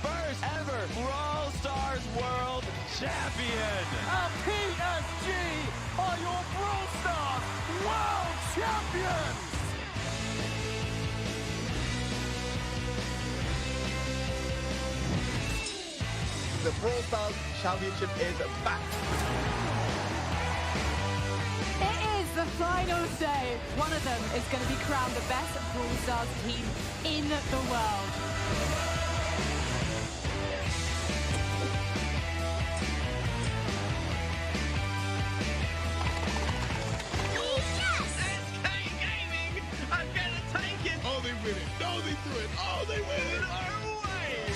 first ever Brawl Stars World Champion. PSG are your Brawl Stars World Champions! The Brawl Stars Championship is back. It is the finals day. One of them is going to be crowned the best Brawl Stars team in the world. Oh, they win it. No, they threw it. Oh, they win it. Oh, way.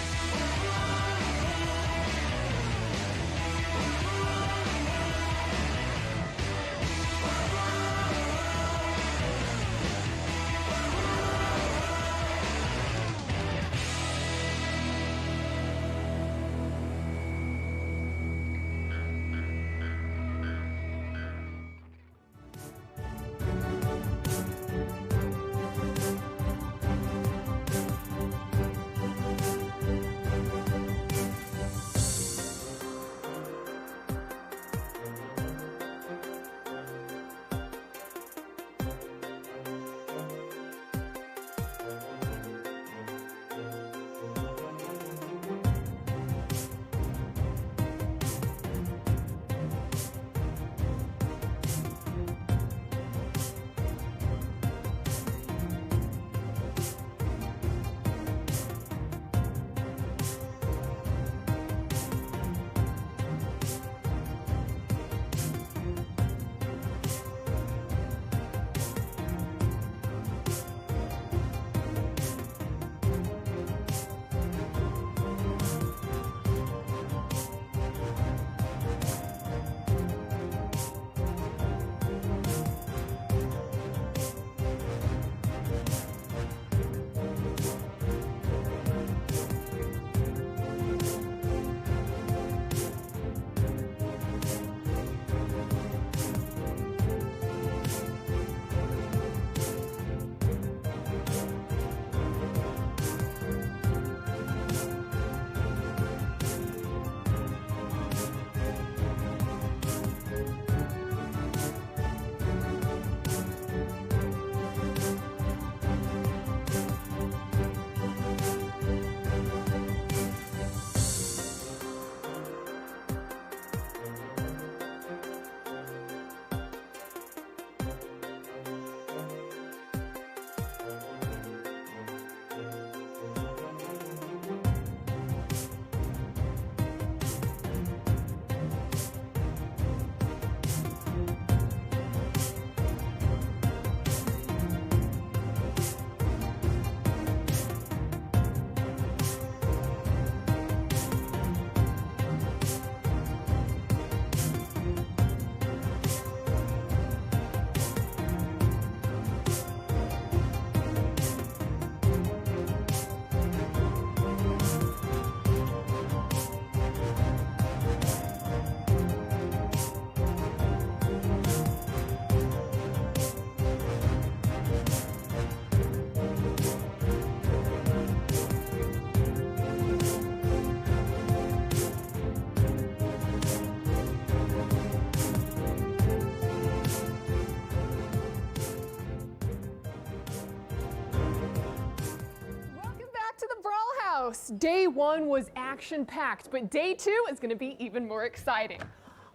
Day one was action-packed, but day two is going to be even more exciting.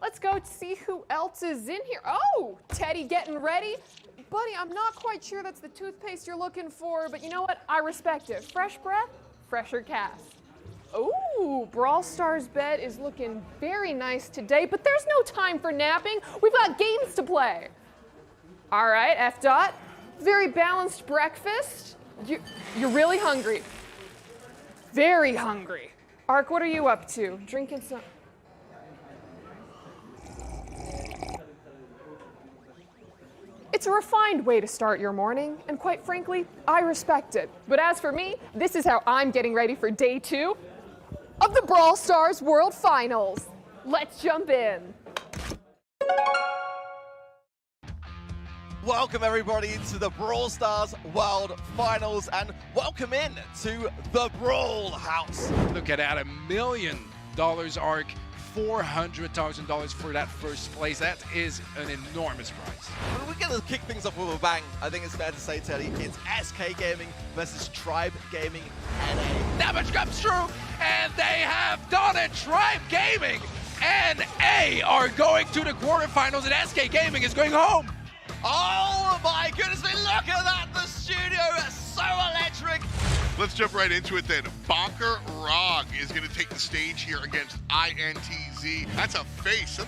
Let's go see who else is in here. Oh, Teddy getting ready. Buddy, I'm not quite sure that's the toothpaste you're looking for, but you know what? I respect it. Fresh breath, fresher cast. Ooh, Brawl Stars bed is looking very nice today, but there's no time for napping. We've got games to play. All right, F Dot. Very balanced breakfast. You're really hungry. Very hungry. Ark, what are you up to? Drinking some... It's a refined way to start your morning, and quite frankly, I respect it. But as for me, this is how I'm getting ready for day two of the Brawl Stars World Finals. Let's jump in. Welcome everybody to the Brawl Stars World Finals and welcome in to the Brawl House. Look at that, $1 million arc, $400,000 for that first place. That is an enormous prize. Well, we're going to kick things off with a bang. I think it's fair to say, Teddy, it's SK Gaming versus Tribe Gaming NA. Damage comes through, and they have done it. Tribe Gaming and A are going to the quarterfinals, and SK Gaming is going home. Oh my goodness me, look at that! The studio is so electric! Let's jump right into it then. Bonker Rog is going to take the stage here against INTZ. That's a face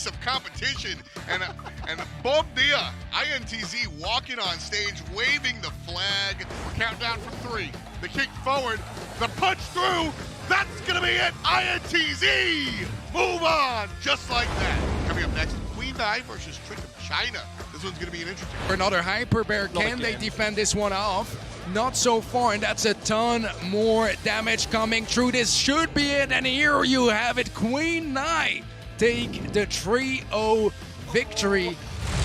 of competition. And Bob Dia, INTZ walking on stage, waving the flag. We're counting down from 3. The kick forward, the punch through. That's going to be it. INTZ, move on, just like that. Coming up next, Queen Nai versus Trick of China. This one's going to be an interesting one. For another Hyper Bear, can they defend this one off? Not so far, and that's a ton more damage coming through. This should be it, and here you have it. Queen Nai take the 3-0 victory.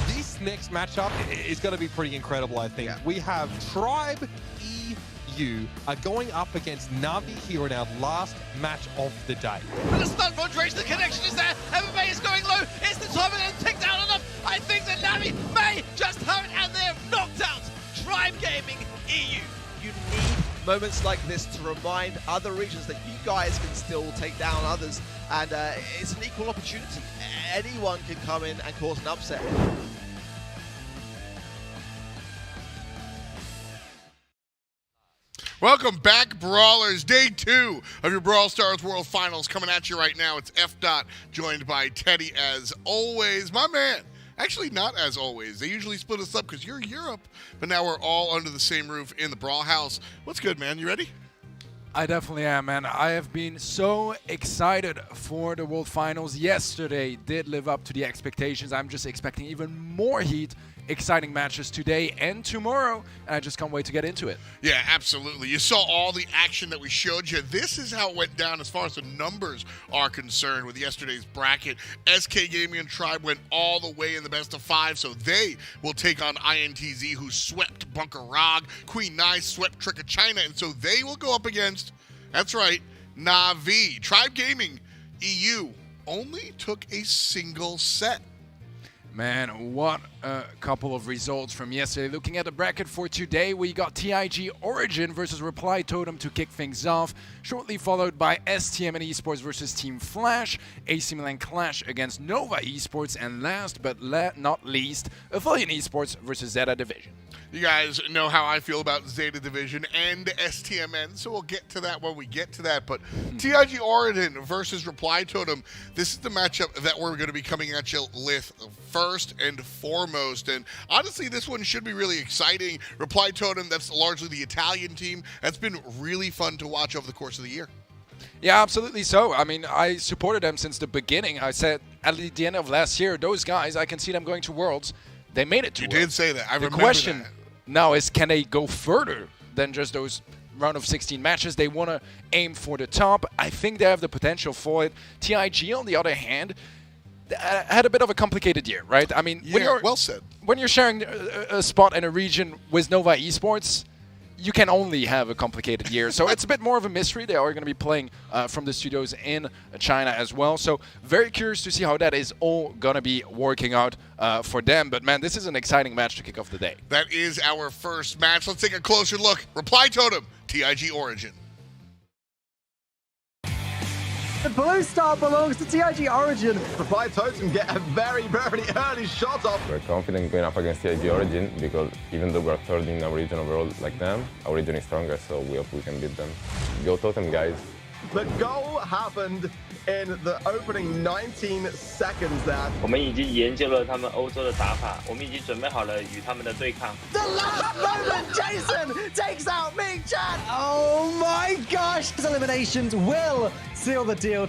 This next matchup is going to be pretty incredible, I think. We have Tribe EU are going up against Navi here in our last match of the day. And the stun moderation, the connection is there. MMA is going low. It's the time and it's ticked down enough. I think that Navi may just have it, and they're knocked out. Tribe Gaming EU. You need moments like this to remind other regions that you guys can still take down others, and it's an equal opportunity. Anyone can come in and cause an upset. Welcome back, Brawlers. Day 2 of your Brawl Stars World Finals coming at you right now. It's F. Dot, joined by Teddy as always. My man. Actually, not as always. They usually split us up because you're Europe, but now we're all under the same roof in the Brawl House. What's good, man? You ready? I definitely am, man. I have been so excited for the World Finals. Yesterday did live up to the expectations. I'm just expecting even more heat. Exciting matches today and tomorrow, and I just can't wait to get into it. Yeah, absolutely. You saw all the action that we showed you. This is how it went down as far as the numbers are concerned with yesterday's bracket. SK Gaming and Tribe went all the way in the best of 5, so they will take on INTZ, who swept Bunker Rog. Queen Nai swept Trick of China, and so they will go up against, that's right, Navi. Tribe Gaming EU only took a single set. Man, what a couple of results from yesterday. Looking at the bracket for today, we got TIG Origin versus Reply Totem to kick things off, shortly followed by STMN Esports versus Team Flash, AC Milan Qlash against Nova Esports, and last but not least, Aphelion Esports versus ZETA Division. You guys know how I feel about ZETA Division and STMN, so we'll get to that when we get to that. But TIG Origin versus Reply Totem, this is the matchup that we're going to be coming at you with first and foremost. And honestly, this one should be really exciting. Reply Totem, that's largely the Italian team. That's been really fun to watch over the course of the year. Yeah, absolutely so. I mean, I supported them since the beginning. I said at the end of last year, those guys, I can see them going to Worlds. They made it to Worlds. You did say that. I remember that. The question now is, can they go further than just those round of 16 matches? They want to aim for the top. I think they have the potential for it. TIG, on the other hand, had a bit of a complicated year, right? I mean, yeah, well said. When you're sharing a spot in a region with Nova Esports, you can only have a complicated year. So it's a bit more of a mystery. They are going to be playing from the studios in China as well. So very curious to see how that is all going to be working out for them. But man, this is an exciting match to kick off the day. That is our first match. Let's take a closer look. Reply Totem, TIG Origin. The blue star belongs to TIG Origin. Reply Totem get a very, very early shot off. We're confident going up against TIG Origin because even though we're third in our region overall like them, our region is stronger, so we hope we can beat them. Go Totem, guys. The goal happened in the opening 19 seconds there. 我们已经研究了他们欧洲的打法，我们已经准备好了与他们的对抗。 The last moment, Jason takes out Ming Chan. Oh my gosh! His eliminations will seal the deal.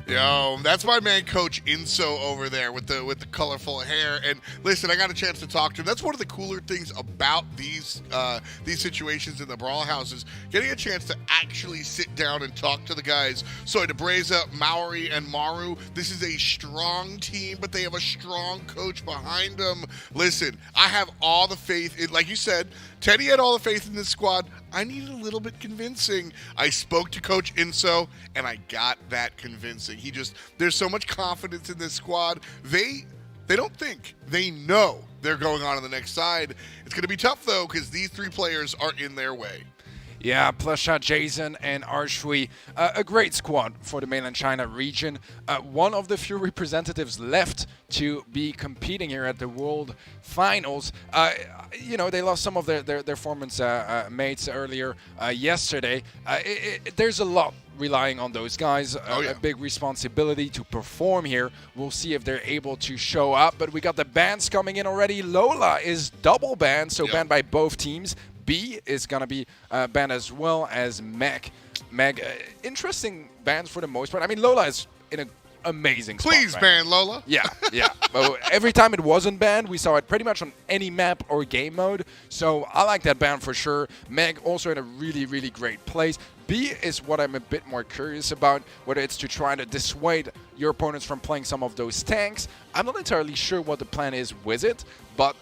Yo, that's my man, Coach Inso over there with the colorful hair. And listen, I got a chance to talk to him. That's one of the cooler things about these situations in the Brawl houses, getting a chance to actually sit down and talk to the guys. So DeBreza, Maori, and Maru, this is a strong team, but they have a strong coach behind them. Listen, I have all the faith in, like you said, Teddy had all the faith in this squad. I needed a little bit convincing. I spoke to Coach Inso, and I got that convincing. There's so much confidence in this squad. They don't think. They know they're going on the next side. It's going to be tough, though, because these three players are in their way. Yeah, Plusha, Jason, and Arshui, a great squad for the mainland China region. One of the few representatives left to be competing here at the World Finals. You know, they lost some of their performance mates earlier yesterday. There's a lot relying on those guys. A big responsibility to perform here. We'll see if they're able to show up. But we got the bans coming in already. Lola is double banned, so banned by both teams. B is going to be banned as well as Meg. Interesting bans for the most part. I mean, Lola is in an amazing spot. Please ban Lola. Yeah. But every time it wasn't banned, we saw it pretty much on any map or game mode. So I like that ban for sure. Meg also in a really, really great place. B is what I'm a bit more curious about, whether it's to try to dissuade your opponents from playing some of those tanks. I'm not entirely sure what the plan is with it, but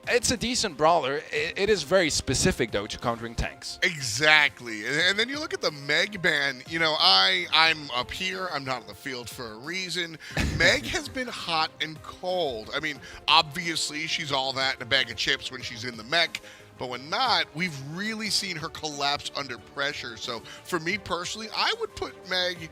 it's a decent brawler. It is very specific, though, to countering tanks. Exactly. And then you look at the Meg ban. You know, I'm up here. I'm not on the field for a reason. Meg has been hot and cold. I mean, obviously, she's all that in a bag of chips when she's in the mech. But when not, we've really seen her collapse under pressure. So for me personally, I would put Meg...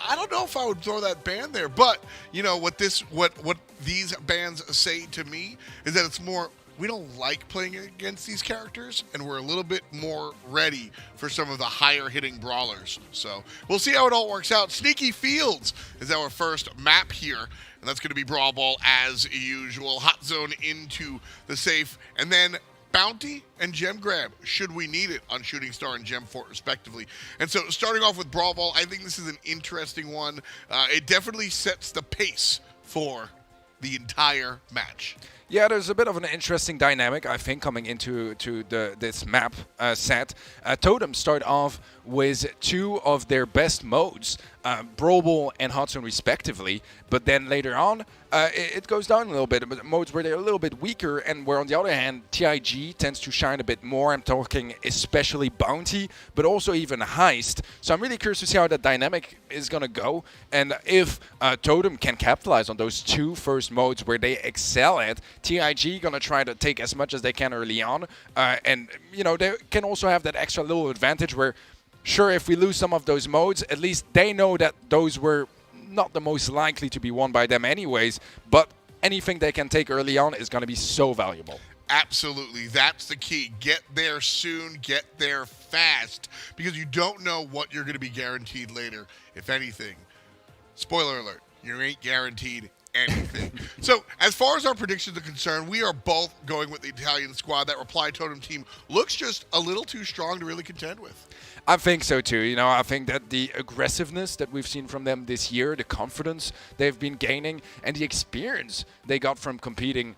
I don't know if I would throw that ban there. But, you know, what these bans say to me is that it's more... We don't like playing against these characters, and we're a little bit more ready for some of the higher-hitting brawlers. So we'll see how it all works out. Sneaky Fields is our first map here, and that's going to be Brawl Ball as usual. Hot Zone into the safe, and then Bounty and Gem Grab, should we need it, on Shooting Star and Gem Fort, respectively. And so starting off with Brawl Ball, I think this is an interesting one. It definitely sets the pace for the entire match. Yeah, there's a bit of an interesting dynamic, I think, coming into this map set. Totem start off with two of their best modes, Brawl and Hot Zone respectively, but then later on, it goes down a little bit. Modes where they're a little bit weaker, and where on the other hand, TIG tends to shine a bit more. I'm talking especially Bounty, but also even Heist. So I'm really curious to see how that dynamic is going to go, and if Totem can capitalize on those two first modes where they excel at. TIG going to try to take as much as they can early on, and you know, they can also have that extra little advantage where, sure, if we lose some of those modes, at least they know that those were not the most likely to be won by them anyways, but anything they can take early on is going to be so valuable. Absolutely. That's the key. Get there soon, get there fast, because you don't know what you're going to be guaranteed later. If anything, spoiler alert, you ain't guaranteed anything. So as far as our predictions are concerned, we are both going with the Italian squad. That Reply Totem team looks just a little too strong to really contend with. I think so too. You know, I think that the aggressiveness that we've seen from them this year, the confidence they've been gaining, and the experience they got from competing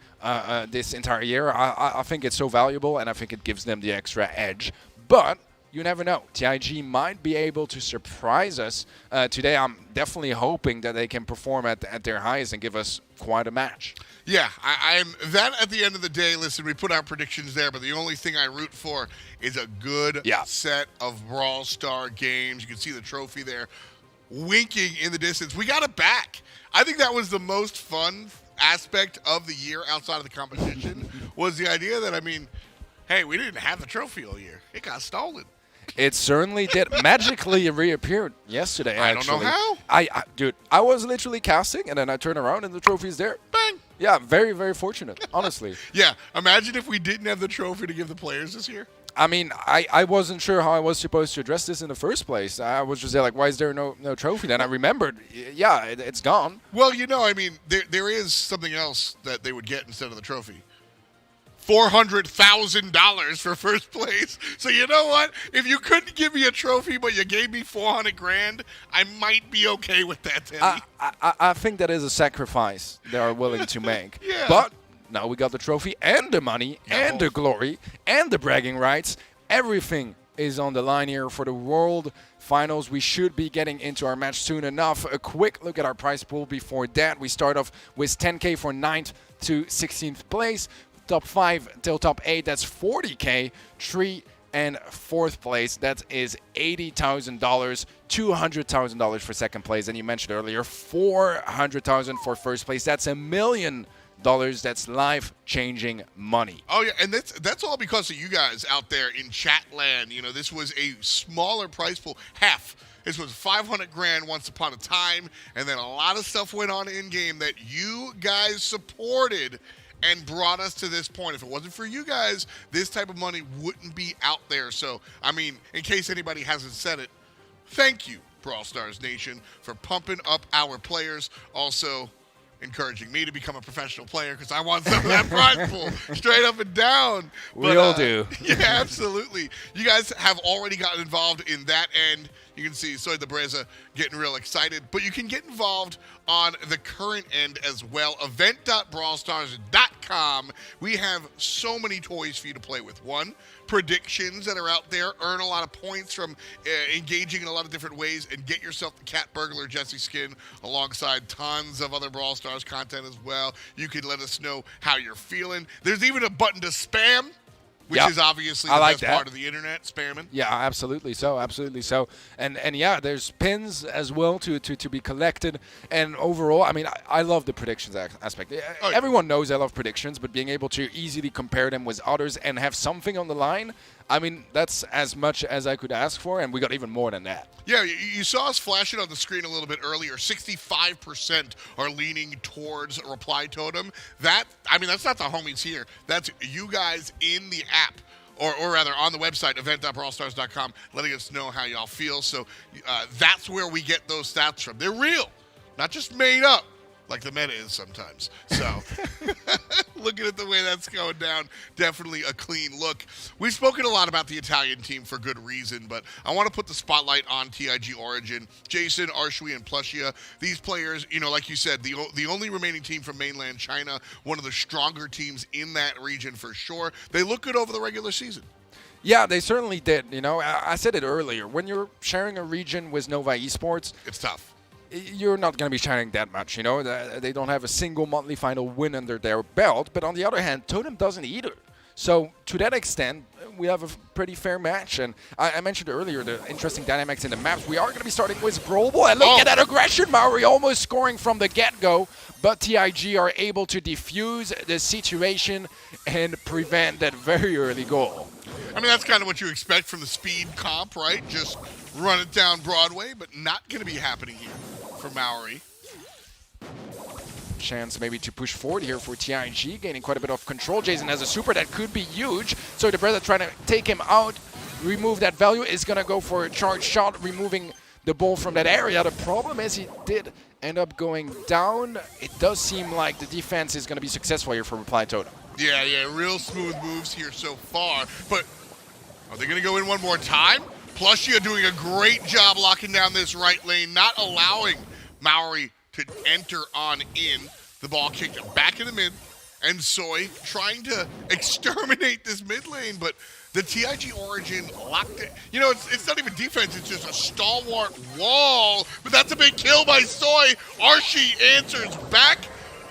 this entire year, I think it's so valuable, and I think it gives them the extra edge. But you never know. TIG might be able to surprise us today. I'm definitely hoping that they can perform at their highest and give us quite a match. Yeah, I'm that at the end of the day. Listen, we put our predictions there, but the only thing I root for is a good set of Brawl Star games. You can see the trophy there winking in the distance. We got it back. I think that was the most fun aspect of the year outside of the competition was the idea that, I mean, hey, we didn't have the trophy all year. It got stolen. It certainly did. Magically reappeared yesterday, actually. I don't know how. Dude, I was literally casting, and then I turn around, and the trophy's there. Bang! Yeah, very, very fortunate, honestly. Yeah, imagine if we didn't have the trophy to give the players this year. I mean, I wasn't sure how I was supposed to address this in the first place. I was just there like, why is there no trophy? Then I remembered, yeah, it's gone. Well, you know, I mean, there is something else that they would get instead of the trophy. $400,000 for first place. So you know what? If you couldn't give me a trophy, but you gave me 400 grand, I might be okay with that, Teddy. I think that is a sacrifice they are willing to make. Yeah. But now we got the trophy and the money and the glory and the bragging rights. Everything is on the line here for the World Finals. We should be getting into our match soon enough. A quick look at our prize pool before that. We start off with 10K for 9th to 16th place. Top 5 till top 8, that's 40K. 3 and 4th place, that is $80,000. $200,000 for second place. And you mentioned earlier, $400,000 for first place. That's $1 million. That's life-changing money. Oh yeah, and that's all because of you guys out there in chat land. You know, this was a smaller prize pool, half. This was 500 grand once upon a time, and then a lot of stuff went on in game that you guys supported and brought us to this point. If it wasn't for you guys, this type of money wouldn't be out there. So, I mean, in case anybody hasn't said it, thank you, Brawl Stars Nation, for pumping up our players. Also, encouraging me to become a professional player because I want some of that prize pool straight up and down. We all do. Yeah, absolutely. You guys have already gotten involved in that end. You can see Soy the Breza getting real excited, but you can get involved on the current end as well. Event.brawlstars.com. We have so many toys for you to play with. One, predictions that are out there. Earn a lot of points from engaging in a lot of different ways and get yourself the Cat Burglar Jesse skin alongside tons of other Brawl Stars content as well. You can let us know how you're feeling. There's even a button to spam, which is obviously the best part of the internet, spamming. Yeah, absolutely so, And yeah, there's pins as well to be collected. And overall, I mean, I love the predictions aspect. Oh, Everyone knows I love predictions, but being able to easily compare them with others and have something on the line, I mean, that's as much as I could ask for, and we got even more than that. Yeah, you saw us flash it on the screen a little bit earlier. 65% are leaning towards Reply Totem. That's not the homies here. That's you guys in the app, or rather on the website, event.brawlstars.com, letting us know how y'all feel. So that's where we get those stats from. They're real, not just made up, like the meta is sometimes. So looking at the way that's going down, definitely a clean look. We've spoken a lot about the Italian team for good reason, but I want to put the spotlight on TIG Origin. Jason, Arshui, and Plushia. These players, you know, like you said, the only remaining team from mainland China, one of the stronger teams in that region for sure. They look good over the regular season. Yeah, they certainly did. You know, I said it earlier. When you're sharing a region with Nova Esports, it's tough. You're not going to be shining that much, you know. They don't have a single monthly final win under their belt. But on the other hand, Totem doesn't either. So to that extent, we have a pretty fair match. And I mentioned earlier the interesting dynamics in the maps. We are going to be starting with Brawl. And look at that aggression. Maori almost scoring from the get-go. But TIG are able to defuse the situation and prevent that very early goal. I mean, that's kind of what you expect from the speed comp, right? Just run it down Broadway, but not going to be happening here for Maori. Chance maybe to push forward here for TIG, gaining quite a bit of control. Jason has a super that could be huge. So the Brother trying to take him out, remove that value, is going to go for a charge shot, removing the ball from that area. The problem is he did end up going down. It does seem like the defense is going to be successful here for Reply Totem. Yeah, real smooth moves here so far. But are they going to go in one more time? Plushia doing a great job locking down this right lane, not allowing Maori to enter on in. The ball kicked back in the mid, and Soy trying to exterminate this mid lane, but the TIG Origin locked it. You know, it's not even defense, it's just a stalwart wall, but that's a big kill by Soy. Archie answers back,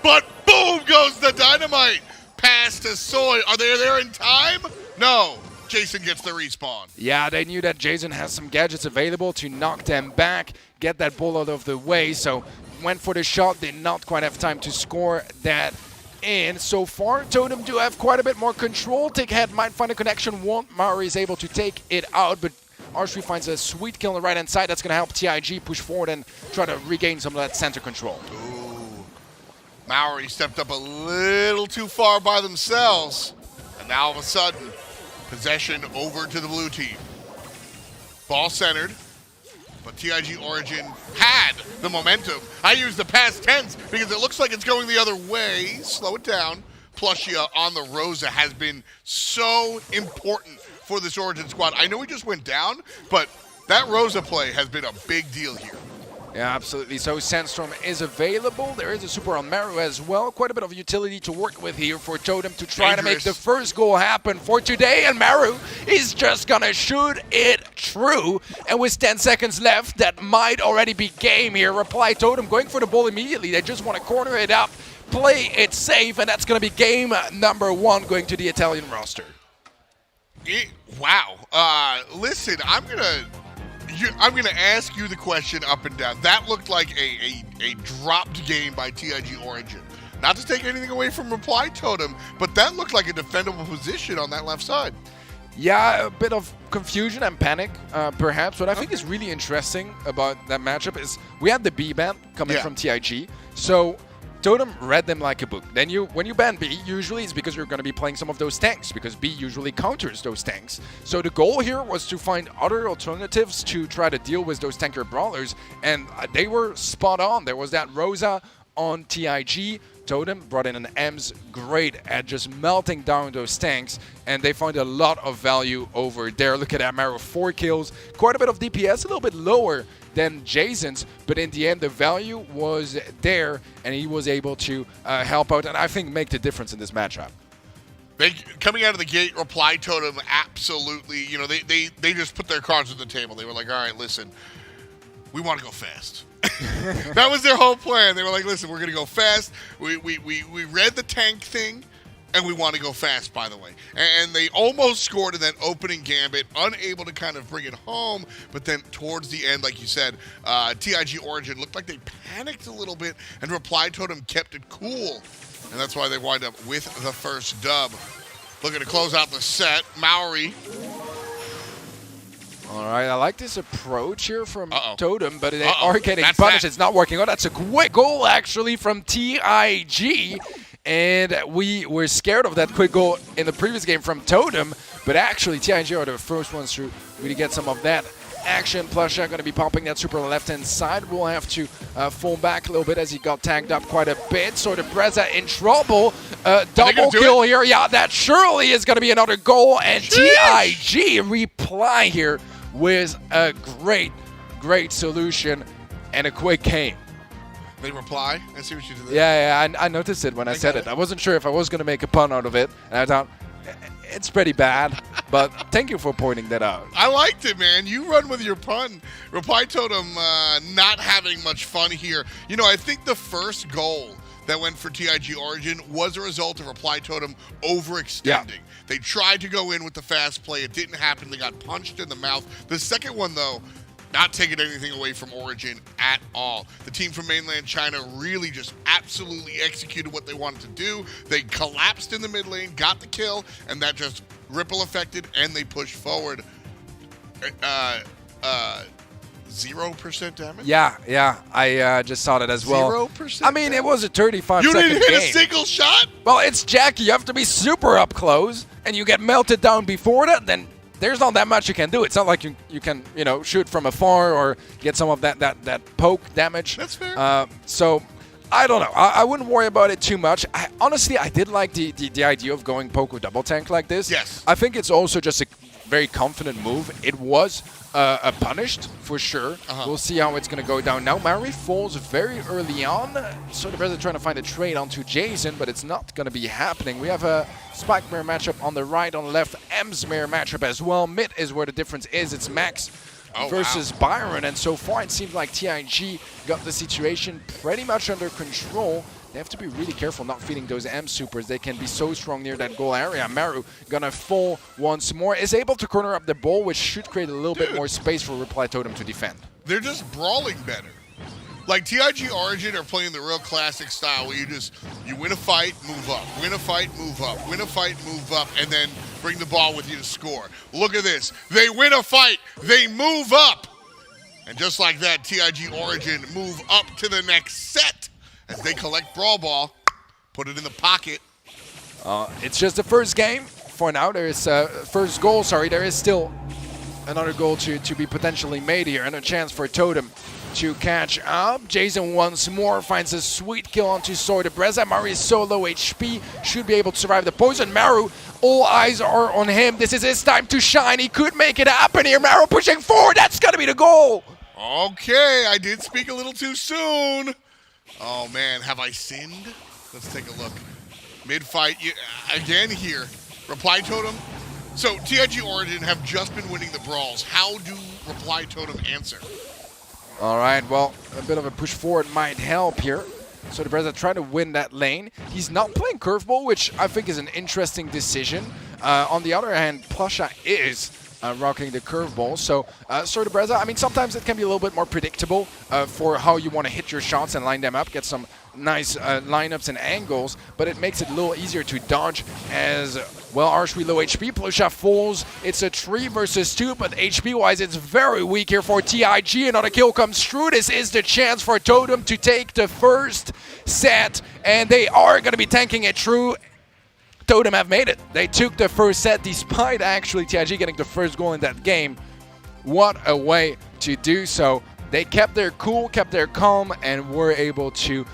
but boom goes the dynamite. Pass to Soy. Are they there in time? No. Jason gets the respawn. Yeah, they knew that Jason has some gadgets available to knock them back, get that ball out of the way, so went for the shot, did not quite have time to score that in. So far, Totem do have quite a bit more control. Take Head might find a connection. Maori is able to take it out, but Arshui finds a sweet kill on the right-hand side. That's going to help TIG push forward and try to regain some of that center control. Ooh. Maori stepped up a little too far by themselves, and now all of a sudden, possession over to the blue team. Ball centered, but TIG Origin had the momentum. I use the past tense because it looks like it's going the other way. Slow it down. plushie on the Rosa has been so important for this Origin squad. I know he just went down, but that Rosa play has been a big deal here. Yeah, absolutely. So Sandstorm is available. There is a super on Maru as well. Quite a bit of utility to work with here for Totem to try to make the first goal happen for today. And Maru is just going to shoot it through. And with 10 seconds left, that might already be game here. Reply Totem going for the ball immediately. They just want to corner it up, play it safe, and that's going to be game number 1 going to the Italian roster. Wow. Listen, I'm gonna ask you the question up and down. That looked like a dropped game by TIG Origin. Not to take anything away from Reply Totem, but that looked like a defendable position on that left side. Yeah, a bit of confusion and panic, perhaps. What I think is really interesting about that matchup is we had the B ban coming from TIG. So Totem read them like a book. Then when you ban B, usually it's because you're going to be playing some of those tanks, because B usually counters those tanks. So the goal here was to find other alternatives to try to deal with those tanker brawlers, and they were spot on. There was that Rosa on TIG. Totem brought in an EMS, great at just melting down those tanks, and they found a lot of value over there. Look at that, Maru, 4 kills, quite a bit of DPS, a little bit lower than Jason's, but in the end the value was there, and he was able to help out and I think make the difference in this matchup. Coming out of the gate, Reply Totem absolutely, you know, they just put their cards on the table. They were like, all right, listen, we want to go fast. That was their whole plan. They were like, listen, we're going to go fast. We read the tank thing, and we want to go fast, by the way. And they almost scored in that opening gambit, unable to kind of bring it home. But then towards the end, like you said, TIG Origin looked like they panicked a little bit, and Reply Totem kept it cool. And that's why they wind up with the first dub. Looking to close out the set, Maori. All right, I like this approach here from Totem, but they are getting punished. It's not working. Oh, that's a quick goal, actually, from TIG. And we were scared of that quick goal in the previous game from Totem, but actually TIG are the first ones to really get some of that action. Plusha going to be popping that super on the left-hand side. We'll have to fall back a little bit as he got tagged up quite a bit. So the Breza in trouble. Double kill here. Yeah, that surely is going to be another goal. And TIG reply here with a great solution and a quick game. They reply. I see what you did there. Yeah, I noticed it when I said it. I wasn't sure if I was going to make a pun out of it. And I thought, it's pretty bad. But thank you for pointing that out. I liked it, man. You run with your pun. Reply Totem not having much fun here. You know, I think the first goal that went for TIG Origin was a result of Reply Totem overextending. Yeah. They tried to go in with the fast play. It didn't happen. They got punched in the mouth. The second one, though, not taking anything away from Origin at all. The team from mainland China really just absolutely executed what they wanted to do. They collapsed in the mid lane, got the kill, and that just ripple affected, and they pushed forward. 0% damage? Yeah. I just saw that as well. 0%? I mean, it was a 35-second game. You didn't hit a single shot? Well, it's Jackie. You have to be super up close, and you get melted down before that, then there's not that much you can do. It's not like you can, you know, shoot from afar or get some of that poke damage. That's fair. So I don't know. I wouldn't worry about it too much. Honestly, I did like the idea of going poke with double tank like this. Yes. I think it's also just a very confident move. It was punished for sure. We'll see how it's going to go down. Now Mary falls very early on. So the Breza trying to find a trade onto Jason, but it's not going to be happening. We have a Spike mirror matchup on the right, on the left, M's mirror matchup as well. Mid is where the difference is. It's Max versus Byron, and so far it seems like TIG got the situation pretty much under control. They have to be really careful not feeding those M supers. They can be so strong near that goal area. Maru gonna fall once more. Is able to corner up the ball, which should create a little bit more space for Reply Totem to defend. They're just brawling better. Like TIG Origin are playing the real classic style where you win a fight, move up, win a fight, move up, win a fight, move up, and then bring the ball with you to score. Look at this. They win a fight, they move up. And just like that, TIG Origin move up to the next set as they collect Brawl Ball, put it in the pocket. It's just the first game for now. There is first goal, sorry. There is still another goal to be potentially made here, and a chance for Totem to catch up. Jason once more finds a sweet kill onto ZETA. Maru is so low HP, should be able to survive the poison. Maru, all eyes are on him. This is his time to shine. He could make it happen here. Maru pushing forward. That's gonna be the goal. Okay, I did speak a little too soon. Oh man, have I sinned? Let's take a look. Mid-fight, again here. Reply Totem. So, TIG Origin have just been winning the brawls. How do Reply Totem answer? All right, well, a bit of a push forward might help here. So the Breza trying to win that lane. He's not playing curveball, which I think is an interesting decision. On the other hand, Plasha is rocking the curveball. So the Breza, I mean, sometimes it can be a little bit more predictable for how you want to hit your shots and line them up, get some nice lineups and angles, but it makes it a little easier to dodge as well. Archery low HP, Plasha falls. It's a 3 versus 2, but HP-wise, it's very weak here for TIG. Another kill comes through. This is the chance for Totem to take the first set, and they are going to be tanking it through. Totem have made it. They took the first set despite actually TIG getting the first goal in that game. What a way to do so. They kept their cool, kept their calm, and were able to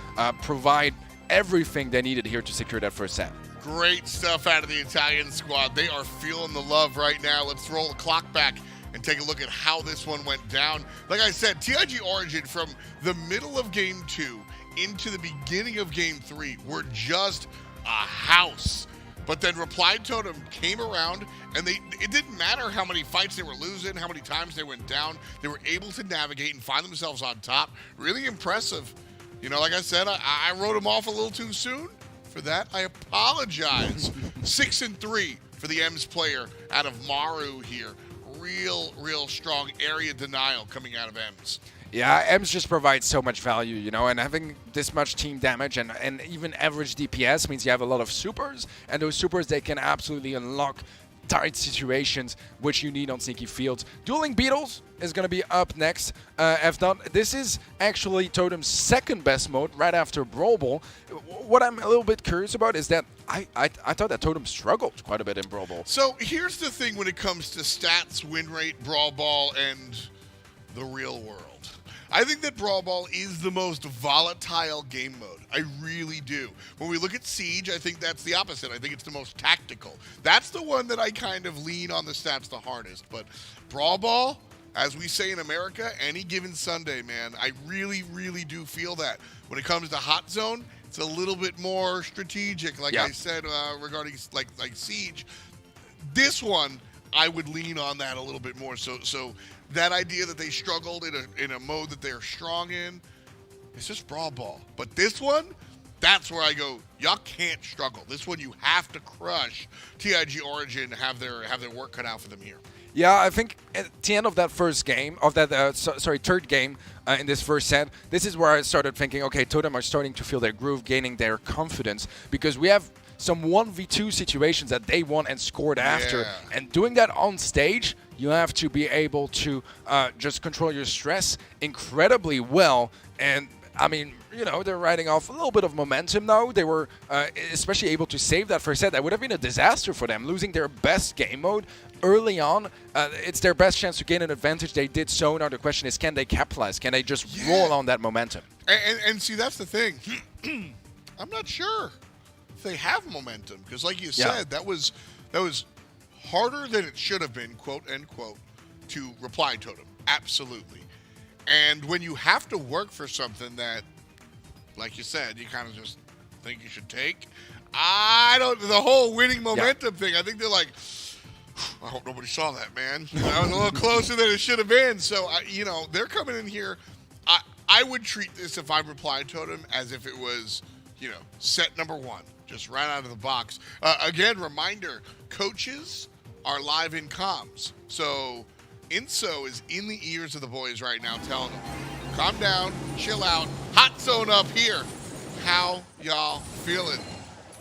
provide everything they needed here to secure that first set. Great stuff out of the Italian squad. They are feeling the love right now. Let's roll the clock back and take a look at how this one went down. Like I said, TIG Origin from the middle of Game 2 into the beginning of Game 3 were just a house. But then Reply Totem came around, and it didn't matter how many fights they were losing, how many times they went down. They were able to navigate and find themselves on top. Really impressive. You know, like I said, I wrote them off a little too soon. For that, I apologize. 6-3 for the Ems player out of Maru here. Real strong area denial coming out of Ems. Yeah, Ems just provides so much value, you know, and having this much team damage and even average DPS means you have a lot of supers, and those supers, they can absolutely unlock tight situations, which you need on sneaky fields. Dueling Beetles is going to be up next. This is actually Totem's second best mode right after Brawl Ball. What I'm a little bit curious about is that I thought that Totem struggled quite a bit in Brawl Ball. So here's the thing when it comes to stats, win rate, Brawl Ball, and the real world. I think that Brawl Ball is the most volatile game mode. I really do. When we look at Siege, I think that's the opposite. I think it's the most tactical. That's the one that I kind of lean on the stats the hardest. But Brawl Ball, as we say in America, any given Sunday, man, I really do feel that. When it comes to Hot Zone, it's a little bit more strategic, like I said, regarding like Siege. This one, I would lean on that a little bit more. So that idea that they struggled in a mode that they're strong in, it's just Brawl Ball. But this one, that's where I go, y'all can't struggle. This one you have to crush. TIG Origin have their work cut out for them here. Yeah, I think at the end of that first game, of that third game in this first set, this is where I started thinking, okay, Totem are starting to feel their groove, gaining their confidence, because we have some 1v2 situations that they won and scored after. And doing that on stage, you have to be able to just control your stress incredibly well. And I mean, you know, they're riding off a little bit of momentum now. They were especially able to save that first set. That would have been a disaster for them, losing their best game mode early on. It's their best chance to gain an advantage. They did so. Now the question is, can they capitalize? Can they just roll on that momentum? And see, that's the thing. I'm not sure if they have momentum, because like you said, that was harder than it should have been, quote unquote, to Reply Totem. Absolutely. And when you have to work for something that, like you said, you kind of just think you should take, the whole winning momentum thing, I think they're like, I hope nobody saw that, man. I was a little closer than it should have been. So, you know, they're coming in here. I would treat this, if I Reply Totem, as if it was, you know, set number 1, just right out of the box. Again, reminder, coaches are live in comms. So Inso is in the ears of the boys right now telling them, calm down, chill out, hot zone up here. How y'all feeling?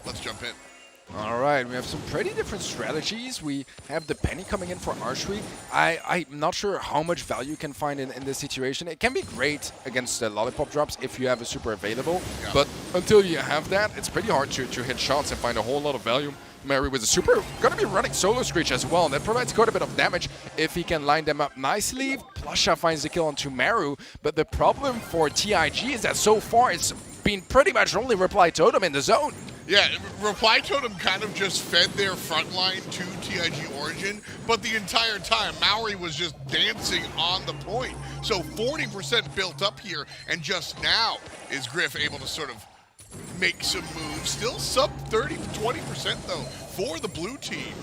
Let's jump in. All right, we have some pretty different strategies. We have the Penny coming in for archery. I'm not sure how much value you can find in this situation. It can be great against the lollipop drops if you have a super available, but until you have that, it's pretty hard to hit shots and find a whole lot of value. Mary with a super, gonna be running Solo Screech as well. That provides quite a bit of damage if he can line them up nicely. Plusha finds the kill onto Maru, but the problem for TIG is that so far it's been pretty much only Reply Totem in the zone. Yeah, Reply Totem kind of just fed their front line to TIG Origin, but the entire time, Maori was just dancing on the point. So 40% built up here, and just now is Griff able to sort of make some moves. Still sub 20% though for the blue team.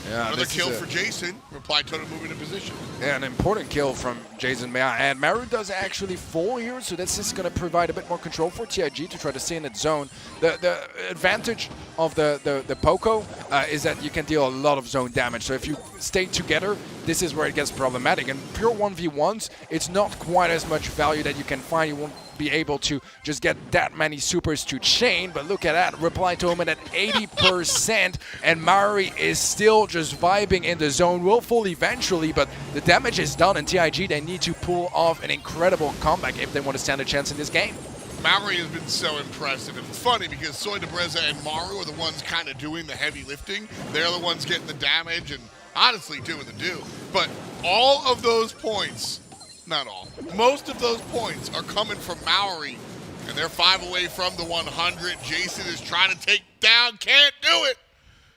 Yeah, another kill for Jason. Reply Totem moving in position. Yeah, an important kill from Jason, may I add. Maru does actually 4 here, so that's just going to provide a bit more control for TIG to try to stay in its zone. The advantage of the Poco is that you can deal a lot of zone damage. So if you stay together, this is where it gets problematic. And pure 1v1s, it's not quite as much value that you can find. You won't be able to just get that many supers to chain, but look at that, Reply Totem at 80%, and Mari is still just vibing in the zone. Will fall eventually, but the damage is done, and TIG, they need to pull off an incredible comeback if they want to stand a chance in this game. Maori has been so impressive. It's funny because Soy Debreza and Maru are the ones kind of doing the heavy lifting. They're the ones getting the damage and honestly doing the do. But all of those points, not all, most of those points are coming from Maori, and they're 5 away from the 100. Jason is trying to take down, can't do it.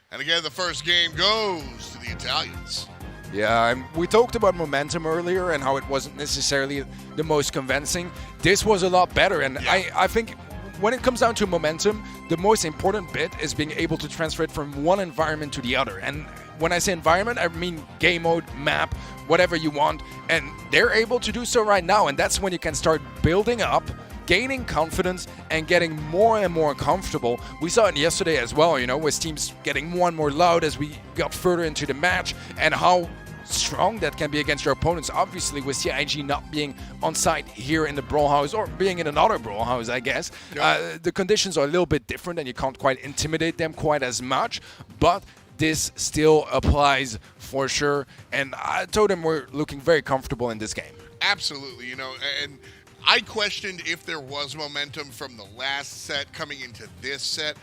And again, the first game goes to the Italians. Yeah, we talked about momentum earlier and how it wasn't necessarily the most convincing. This was a lot better, and I think when it comes down to momentum, the most important bit is being able to transfer it from one environment to the other. And when I say environment, I mean game mode, map, whatever you want, and they're able to do so right now, and that's when you can start building up, gaining confidence, and getting more and more comfortable. We saw it yesterday as well, you know, with teams getting more and more loud as we got further into the match, and how strong that can be against your opponents. Obviously, with TIG not being on site here in the Brawl House, or being in another Brawl House, I guess, the conditions are a little bit different, and you can't quite intimidate them quite as much, but this still applies for sure, and Totem were looking very comfortable in this game. Absolutely, you know, and I questioned if there was momentum from the last set coming into this set,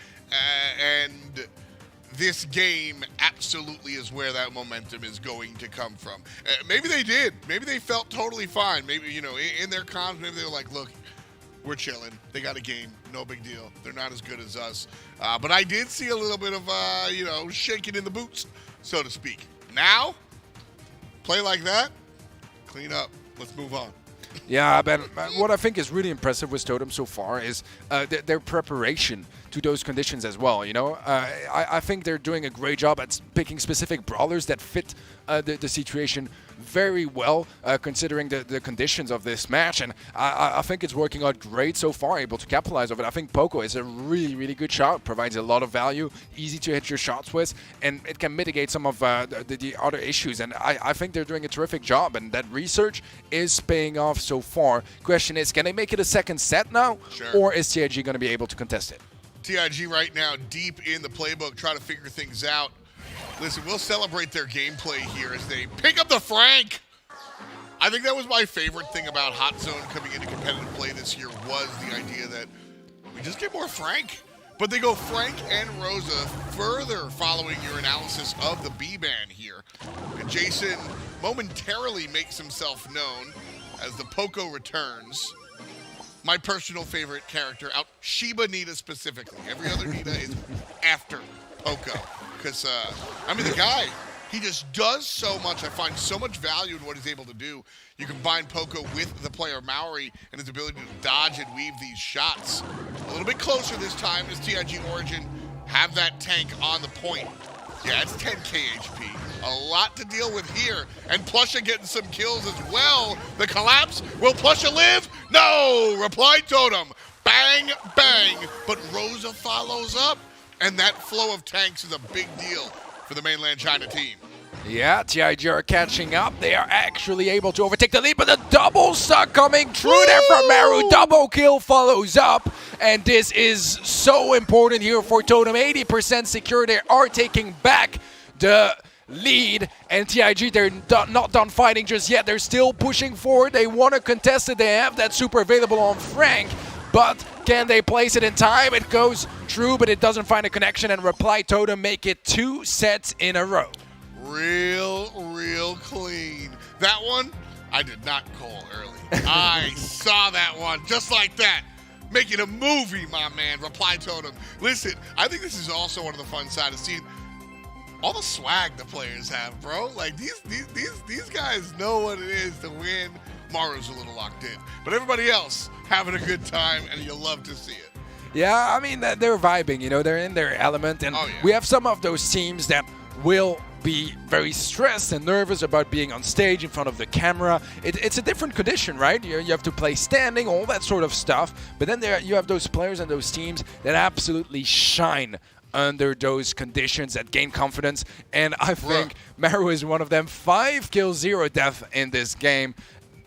and this game absolutely is where that momentum is going to come from. Maybe they did. Maybe they felt totally fine. Maybe, you know, in their comms, maybe they were like, look, we're chilling. They got a game. No big deal. They're not as good as us. But I did see a little bit of, you know, shaking in the boots, so to speak. Now, play like that, clean up. Let's move on. Yeah, but what I think is really impressive with Totem so far is their preparation to those conditions as well, you know. I think they're doing a great job at picking specific brawlers that fit the situation very well, considering the conditions of this match, and I think it's working out great so far, able to capitalize on it. I think Poco is a really, really good shot, provides a lot of value, easy to hit your shots with, and it can mitigate some of the other issues, and I think they're doing a terrific job, and that research is paying off so far. Question is, can they make it a second set now, or is TIG going to be able to contest it? TIG right now deep in the playbook, trying to figure things out. Listen, we'll celebrate their gameplay here as they pick up the Frank. I think that was my favorite thing about Hot Zone coming into competitive play this year, was the idea that we just get more Frank. But they go Frank and Rosa, further following your analysis of the B-ban here. And Jason momentarily makes himself known as the Poco returns. My personal favorite character out, Shiba Nita specifically. Every other Nita is after Poco. Because, I mean, the guy, he just does so much. I find so much value in what he's able to do. You combine Poco with the player Maori and his ability to dodge and weave these shots. A little bit closer this time as TIG Origin have that tank on the point. Yeah, it's 10k HP. A lot to deal with here. And Plusha getting some kills as well. The collapse. Will Plusha live? No! Reply Totem. Bang, bang. But Rosa follows up. And that flow of tanks is a big deal for the mainland China team. Yeah, TIG are catching up. They are actually able to overtake the lead, but the double stuck coming true there from Maru. Double kill follows up, and this is so important here for Totem. 80% secure. They are taking back the lead, and TIG, they're not done fighting just yet. They're still pushing forward. They want to contest it. They have that super available on Frank, but can they place it in time? It goes true, but it doesn't find a connection, and Reply Totem make it 2 sets in a row. Real clean. That one, I did not call early. I saw that one just like that. Making a movie, my man, Reply Totem. Listen, I think this is also one of the fun sides of seeing all the swag the players have, bro. Like, these guys know what it is to win. Maru's a little locked in. But everybody else having a good time, and you'll love to see it. Yeah, I mean, they're vibing, you know, they're in their element, and we have some of those teams that will be very stressed and nervous about being on stage in front of the camera. It's a different condition, right? You have to play standing, all that sort of stuff. But then you have those players and those teams that absolutely shine under those conditions, that gain confidence. And I think Maru is one of them. 5 kills, 0 death in this game.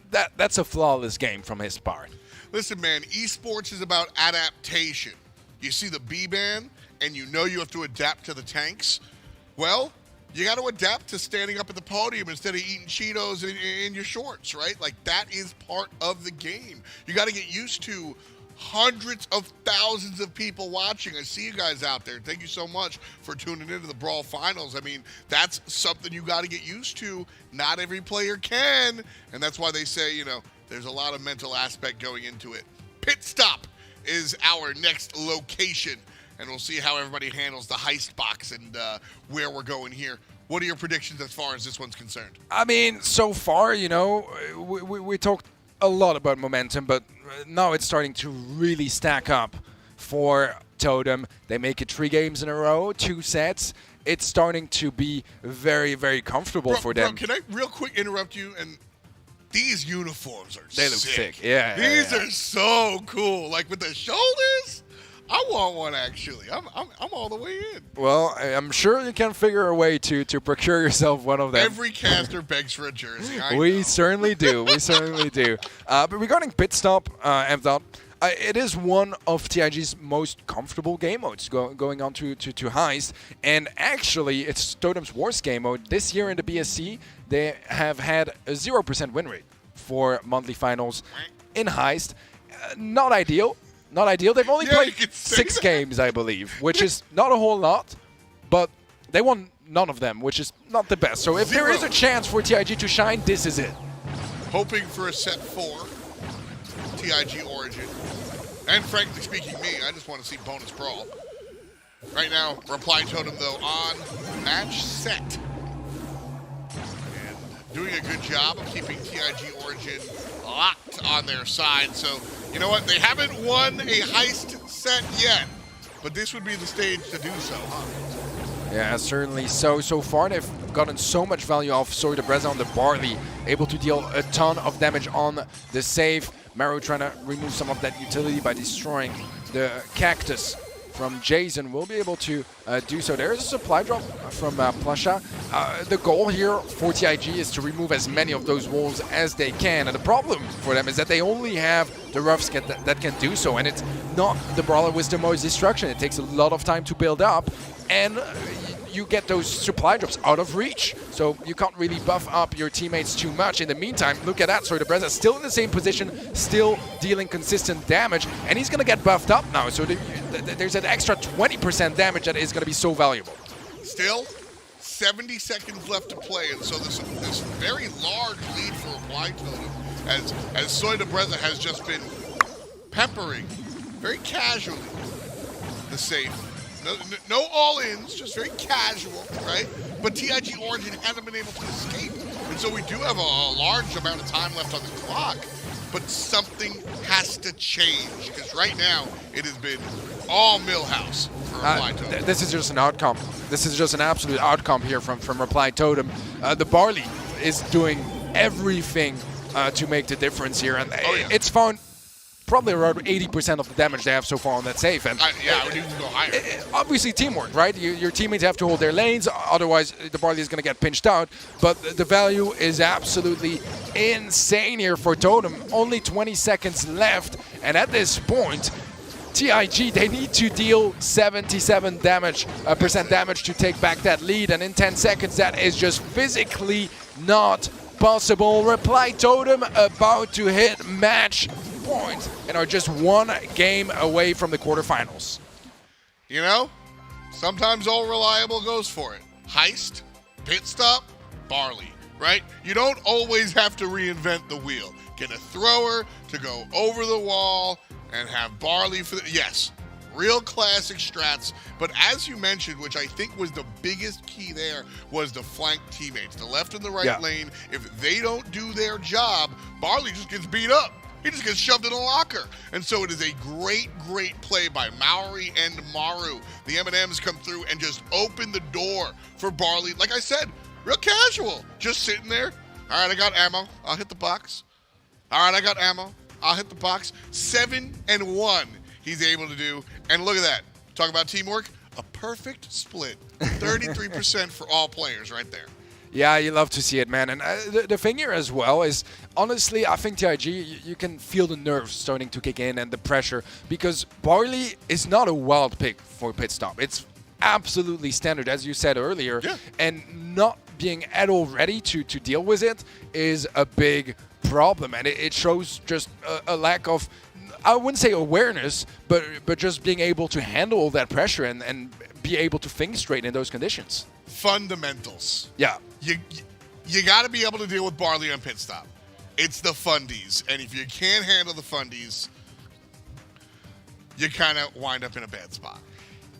That's a flawless game from his part. Listen, man, esports is about adaptation. You see the B-ban, and you know you have to adapt to the tanks. Well, you got to adapt to standing up at the podium instead of eating Cheetos in your shorts, right? Like, that is part of the game. You got to get used to hundreds of thousands of people watching. I see you guys out there. Thank you so much for tuning into the Brawl Finals. I mean, that's something you got to get used to. Not every player can, and that's why they say, you know, there's a lot of mental aspect going into it. Pit Stop is our next location, and we'll see how everybody handles the heist box and where we're going here. What are your predictions as far as this one's concerned? I mean, so far, you know, we talked a lot about momentum, but now it's starting to really stack up for Totem. They make it 3 games in a row, 2 sets. It's starting to be very, very comfortable for them. Bro, can I real quick interrupt you? And these uniforms are They look sick. Yeah. These are so cool. Like with the shoulders. I want one, actually. I'm all the way in. Well, I'm sure you can figure a way to procure yourself one of them. Every caster begs for a jersey. We certainly do. We certainly do. But regarding Pit Stop, Evdot, it is one of TIG's most comfortable game modes going on to Heist. And actually, it's Totem's worst game mode. This year in the BSC, they have had a 0% win rate for monthly finals in Heist. Not ideal. Not ideal. They've only played 6 games, I believe, which is not a whole lot, but they won none of them, which is not the best. So if there is a chance for TIG to shine, this is it. Hoping for a set 4, TIG Origin. And frankly speaking, I just want to see bonus Brawl. Right now, Reply Totem, though, on match set. And doing a good job of keeping TIG Origin locked on their side. So, you know what? They haven't won a heist set yet, but this would be the stage to do so, huh? Yeah, certainly. So far, they've gotten so much value off ZETA División on the Barley, able to deal a ton of damage on the save. Maru trying to remove some of that utility by destroying the cactus from Jason. Will be able to do so. There is a supply drop from Plasha. The goal here for TIG is to remove as many of those wolves as they can. And the problem for them is that they only have the roughs that can do so. And it's not the Brawler with the most destruction. It takes a lot of time to build up. And you get those supply drops out of reach. So you can't really buff up your teammates too much. In the meantime, look at that. ZETA División still in the same position, still dealing consistent damage. And he's going to get buffed up now. So there's an extra 20% damage that is going to be so valuable. Still, 70 seconds left to play. And so this very large lead for Reply Totem as ZETA División has just been peppering very casually the safe. No all-ins, just very casual, right? But TIG Origin hasn't been able to escape. And so we do have a large amount of time left on the clock, but something has to change, because right now it has been all Millhouse for Reply Totem. This is just an outcome. This is just an absolute outcome here from Reply Totem. The Barley is doing everything to make the difference here, and it's found probably around 80% of the damage they have so far on that safe. And yeah, I would even go higher. Obviously teamwork, right? Your teammates have to hold their lanes, otherwise the Barley is going to get pinched out. But the value is absolutely insane here for Totem. Only 20 seconds left, and at this point, TIG, they need to deal 77% damage to take back that lead, and in 10 seconds that is just physically not possible. Reply Totem about to hit match point and are just one game away from the quarterfinals. You know, sometimes All Reliable goes for it. Heist, pit stop, Barley, right? You don't always have to reinvent the wheel. Get a thrower to go over the wall and have Barley for the, yes, real classic strats. But as you mentioned, which I think was the biggest key there, was the flank teammates, the left and the right lane. If they don't do their job, Barley just gets beat up. He just gets shoved in a locker. And so it is a great, great play by Maori and Maru. The M&Ms come through and just open the door for Barley. Like I said, real casual, just sitting there. All right, I got ammo. I'll hit the box. All right, I got ammo. I'll hit the box. 7-1 he's able to do. And look at that. Talk about teamwork. A perfect split. 33% for all players right there. Yeah, you love to see it, man. And the thing here as well is, honestly, I think TIG, you can feel the nerves starting to kick in and the pressure, because Barley is not a wild pick for pit stop. It's absolutely standard, as you said earlier. Yeah. And not being at all ready to deal with it is a big problem. And it shows just a lack of, I wouldn't say awareness, but just being able to handle all that pressure and be able to think straight in those conditions. Fundamentals. Yeah. You got to be able to deal with Barley on pit stop. It's the fundies, and if you can't handle the fundies, you kind of wind up in a bad spot.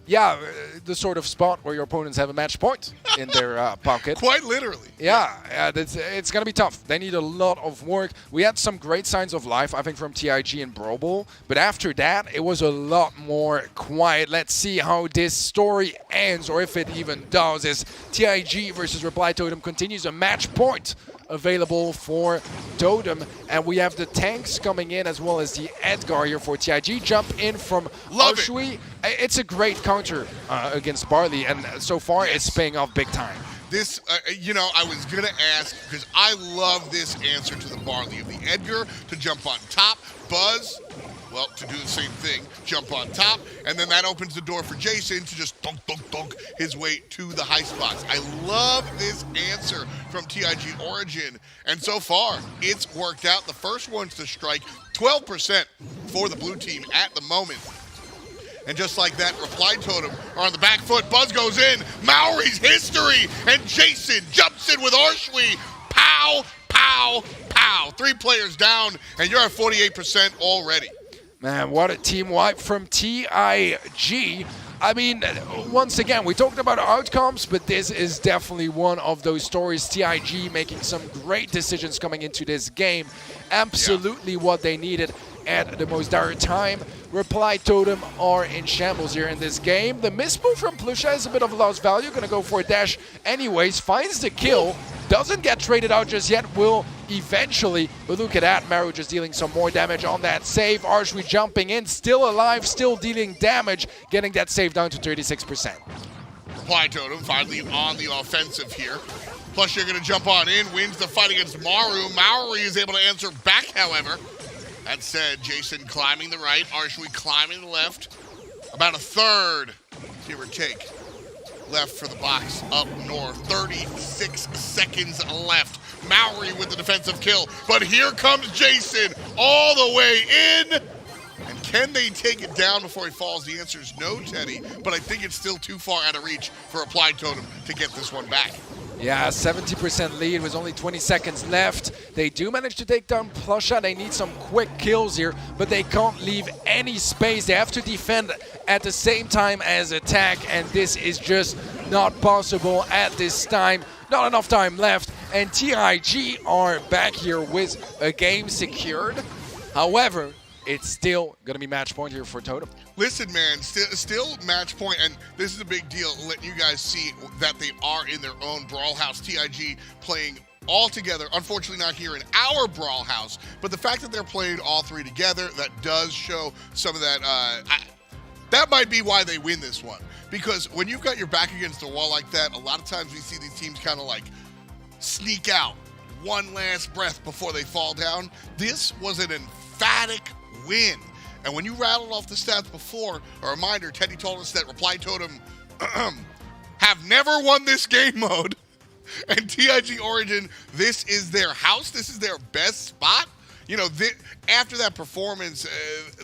Yeah, the sort of spot where your opponents have a match point in their pocket. Quite literally. Yeah, it's going to be tough. They need a lot of work. We had some great signs of life, I think, from TIG and Brawl, but after that, it was a lot more quiet. Let's see how this story ends, or if it even does, as TIG versus Reply Totem continues. A match point available for Totem, and we have the tanks coming in as well as the Edgar here for TIG. Jump in from Arshui. It's a great counter against Barley, and so far it's paying off big time. This, you know, I was going to ask, because I love this answer to the Barley of the Edgar to jump on top. Buzz, well, to do the same thing, jump on top, and then that opens the door for Jason to just dunk, dunk, dunk his way to the heist box. I love this answer from TIG Origin, and so far, it's worked out. The first ones to strike, 12% for the blue team at the moment. And just like that, Reply Totem are on the back foot. Buzz goes in, Maori's history, and Jason jumps in with Arshui. Pow, pow, pow. 3 players down, and you're at 48% already. Man, what a team wipe from TIG. I mean, once again, we talked about outcomes, but this is definitely one of those stories. TIG making some great decisions coming into this game. Absolutely what they needed at the most dire time. Reply Totem are in shambles here in this game. The mismove from Plusha is a bit of a lost value. Gonna go for a dash anyways. Finds the kill. Doesn't get traded out just yet. Will eventually. But look at that. Maru just dealing some more damage on that save. Arshui jumping in. Still alive. Still dealing damage. Getting that save down to 36%. Reply Totem finally on the offensive here. Plus, you're going to jump on in. Wins the fight against Maru. Maori is able to answer back, however. That said, Jason climbing the right, Arshui climbing the left. About a third, give or take, left for the box up north. 36 seconds left. Maori with the defensive kill. But here comes Jason all the way in. And can they take it down before he falls? The answer is no, Teddy. But I think it's still too far out of reach for Reply Totem to get this one back. Yeah, 70% lead with only 20 seconds left. They do manage to take down Plusha. They need some quick kills here, but they can't leave any space. They have to defend at the same time as attack, and this is just not possible at this time. Not enough time left, and TIG are back here with a game secured. However, it's still going to be match point here for Totem. Listen, man, still match point, and this is a big deal, letting you guys see that they are in their own Brawl house. TIG playing all together. Unfortunately not here in our Brawl house, but the fact that they're playing all three together, that does show some of that. That might be why they win this one. Because when you've got your back against the wall like that, a lot of times we see these teams kind of like sneak out one last breath before they fall down. This was an emphatic win. And when you rattled off the stats before, a reminder, Teddy told us that Reply Totem have never won this game mode. And TIG Origin, this is their house. This is their best spot. You know, after that performance,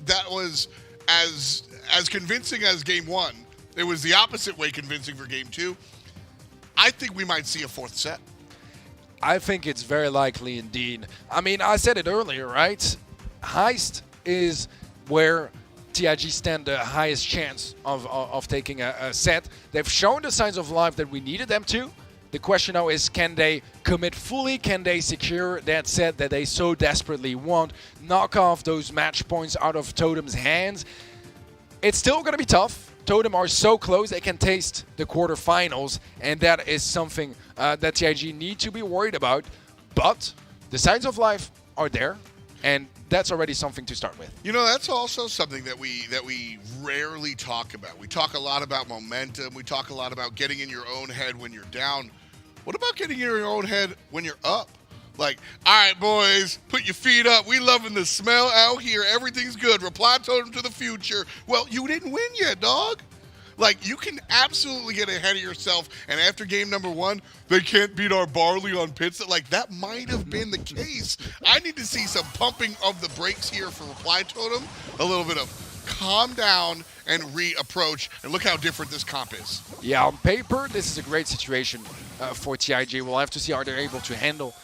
that was as convincing as game one. It was the opposite way convincing for game two. I think we might see a fourth set. I think it's very likely indeed. I mean, I said it earlier, right? Heist is where TIG stand the highest chance of taking a set. They've shown the signs of life that we needed them to. The question now is, can they commit fully? Can they secure that set that they so desperately want? Knock off those match points out of Totem's hands? It's still going to be tough. Totem are so close, they can taste the quarterfinals, and that is something that TIG need to be worried about. But the signs of life are there, and that's already something to start with. You know, that's also something that we rarely talk about. We talk a lot about momentum. We talk a lot about getting in your own head when you're down. What about getting in your own head when you're up? Like, all right, boys, put your feet up. We loving the smell out here. Everything's good. Reply Totem to the future. Well, you didn't win yet, dog. Like, you can absolutely get ahead of yourself, and after game number one, they can't beat our barley on pits. Like, that might have been the case. I need to see some pumping of the brakes here for Reply Totem. A little bit of calm down and reapproach, and look how different this comp is. Yeah, on paper, this is a great situation for TIG. We'll have to see how they're able to handle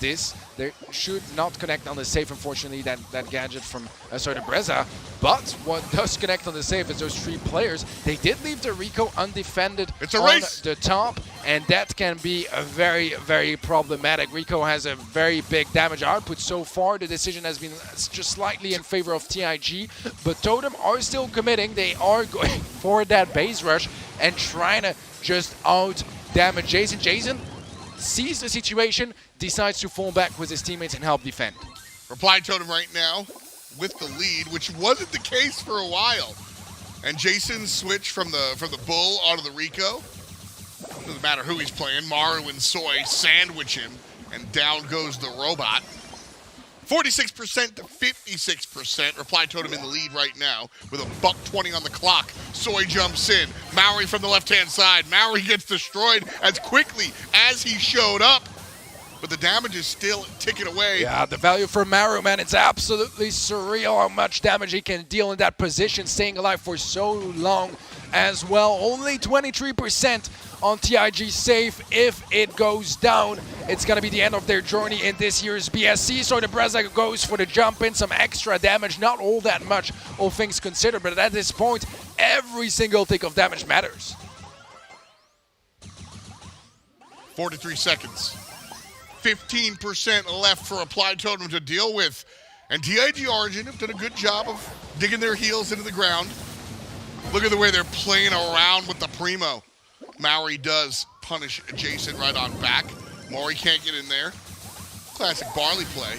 this. They should not connect on the safe, unfortunately, that gadget from Breza. But what does connect on the safe is those three players. They did leave the Rico undefended on the top, and that can be a very, very problematic. Rico has a very big damage output so far. The decision has been just slightly in favor of TIG, but Totem are still committing. They are going for that base rush and trying to just out-damage Jason. Jason sees the situation, decides to fall back with his teammates and help defend. Reply Totem right now with the lead, which wasn't the case for a while. And Jason switched from the Bull onto the Rico. Doesn't matter who he's playing. Maru and Soy sandwich him, and down goes the robot. 46% to 56%. Reply Totem in the lead right now with a $1:20 on the clock. Soy jumps in. Maori from the left-hand side. Maori gets destroyed as quickly as he showed up, but the damage is still ticking away. Yeah, the value for Maru, man, it's absolutely surreal how much damage he can deal in that position, staying alive for so long as well. Only 23% on TIG safe. If it goes down, it's going to be the end of their journey in this year's BSC. So the Breza goes for the jump in, some extra damage, not all that much, all things considered, but at this point, every single tick of damage matters. 43 seconds. 15% left for Reply Totem to deal with. And TIG Origin have done a good job of digging their heels into the ground. Look at the way they're playing around with the Primo. Maori does punish Jason right on back. Maury can't get in there. Classic Barley play.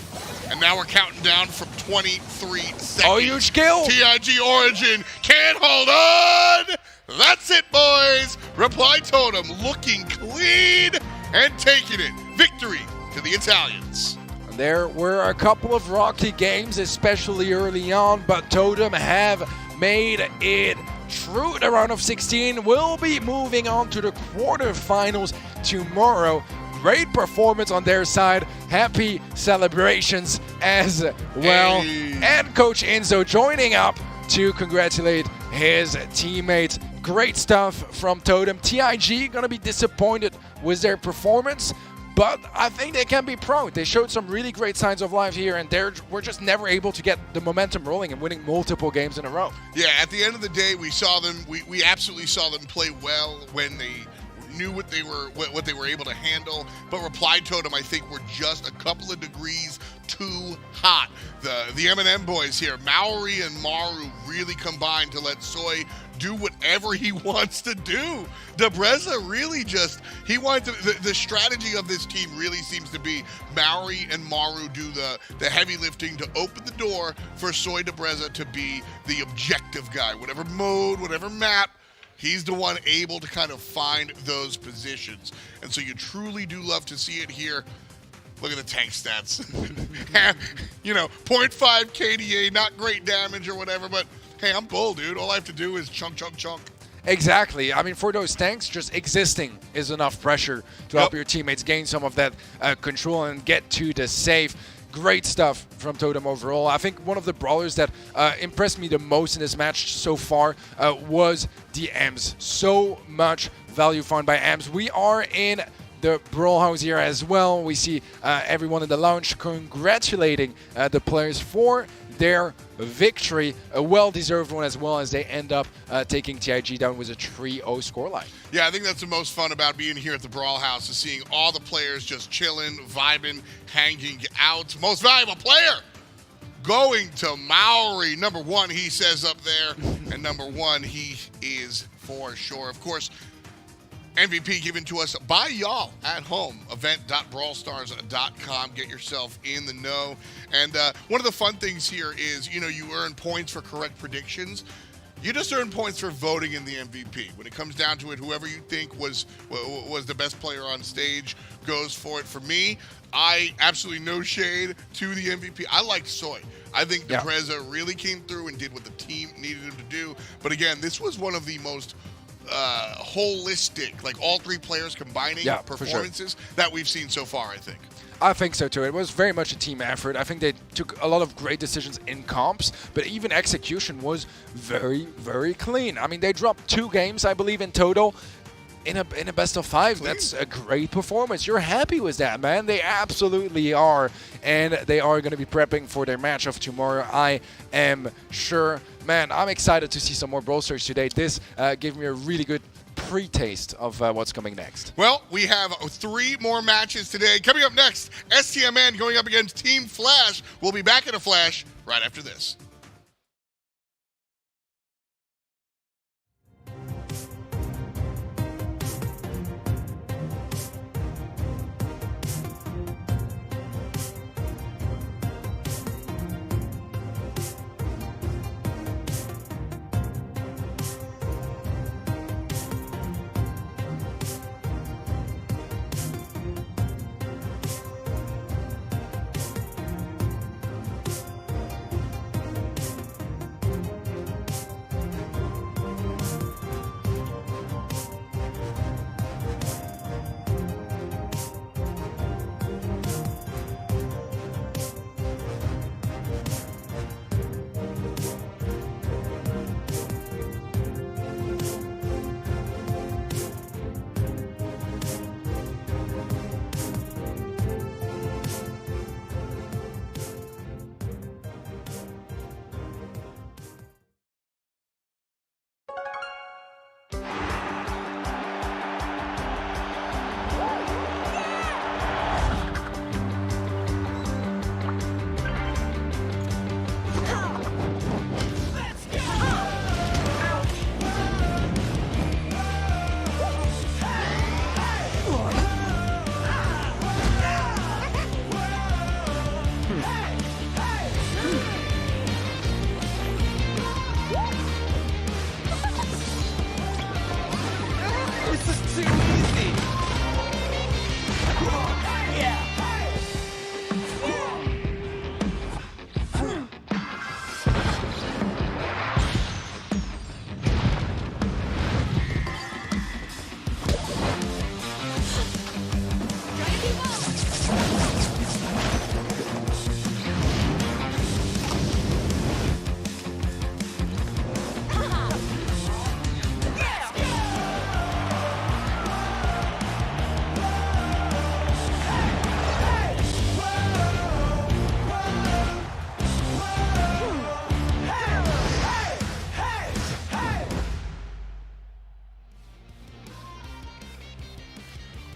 And now we're counting down from 23 seconds. Oh, huge kill! TIG Origin can't hold on! That's it, boys! Reply Totem looking clean and taking it. Victory to the Italians. There were a couple of rocky games, especially early on, but Totem have made it through the round of 16. We'll be moving on to the quarterfinals tomorrow. Great performance on their side. Happy celebrations as well. Hey. And Coach Enzo joining up to congratulate his teammates. Great stuff from Totem. TIG gonna be disappointed with their performance, but I think they can be proud. They showed some really great signs of life here, and we're just never able to get the momentum rolling and winning multiple games in a row. Yeah, at the end of the day, we saw them. We absolutely saw them play well when they knew what they were able to handle. But Reply Totem, I think, were just a couple of degrees too hot. The M&M boys here, Maori and Maru, really combined to let Soy do whatever he wants to do. Debreza really just, he wants to, the strategy of this team really seems to be Maori and Maru do the heavy lifting to open the door for Soy Debreza to be the objective guy. Whatever mode, whatever map, he's the one able to kind of find those positions. And so you truly do love to see it here. Look at the tank stats. 0.5 KDA, not great damage or whatever, but hey, I'm Bull, dude. All I have to do is chunk, chunk, chunk. Exactly. I mean, for those tanks, just existing is enough pressure to help your teammates gain some of that control and get to the save. Great stuff from Totem overall. I think one of the brawlers that impressed me the most in this match so far was the Ems. So much value found by Ems. We are in the Brawl house here as well. We see everyone in the lounge congratulating the players for their victory, a well-deserved one as well, as they end up taking TIG down with a 3-0 scoreline. Yeah, I think that's the most fun about being here at the Brawl house, is seeing all the players just chilling, vibing, hanging out. Most valuable player going to Maori. Number 1, he says up there, and number 1, he is for sure. Of course, MVP given to us by y'all at home. Event.brawlstars.com. Get yourself in the know. And one of the fun things here is, you know, you earn points for correct predictions. You just earn points for voting in the MVP. When it comes down to it, whoever you think was the best player on stage goes for it. For me, I absolutely no shade to the MVP. I liked Soy. I think Debreza really came through and did what the team needed him to do. But again, this was one of the most holistic, like all 3 players combining performances that we've seen so far, I think. I think so too. It was very much a team effort. I think they took a lot of great decisions in comps, but even execution was very, very clean. I mean, they dropped 2 games, I believe, in total. In a best of 5, that's a great performance. You're happy with that, man. They absolutely are, and they are going to be prepping for their match of tomorrow, I am sure. Man, I'm excited to see some more Brawl Stars today. This gave me a really good pre-taste of what's coming next. Well, we have 3 more matches today. Coming up next, STMN going up against Team Flash. We'll be back in a flash right after this.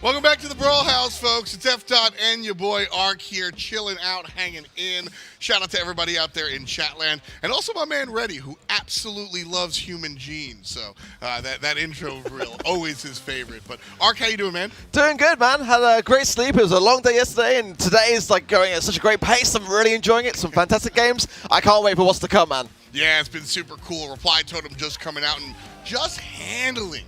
Welcome back to the Brawl House, folks. It's F. and your boy Ark here, chilling out, hanging in. Shout out to everybody out there in Chatland, and also my man Reddy, who absolutely loves human genes. So that intro reel, always his favorite. But Ark, how you doing, man? Doing good, man. Had a great sleep. It was a long day yesterday, and today is like going at such a great pace. I'm really enjoying it. Some fantastic games. I can't wait for what's to come, man. Yeah, it's been super cool. Reply Totem just coming out and just handling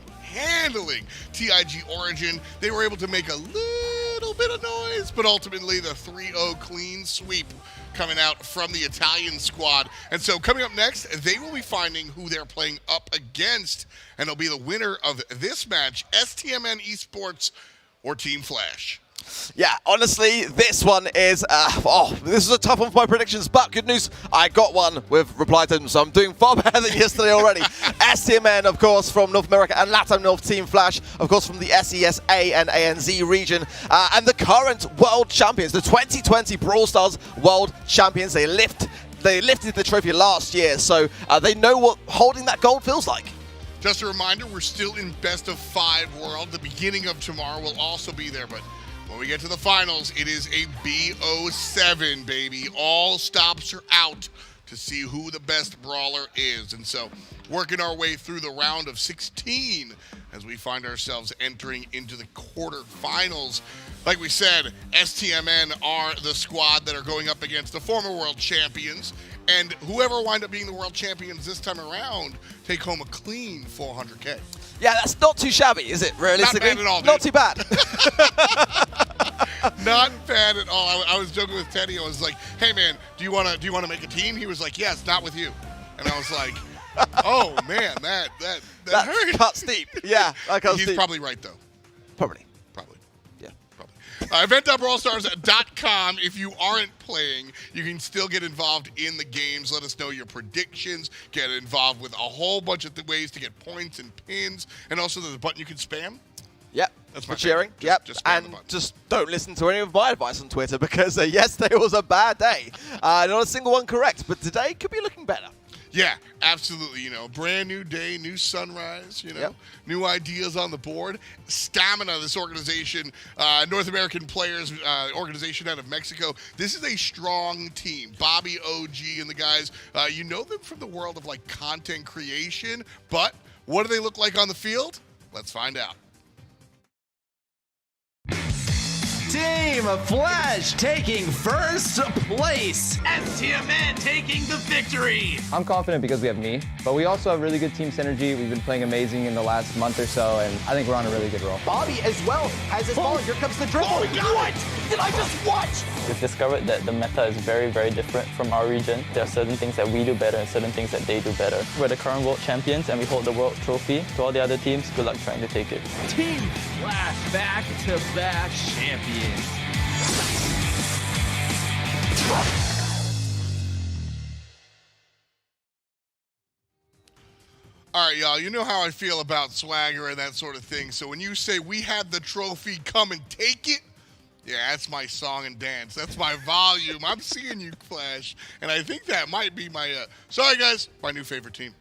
TIG Origin. They were able to make a little bit of noise, but ultimately the 3-0 clean sweep coming out from the Italian squad. And so coming up next, they will be finding who they're playing up against, and it'll be the winner of this match, STMN Esports or Team Flash. Yeah, honestly, this one is, this is a tough one for my predictions, but good news, I got one with Reply Totem, so I'm doing far better than yesterday already. STMN, of course, from North America, and LATAM North Team Flash, of course, from the SESA and ANZ region, and the current world champions, the 2020 Brawl Stars world champions. They lifted the trophy last year, so they know what holding that gold feels like. Just a reminder, we're still in best of 5 world. The beginning of tomorrow will also be there, but when we get to the finals, it is a BO7, baby. All stops are out to see who the best brawler is. And so, working our way through the round of 16 as we find ourselves entering into the quarterfinals. Like we said, STMN are the squad that are going up against the former world champions. And whoever wind up being the world champions this time around take home a clean 400K. Yeah, that's not too shabby, is it, realistically? Not bad at all, dude. Not too bad. Not bad at all. I was joking with Teddy. I was like, "Hey man, do you wanna make a team?" He was like, "Yes, not with you." And I was like, "Oh man, that hurt." Cuts deep. Yeah, that cuts deep. He's probably right though. Probably. Yeah. Probably. Event.brawlstars.com. If you aren't playing, you can still get involved in the games. Let us know your predictions. Get involved with a whole bunch of ways to get points and pins. And also there's a button you can spam. Yep. That's my cheering. Yep. And just don't listen to any of my advice on Twitter because yesterday was a bad day. Not a single one correct, but today could be looking better. Yeah, absolutely. You know, brand new day, new sunrise, you know, new ideas on the board. Stamina, this organization, North American players organization out of Mexico. This is a strong team. Bobby, OG, and the guys, you know them from the world of like content creation, but what do they look like on the field? Let's find out. Team Flash taking first place. STMN taking the victory. I'm confident because we have me, but we also have really good team synergy. We've been playing amazing in the last month or so, and I think we're on a really good roll. Bobby as well has his ball. Here comes the dribble. Oh, what did I just watch? We've discovered that the meta is very, very different from our region. There are certain things that we do better and certain things that they do better. We're the current world champions and we hold the world trophy. To all the other teams, good luck trying to take it. Team Flash back-to-back champions. All right, y'all, you know how I feel about swagger and that sort of thing. So when you say we had the trophy, come and take it, yeah, that's my song and dance. That's my volume. I'm seeing you, Flash. And I think that might be my, sorry guys, my new favorite team.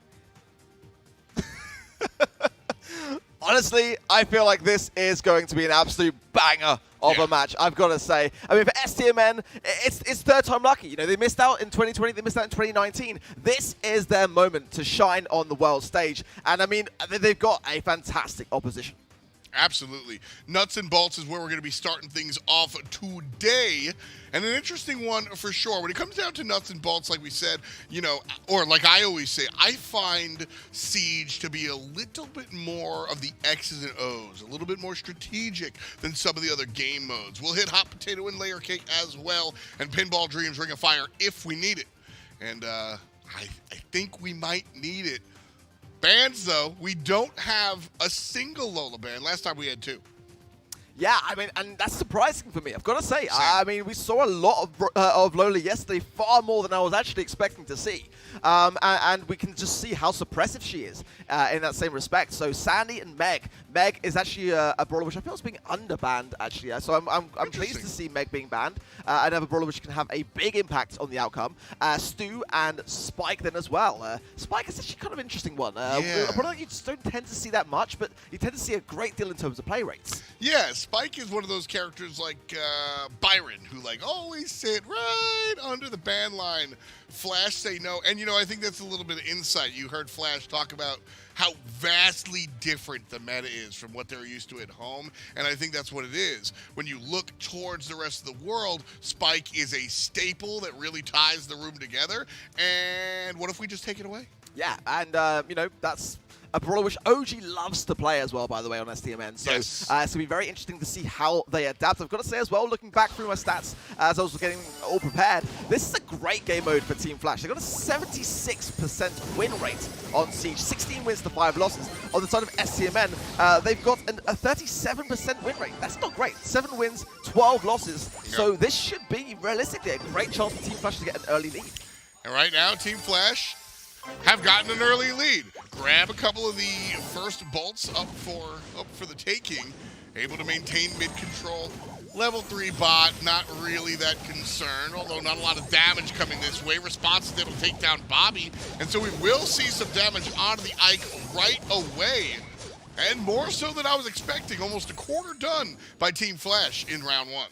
Honestly, I feel like this is going to be an absolute banger of a match, I've got to say. I mean, for STMN, it's third time lucky. You know, they missed out in 2020, they missed out in 2019. This is their moment to shine on the world stage. And I mean, they've got a fantastic opposition. Absolutely. Nuts and bolts is where we're going to be starting things off today. And an interesting one for sure. When it comes down to nuts and bolts, like we said, you know, or like I always say, I find Siege to be a little bit more of the X's and O's, a little bit more strategic than some of the other game modes. We'll hit Hot Potato and Layer Cake as well, and Pinball Dreams Ring of Fire if we need it. And I think we might need it. Bands, though, we don't have a single Lola band. Last time we had 2. Yeah, I mean, and that's surprising for me, I've got to say. I mean, we saw a lot of Lola yesterday, far more than I was actually expecting to see. And we can just see how suppressive she is in that same respect. So Sandy and Meg. Meg is actually a brawler which I feel is being underbanned, actually. So I'm pleased to see Meg being banned. Another brawler which can have a big impact on the outcome. Stu and Spike then as well. Spike is actually kind of an interesting one. A brawler you just don't tend to see that much, but you tend to see a great deal in terms of play rates. Yeah, Spike is one of those characters like Byron, who like always sit right under the ban line. Flash say no, and I think that's a little bit of insight. You heard Flash talk about how vastly different the meta is from what they're used to at home, and I think that's what it is. When you look towards the rest of the world, Spike is a staple that really ties the room together, and what if we just take it away? Yeah, and that's a brawler which OG loves to play as well, by the way, on STMN. So yes. It's going to be very interesting to see how they adapt. I've got to say as well, looking back through my stats as I was getting all prepared, this is a great game mode for Team Flash. They've got a 76% win rate on Siege, 16 wins to 5 losses. On the side of STMN, they've got a 37% win rate. That's not great. 7 wins, 12 losses. Yep. So this should be, realistically, a great chance for Team Flash to get an early lead. And right now, Team Flash have gotten an early lead. Grab a couple of the first bolts up for the taking. Able to maintain mid control. Level 3 bot, not really that concerned, although not a lot of damage coming this way. Response is able to take down Bobby, and so we will see some damage onto the Ike right away. And more so than I was expecting. Almost a quarter done by Team Flash in round 1.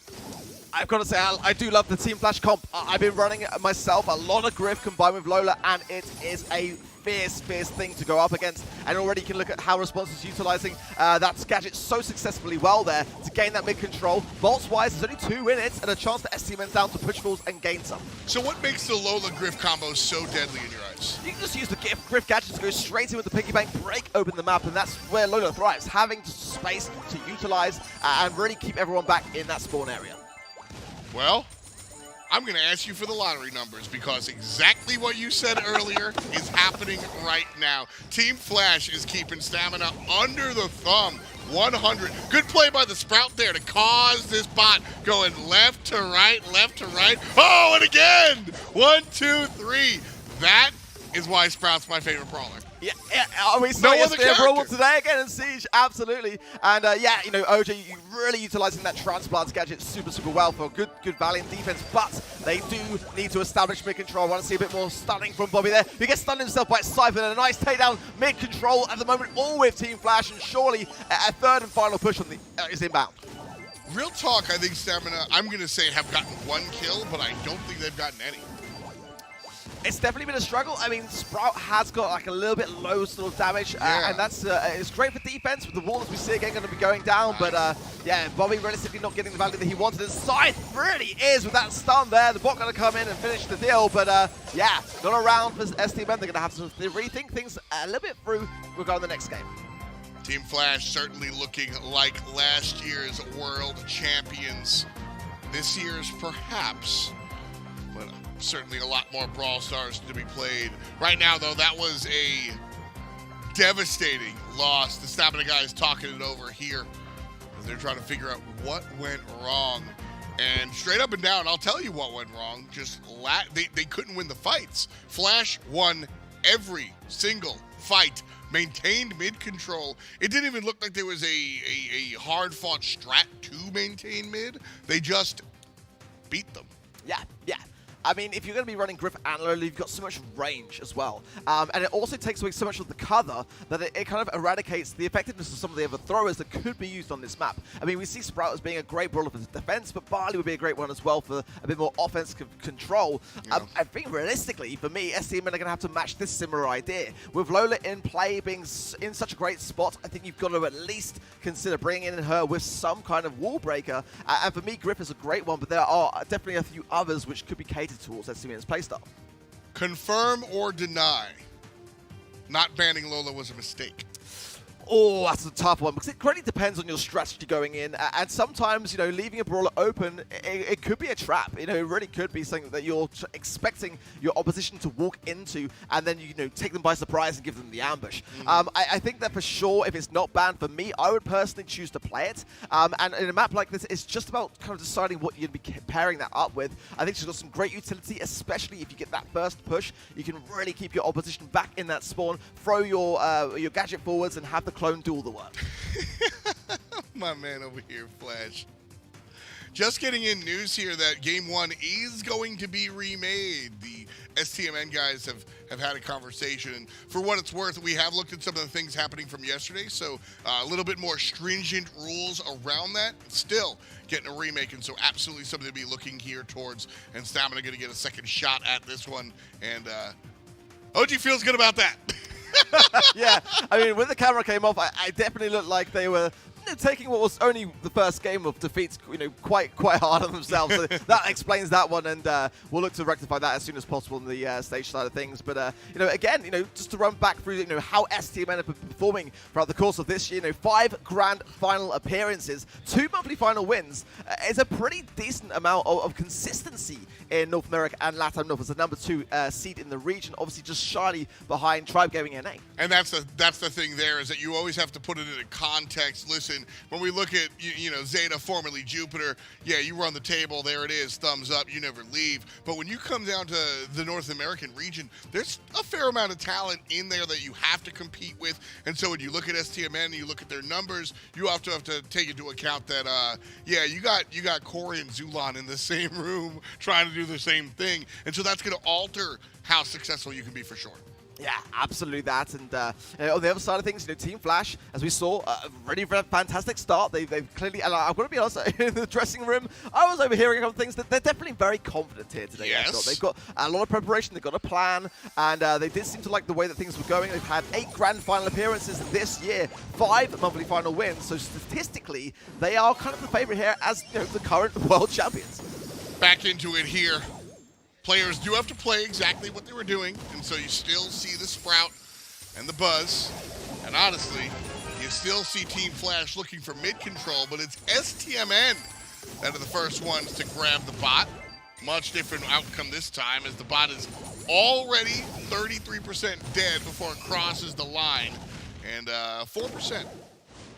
I've got to say, I do love the Team Flash comp. I've been running it myself, a lot of Griff combined with Lola, and it is a fierce thing to go up against. And already you can look at how Response is utilizing that gadget so successfully well there to gain that mid-control. Bolts-wise, there's only 2 in it, and a chance for STMN down to push forwards and gain some. So what makes the Lola-Griff combo so deadly in your eyes? You can just use the Griff gadget to go straight in with the piggy bank, break open the map, and that's where Lola thrives, having space to utilize and really keep everyone back in that spawn area. Well, I'm going to ask you for the lottery numbers because exactly what you said earlier is happening right now. Team Flash is keeping stamina under the thumb. 100. Good play by the Sprout there to cause this bot going left to right, left to right. Oh, and again! 1, 2, 3. That is why Sprout's my favorite brawler. Yeah, we saw yesterday Brawl today again in Siege, absolutely. And yeah, OJ, you really utilizing that transplant gadget super well for good Valiant defense, but they do need to establish mid-control. I want to see a bit more stunning from Bobby there. He gets stunned himself by Cypher, and a nice takedown mid-control at the moment, all with Team Flash, and surely a third and final push on the is inbound. Real talk, I think Stamina, I'm going to say, have gotten 1 kill, but I don't think they've gotten any. It's definitely been a struggle. I mean, Sprout has got like a little bit low sort of damage, and that's it's great for defense with the wall as we see again going to be going down. But yeah, Bobby realistically not getting the value that he wanted. And Scythe really is with that stun there. The bot going to come in and finish the deal. But yeah, not around for STMN. They're going to have to rethink things a little bit through regarding the next game. Team Flash certainly looking like last year's world champions. This year's perhaps, but certainly a lot more Brawl Stars to be played. Right now, though, that was a devastating loss. The Stamina guys talking it over here as they're trying to figure out what went wrong. And straight up and down, I'll tell you what went wrong. Just they couldn't win the fights. Flash won every single fight, maintained mid-control. It didn't even look like there was a hard-fought strat to maintain mid. They just beat them. Yeah. I mean, if you're going to be running Griff and Lola, you've got so much range as well. And it also takes away so much of the cover that it kind of eradicates the effectiveness of some of the other throwers that could be used on this map. I mean, we see Sprout as being a great brawler for defense, but Barley would be a great one as well for a bit more offensive control. Yeah. I think realistically, for me, STMN are going to have to match this similar idea. With Lola in play, being in such a great spot, I think you've got to at least consider bringing in her with some kind of wall breaker. And for me, Griff is a great one, but there are definitely a few others which could be catered towards STMN's playstyle. Confirm or deny not banning Lola was a mistake? Oh, that's a tough one, because it really depends on your strategy going in, and sometimes, leaving a brawler open, it could be a trap. It really could be something that you're expecting your opposition to walk into, and then take them by surprise and give them the ambush. I think that for sure, if it's not banned, for me, I would personally choose to play it. And in a map like this, it's just about kind of deciding what you'd be pairing that up with. I think she's got some great utility, especially if you get that first push. You can really keep your opposition back in that spawn, throw your gadget forwards, and have the clone do all the work. My man over here, Flash. Just getting in news here that Game 1 is going to be remade. The STMN guys have had a conversation, and for what it's worth, we have looked at some of the things happening from yesterday, so a little bit more stringent rules around that. Still getting a remake, and so absolutely something to be looking here towards, and Stamina going to get a second shot at this one, and OG feels good about that. Yeah, I mean, when the camera came off, I definitely looked like they were taking what was only the first game of defeats, quite hard on themselves. So that explains that one, and we'll look to rectify that as soon as possible on the stage side of things. But again, just to run back through, how STMN have been performing throughout the course of this year. 5 grand final appearances, 2 monthly final wins is a pretty decent amount of consistency in North America and Latin North as the number 2 seed in the region, obviously just shyly behind Tribe Gaming NA. And that's the thing there, is that you always have to put it into context. Listen, when we look at Zeta, formerly Jupiter, yeah, you run the table, there it is, thumbs up, you never leave. But when you come down to the North American region, there's a fair amount of talent in there that you have to compete with. And so when you look at STMN and you look at their numbers, you have to take into account that yeah, you got Corey and Zulon in the same room trying to do the same thing. And so that's going to alter how successful you can be for sure. Yeah, absolutely that. And on the other side of things, Team Flash, as we saw, a really fantastic start. They've clearly, and I've got to be honest, in the dressing room, I was overhearing a couple of things that they're definitely very confident here today. Yes. They've got a lot of preparation, they've got a plan, and they did seem to like the way that things were going. They've had 8 grand final appearances this year, 5 monthly final wins. So statistically, they are kind of the favorite here as the current world champions. Back into it here. Players do have to play exactly what they were doing, and so you still see the Sprout and the Buzz. And honestly, you still see Team Flash looking for mid-control, but it's STMN that are the first ones to grab the bot. Much different outcome this time, as the bot is already 33% dead before it crosses the line, and 4%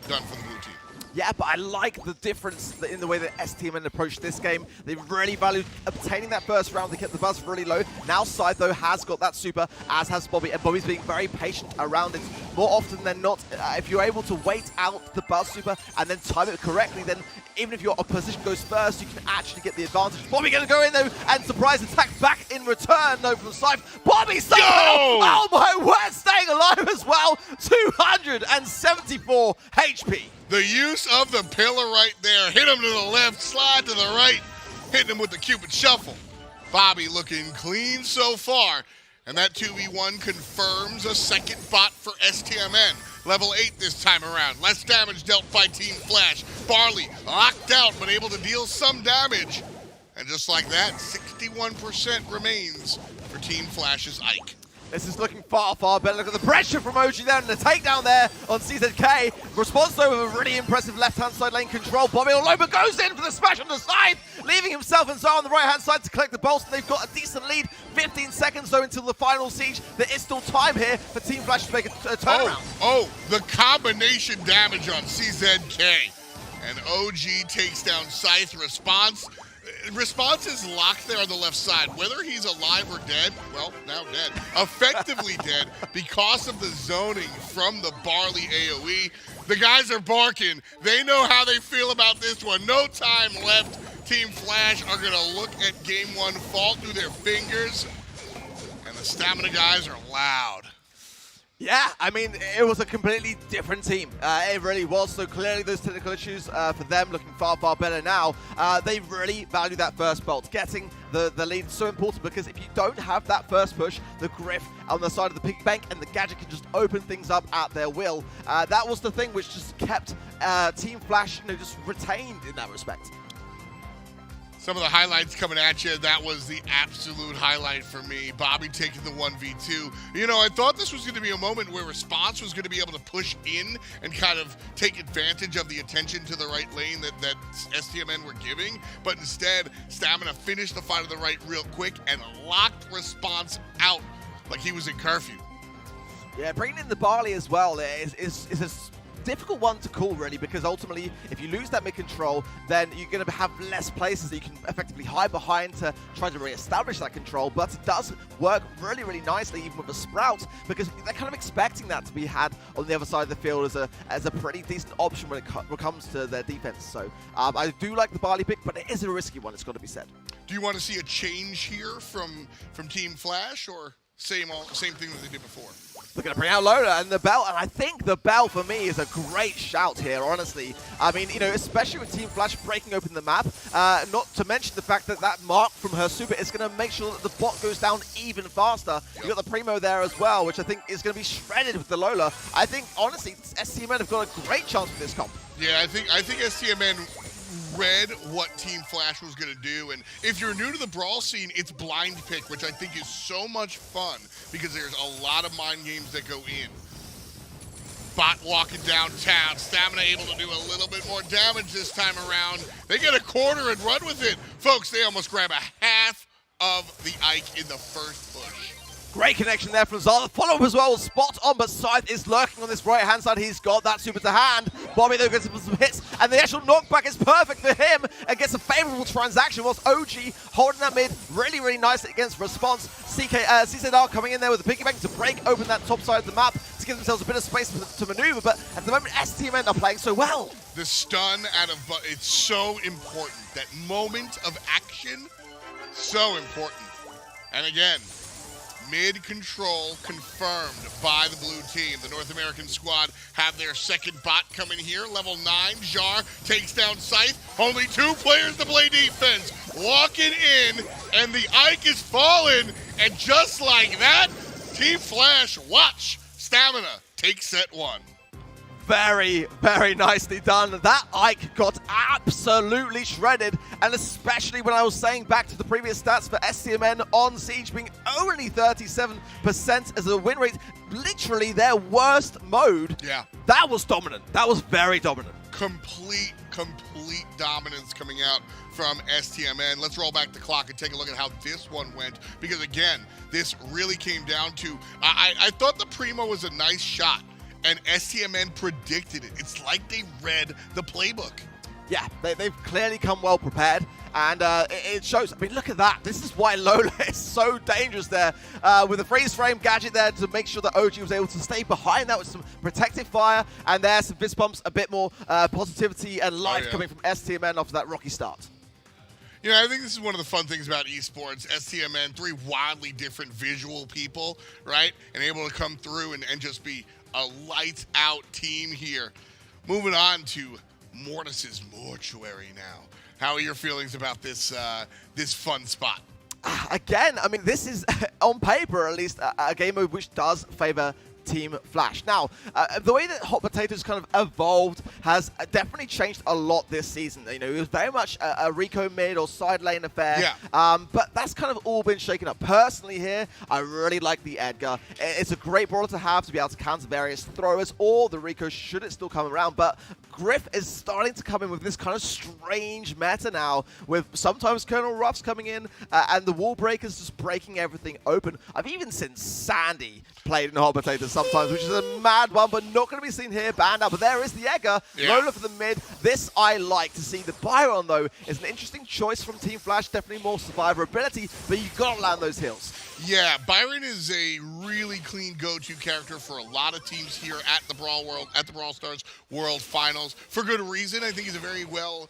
done for the blue team. Yeah, but I like the difference in the way that STMN approached this game. They really valued obtaining that first round. They kept the Buzz really low. Now Side, though, has got that super, as has Bobby, and Bobby's being very patient around it. More often than not, if you're able to wait out the Buzz super and then time it correctly, then even if your opposition goes first, you can actually get the advantage. Bobby going to go in, though, and surprise attack back in return, though, from Side. Bobby staying alive! Oh, my word, staying alive as well! 274 HP. The use of the pillar right there. Hit him to the left, slide to the right. Hitting him with the Cupid Shuffle. Bobby looking clean so far. And that 2v1 confirms a second bot for STMN. Level 8 this time around. Less damage dealt by Team Flash. Barley locked out, but able to deal some damage. And just like that, 61% remains for Team Flash's Ike. This is looking far, far better. Look at the pressure from OG there and the takedown there on CZK. Response though with a really impressive left-hand side lane control. Bobby Oloba goes in for the smash on the side, leaving himself and Zara on the right-hand side to collect the bolster. They've got a decent lead. 15 seconds though until the final siege. There is still time here for Team Flash to make a turnaround. Oh, the combination damage on CZK. And OG takes down Scythe. Response is locked there on the left side. Whether he's alive or dead, well, now dead. Effectively dead because of the zoning from the Barley AoE. The guys are barking. They know how they feel about this one. No time left. Team Flash are going to look at game 1 fall through their fingers. And the Stamina guys are loud. Yeah, I mean, it was a completely different team. It really was. So clearly those technical issues for them looking far, far better now. They really value that first bolt. Getting the lead is so important because if you don't have that first push, the Griff on the side of the pig bank and the Gadget can just open things up at their will. That was the thing which just kept Team Flash just retained in that respect. Some of the highlights coming at you, that was the absolute highlight for me. Bobby taking the 1v2. I thought this was going to be a moment where Response was going to be able to push in and kind of take advantage of the attention to the right lane that STMN were giving. But instead, Stamina finished the fight on the right real quick and locked Response out like he was in curfew. Yeah, bringing in the Barley as well is a difficult one to call, really, because ultimately, if you lose that mid-control, then you're going to have less places that you can effectively hide behind to try to re-establish that control, but it does work really, really nicely, even with a Sprout, because they're kind of expecting that to be had on the other side of the field as a pretty decent option when it comes to their defense. So I do like the Barley pick, but it is a risky one, it's got to be said. Do you want to see a change here from Team Flash, or same thing that they did before? They're going to bring out Lola and the Bell, and I think the Bell for me is a great shout here, honestly. I mean, you know, especially with Team Flash breaking open the map, not to mention the fact that that mark from her super is going to make sure that the bot goes down even faster. Yep. You got the Primo there as well, which I think is going to be shredded with the Lola. I think, honestly, STMN have got a great chance with this comp. Yeah, I think STMN read what Team Flash was going to do, and if you're new to the Brawl scene, it's blind pick, which I think is so much fun because there's a lot of mind games that go in. Bot walking downtown, Stamina able to do a little bit more damage this time around. They get a corner and run with it. Folks, they almost grab a half of the Ike in the first push. Great connection there from Zal. The follow-up as well was spot on, but Scythe is lurking on this right-hand side. He's got that super to hand. Bobby, though, gets some hits, and the actual knockback is perfect for him and gets a favorable transaction, whilst OG holding that mid really, really nicely against Response. CZR coming in there with a piggyback to break open that top side of the map to give themselves a bit of space to maneuver, but at the moment, STMN are playing so well. The stun out of, it's so important. That moment of action, so important. And again, mid control confirmed by the blue team. The North American squad have their second bot coming here. Level 9, Jar takes down Scythe. Only 2 players to play defense. Walking in, and the Ike is falling. And just like that, Team Flash, watch. Stamina takes set 1. Very, very nicely done. That Ike got absolutely shredded, and especially when I was saying back to the previous stats for STMN on Siege being only 37% as a win rate, literally their worst mode. Yeah. That was dominant. That was very dominant. Complete dominance coming out from STMN. Let's roll back the clock and take a look at how this one went, because again, this really came down to, I thought the Primo was a nice shot, and STMN predicted it. It's like they read the playbook. Yeah, they've clearly come well prepared, and it shows. I mean, look at that. This is why Lola is so dangerous there, with a freeze frame gadget there to make sure that OG was able to stay behind that with some protective fire, and there's some fist bumps, a bit more positivity and life coming from STMN after that rocky start. You know, I think this is one of the fun things about esports. STMN, 3 wildly different visual people, right? And able to come through and just be a lights-out team here. Moving on to Mortis's Mortuary now. How are your feelings about this this fun spot? Again, I mean, this is, on paper at least, a game mode which does favor Team Flash. Now, the way that Hot Potatoes kind of evolved has definitely changed a lot this season. You know, it was very much a Rico mid or side lane affair. Yeah. But that's kind of all been shaken up. Personally here, I really like the Edgar. It's a great brawler to have to be able to counter various throwers or the Rico should it still come around. But Griff is starting to come in with this kind of strange meta now, with sometimes Colonel Ruffs coming in and the wall breakers just breaking everything open. I've even seen Sandy played in Hot Potatoes sometimes, which is a mad one, but not going to be seen here banned out. But there is the Edgar. Yeah. Lola for the mid. This I like to see. The Byron, though, is an interesting choice from Team Flash. Definitely more survivability, but you've got to land those hills. Yeah, Byron is a really clean go-to character for a lot of teams here at the Brawl Stars World Finals. For good reason. I think he's a very well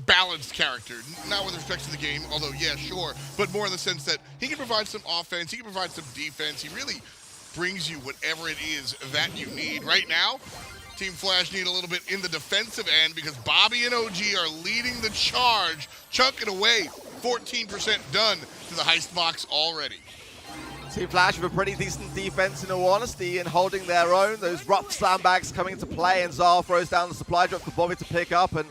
balanced character. Not with respect to the game, although yeah, sure, but more in the sense that he can provide some offense, he can provide some defense. He really brings you whatever it is that you need. Right now, Team Flash need a little bit in the defensive end because Bobby and OG are leading the charge, chunking away. 14% done to the heist box already. Team Flash with a pretty decent defense in all honesty and holding their own. Those rough sandbags coming into play, and Zal throws down the supply drop for Bobby to pick up and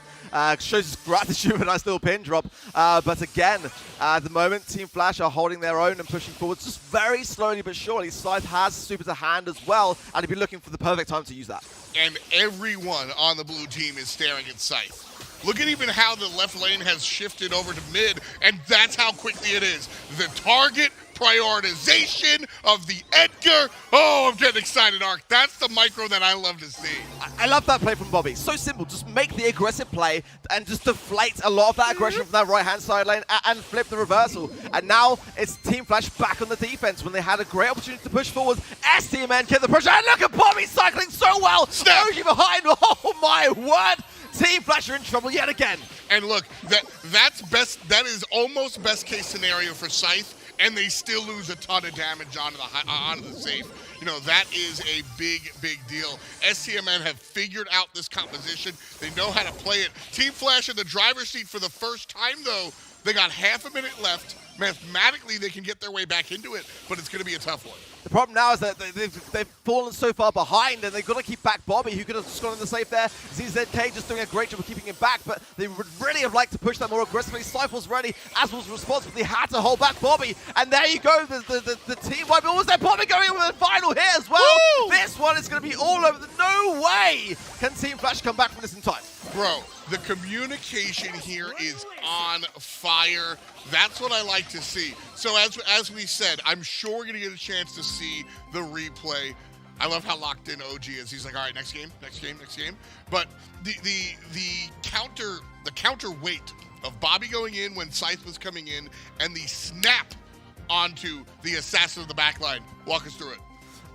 shows his gratitude with a nice little pin drop. But again, at the moment, Team Flash are holding their own and pushing forward just very slowly but surely. Scythe has super to hand as well, and he'd be looking for the perfect time to use that. And everyone on the blue team is staring at Scythe. Look at even how the left lane has shifted over to mid, and that's how quickly it is. The target prioritization of the Edgar. Oh, I'm getting excited, Ark. That's the micro that I love to see. I love that play from Bobby. So simple. Just make the aggressive play and just deflate a lot of that aggression from that right-hand side lane and flip the reversal. And now it's Team Flash back on the defense when they had a great opportunity to push forward. STMN get the pressure. And look at Bobby cycling so well. Snap. OG behind. Oh, my word. Team Flash are in trouble yet again. And look, that's best. That is almost best case scenario for Scythe, and they still lose a ton of damage onto the safe. You know, that is a big deal. STMN have figured out this composition. They know how to play it. Team Flash in the driver's seat for the first time, though. They got half a minute left. Mathematically, they can get their way back into it, but it's going to be a tough one. The problem now is that they've fallen so far behind, and they've got to keep back Bobby, who could have just gone in the safe there. ZZK just doing a great job of keeping him back, but they would really have liked to push that more aggressively. Scythe was ready, as was responsible. They had to hold back Bobby, and there you go, the team wipe. What was that? Bobby going in with a final hit as well. Woo! This one is going to be all over. No way can Team Flash come back from this in time. Bro, the communication here is on fire. That's what I like to see. So as we said, I'm sure we're going to get a chance to see the replay. I love how locked in OG is. He's like, all right, next game. But the counter weight of Bobby going in when Scythe was coming in and the snap onto the assassin of the backline. Walk us through it.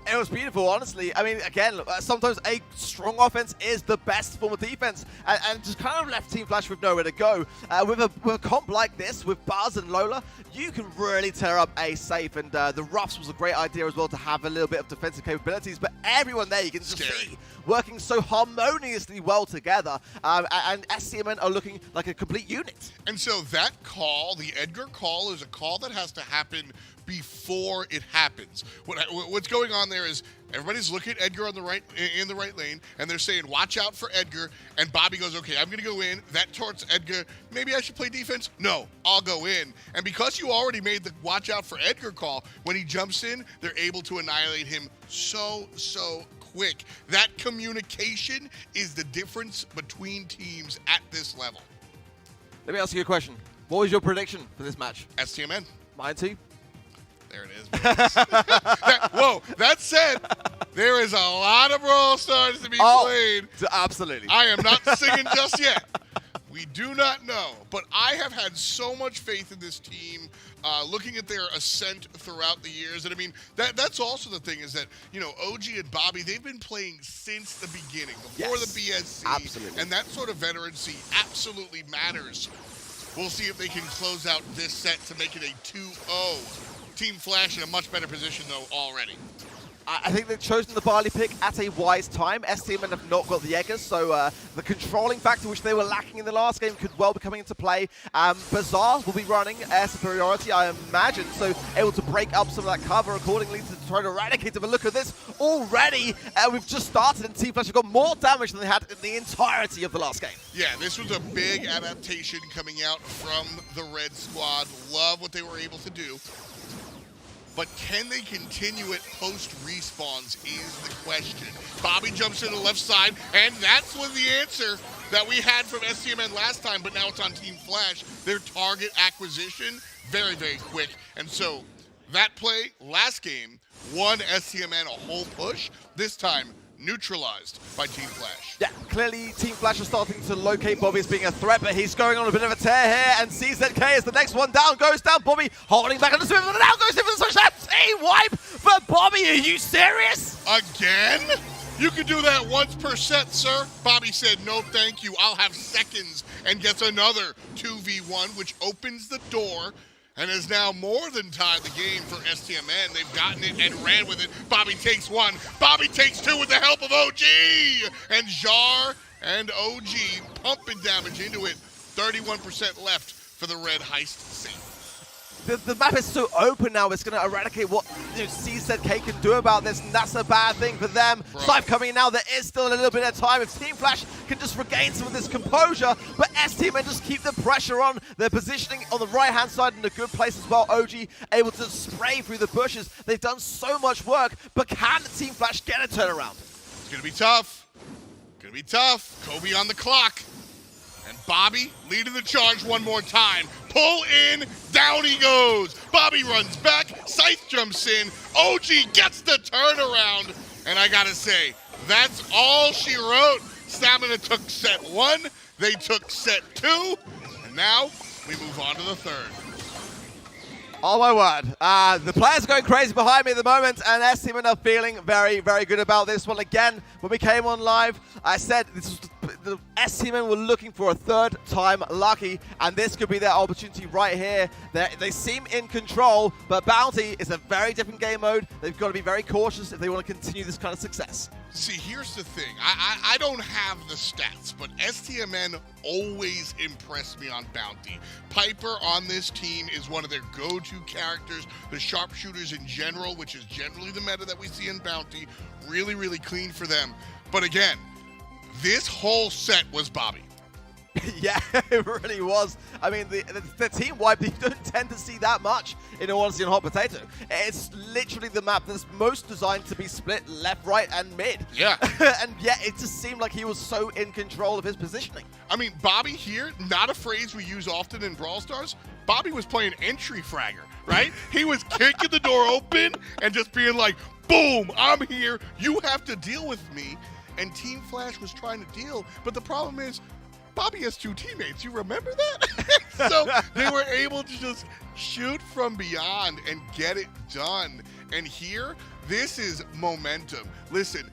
It was beautiful, honestly. I mean, again, sometimes a strong offense is the best form of defense, and just kind of left Team Flash with nowhere to go. With a comp like this, with Buzz and Lola, you can really tear up a safe, and the Ruffs was a great idea as well to have a little bit of defensive capabilities, but everyone there you can just see working so harmoniously well together, and STMN are looking like a complete unit. And so that call, the Edgar call, is a call that has to happen before it happens. What's going on there is everybody's looking at Edgar on the right, in the right lane, and they're saying, watch out for Edgar, and Bobby goes, okay, I'm going to go in. That torts Edgar. Maybe I should play defense? No, I'll go in. And because you already made the watch out for Edgar call, when he jumps in, they're able to annihilate him so quick. That communication is the difference between teams at this level. Let me ask you a question. What was your prediction for this match? STMN. Mine too. There it is. Whoa, that said, there is a lot of Brawl Stars to be played. Absolutely. I am not singing just yet. We do not know, but I have had so much faith in this team, looking at their ascent throughout the years. And I mean, that's also the thing is that, you know, OG and Bobby, they've been playing since the beginning, before the BSC. Absolutely. And that sort of veterancy absolutely matters. We'll see if they can close out this set to make it a 2-0. Team Flash in a much better position, though, already. I think they've chosen the Barley pick at a wise time. STMN have not got the Eggers, so the controlling factor which they were lacking in the last game could well be coming into play. Bazaar will be running air superiority, I imagine, so able to break up some of that cover accordingly to try to eradicate them. But look at this already. We've just started, and Team Flash have got more damage than they had in the entirety of the last game. Yeah, this was a big adaptation coming out from the Red Squad. Love what they were able to do. But can they continue it post-respawns is the question. Bobby jumps to the left side, and that's was the answer that we had from STMN last time, but now it's on Team Flash. Their target acquisition, very quick. And so that play last game won STMN a whole push. This time, neutralized by Team Flash. Yeah, clearly Team Flash are starting to locate Bobby as being a threat, but he's going on a bit of a tear here, and CZK is the next one down, goes down. Bobby holding back on the swim, and now goes in for the switch. That's a wipe for Bobby. Are you serious? Again? You can do that once per set, sir. Bobby said, no thank you, I'll have seconds, and gets another 2v1, which opens the door and has now more than tied the game for STMN. They've gotten it and ran with it. Bobby takes one. Bobby takes two with the help of OG. And Jar and OG pumping damage into it. 31% left for the red heist safe. The map is so open now, it's going to eradicate what CZK can do about this, and that's a bad thing for them. Scythe coming in now, there is still a little bit of time. If Team Flash can just regain some of this composure, but STMN just keep the pressure on. They're positioning on the right-hand side in a good place as well. OG able to spray through the bushes. They've done so much work, but can Team Flash get a turnaround? It's going to be tough. Going to be tough. Kobe on the clock. And Bobby leading the charge one more time. Pull in, down he goes. Bobby runs back, Scythe jumps in, OG gets the turnaround. And I gotta say, that's all she wrote. Stamina took set 1, they took set 2, and now we move on to the third. Oh my word. The players are going crazy behind me at the moment, and STMN are feeling very good about this one. Again, when we came on live, I said this the STMN were looking for a third time lucky, and this could be their opportunity right here. They seem in control, but Bounty is a very different game mode. They've got to be very cautious if they want to continue this kind of success. See, here's the thing. I don't have the stats, but STMN always impressed me on Bounty. Piper on this team is one of their go-to characters. The sharpshooters in general, which is generally the meta that we see in Bounty, really, really clean for them. But again, this whole set was Bobby. Yeah, it really was. I mean, the team wipe, you don't tend to see that much in all honesty on Hot Potato. It's literally the map that's most designed to be split left, right, and mid. Yeah. And yet, it just seemed like he was so in control of his positioning. I mean, Bobby here, not a phrase we use often in Brawl Stars. Bobby was playing entry fragger, right? He was kicking the door open and just being like, boom, I'm here. You have to deal with me. And Team Flash was trying to deal, but the problem is, Bobby has two teammates. You remember that? So they were able to just shoot from beyond and get it done. And here, this is momentum. Listen,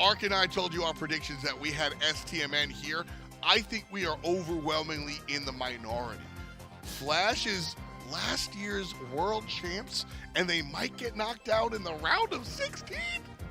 Ark and I told you our predictions that we had STMN here. I think we are overwhelmingly in the minority. Flash is last year's world champs, and they might get knocked out in the round of 16.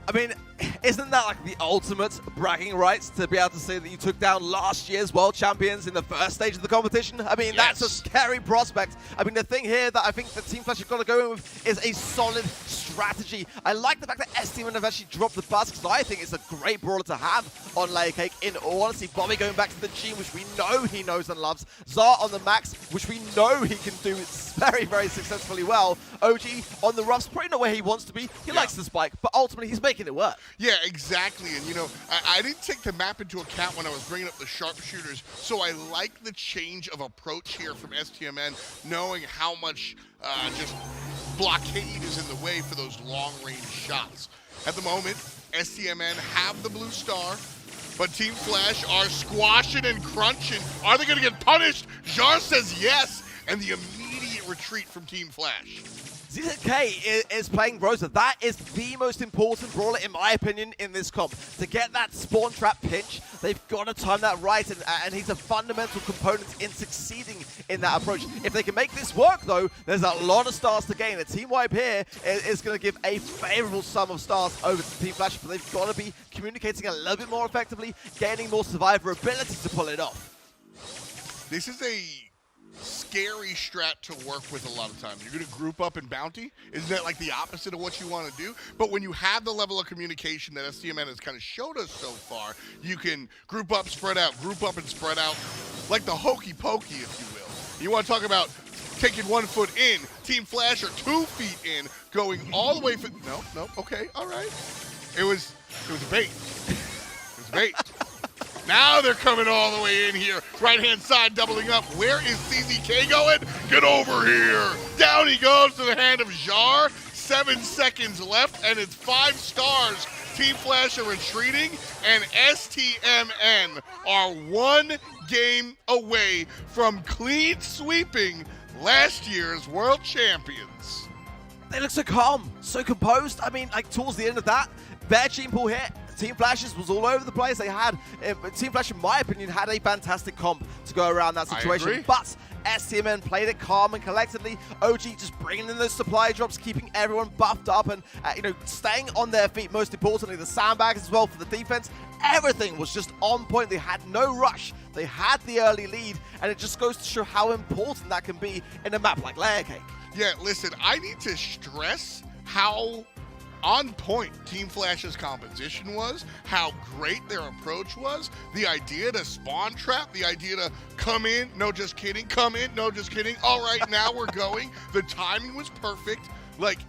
I mean, isn't that like the ultimate bragging rights to be able to say that you took down last year's world champions in the first stage of the competition? I mean, yes. That's a scary prospect. I mean, the thing here that I think the Team Flash have got to go in with is a solid strategy. I like the fact that STMN have actually dropped the bus because I think it's a great brawler to have on Layer Cake. In all honesty, Bobby going back to the G, which we know he knows and loves. Zar on the max, which we know he can do very, very successfully well. OG on the roughs, probably not where he wants to be. He likes the spike, but ultimately he's making it work. Yeah, exactly. And, you know, I didn't take the map into account when I was bringing up the sharpshooters, so I like the change of approach here from STMN, knowing how much just blockade is in the way for those long-range shots. At the moment, STMN have the blue star, but Team Flash are squashing and crunching. Are they going to get punished? Jar says yes, and the immediate retreat from Team Flash. ZK is playing Rosa. That is the most important brawler, in my opinion, in this comp. To get that spawn trap pinch, they've got to time that right, and he's a fundamental component in succeeding in that approach. If they can make this work, though, there's a lot of stars to gain. A team wipe here is going to give a favorable sum of stars over to Team Flash, but they've got to be communicating a little bit more effectively, gaining more survivability to pull it off. This is a scary strat to work with a lot of times. You're going to group up in Bounty. Isn't that like the opposite of what you want to do? But when you have the level of communication that STMN has kind of showed us so far, you can group up, spread out, group up and spread out, like the hokey pokey, if you will. You want to talk about taking 1 foot in, Team Flash are 2 feet in, going all the way for, no, okay, all right. It was a bait. It was a bait. Now they're coming all the way in here. Right-hand side doubling up. Where is CZK going? Get over here. Down he goes to the hand of Jar. 7 seconds left, and it's 5 stars. Team Flash are retreating, and STMN are 1 game away from clean sweeping last year's world champions. They look so calm, so composed. I mean, like, towards the end of that, their team pool here, Team Flashes was all over the place. They had, Team Flash, in my opinion, had a fantastic comp to go around that situation. But STMN played it calm and collectedly. OG just bringing in those supply drops, keeping everyone buffed up and, you know, staying on their feet. Most importantly, the sandbags as well for the defense. Everything was just on point. They had no rush. They had the early lead, and it just goes to show how important that can be in a map like Layer Cake. Yeah, listen, I need to stress how on point Team Flash's composition was, how great their approach was, the idea to spawn trap, the idea to come in, no just kidding, come in, no just kidding, all right, now we're going. The timing was perfect. Like,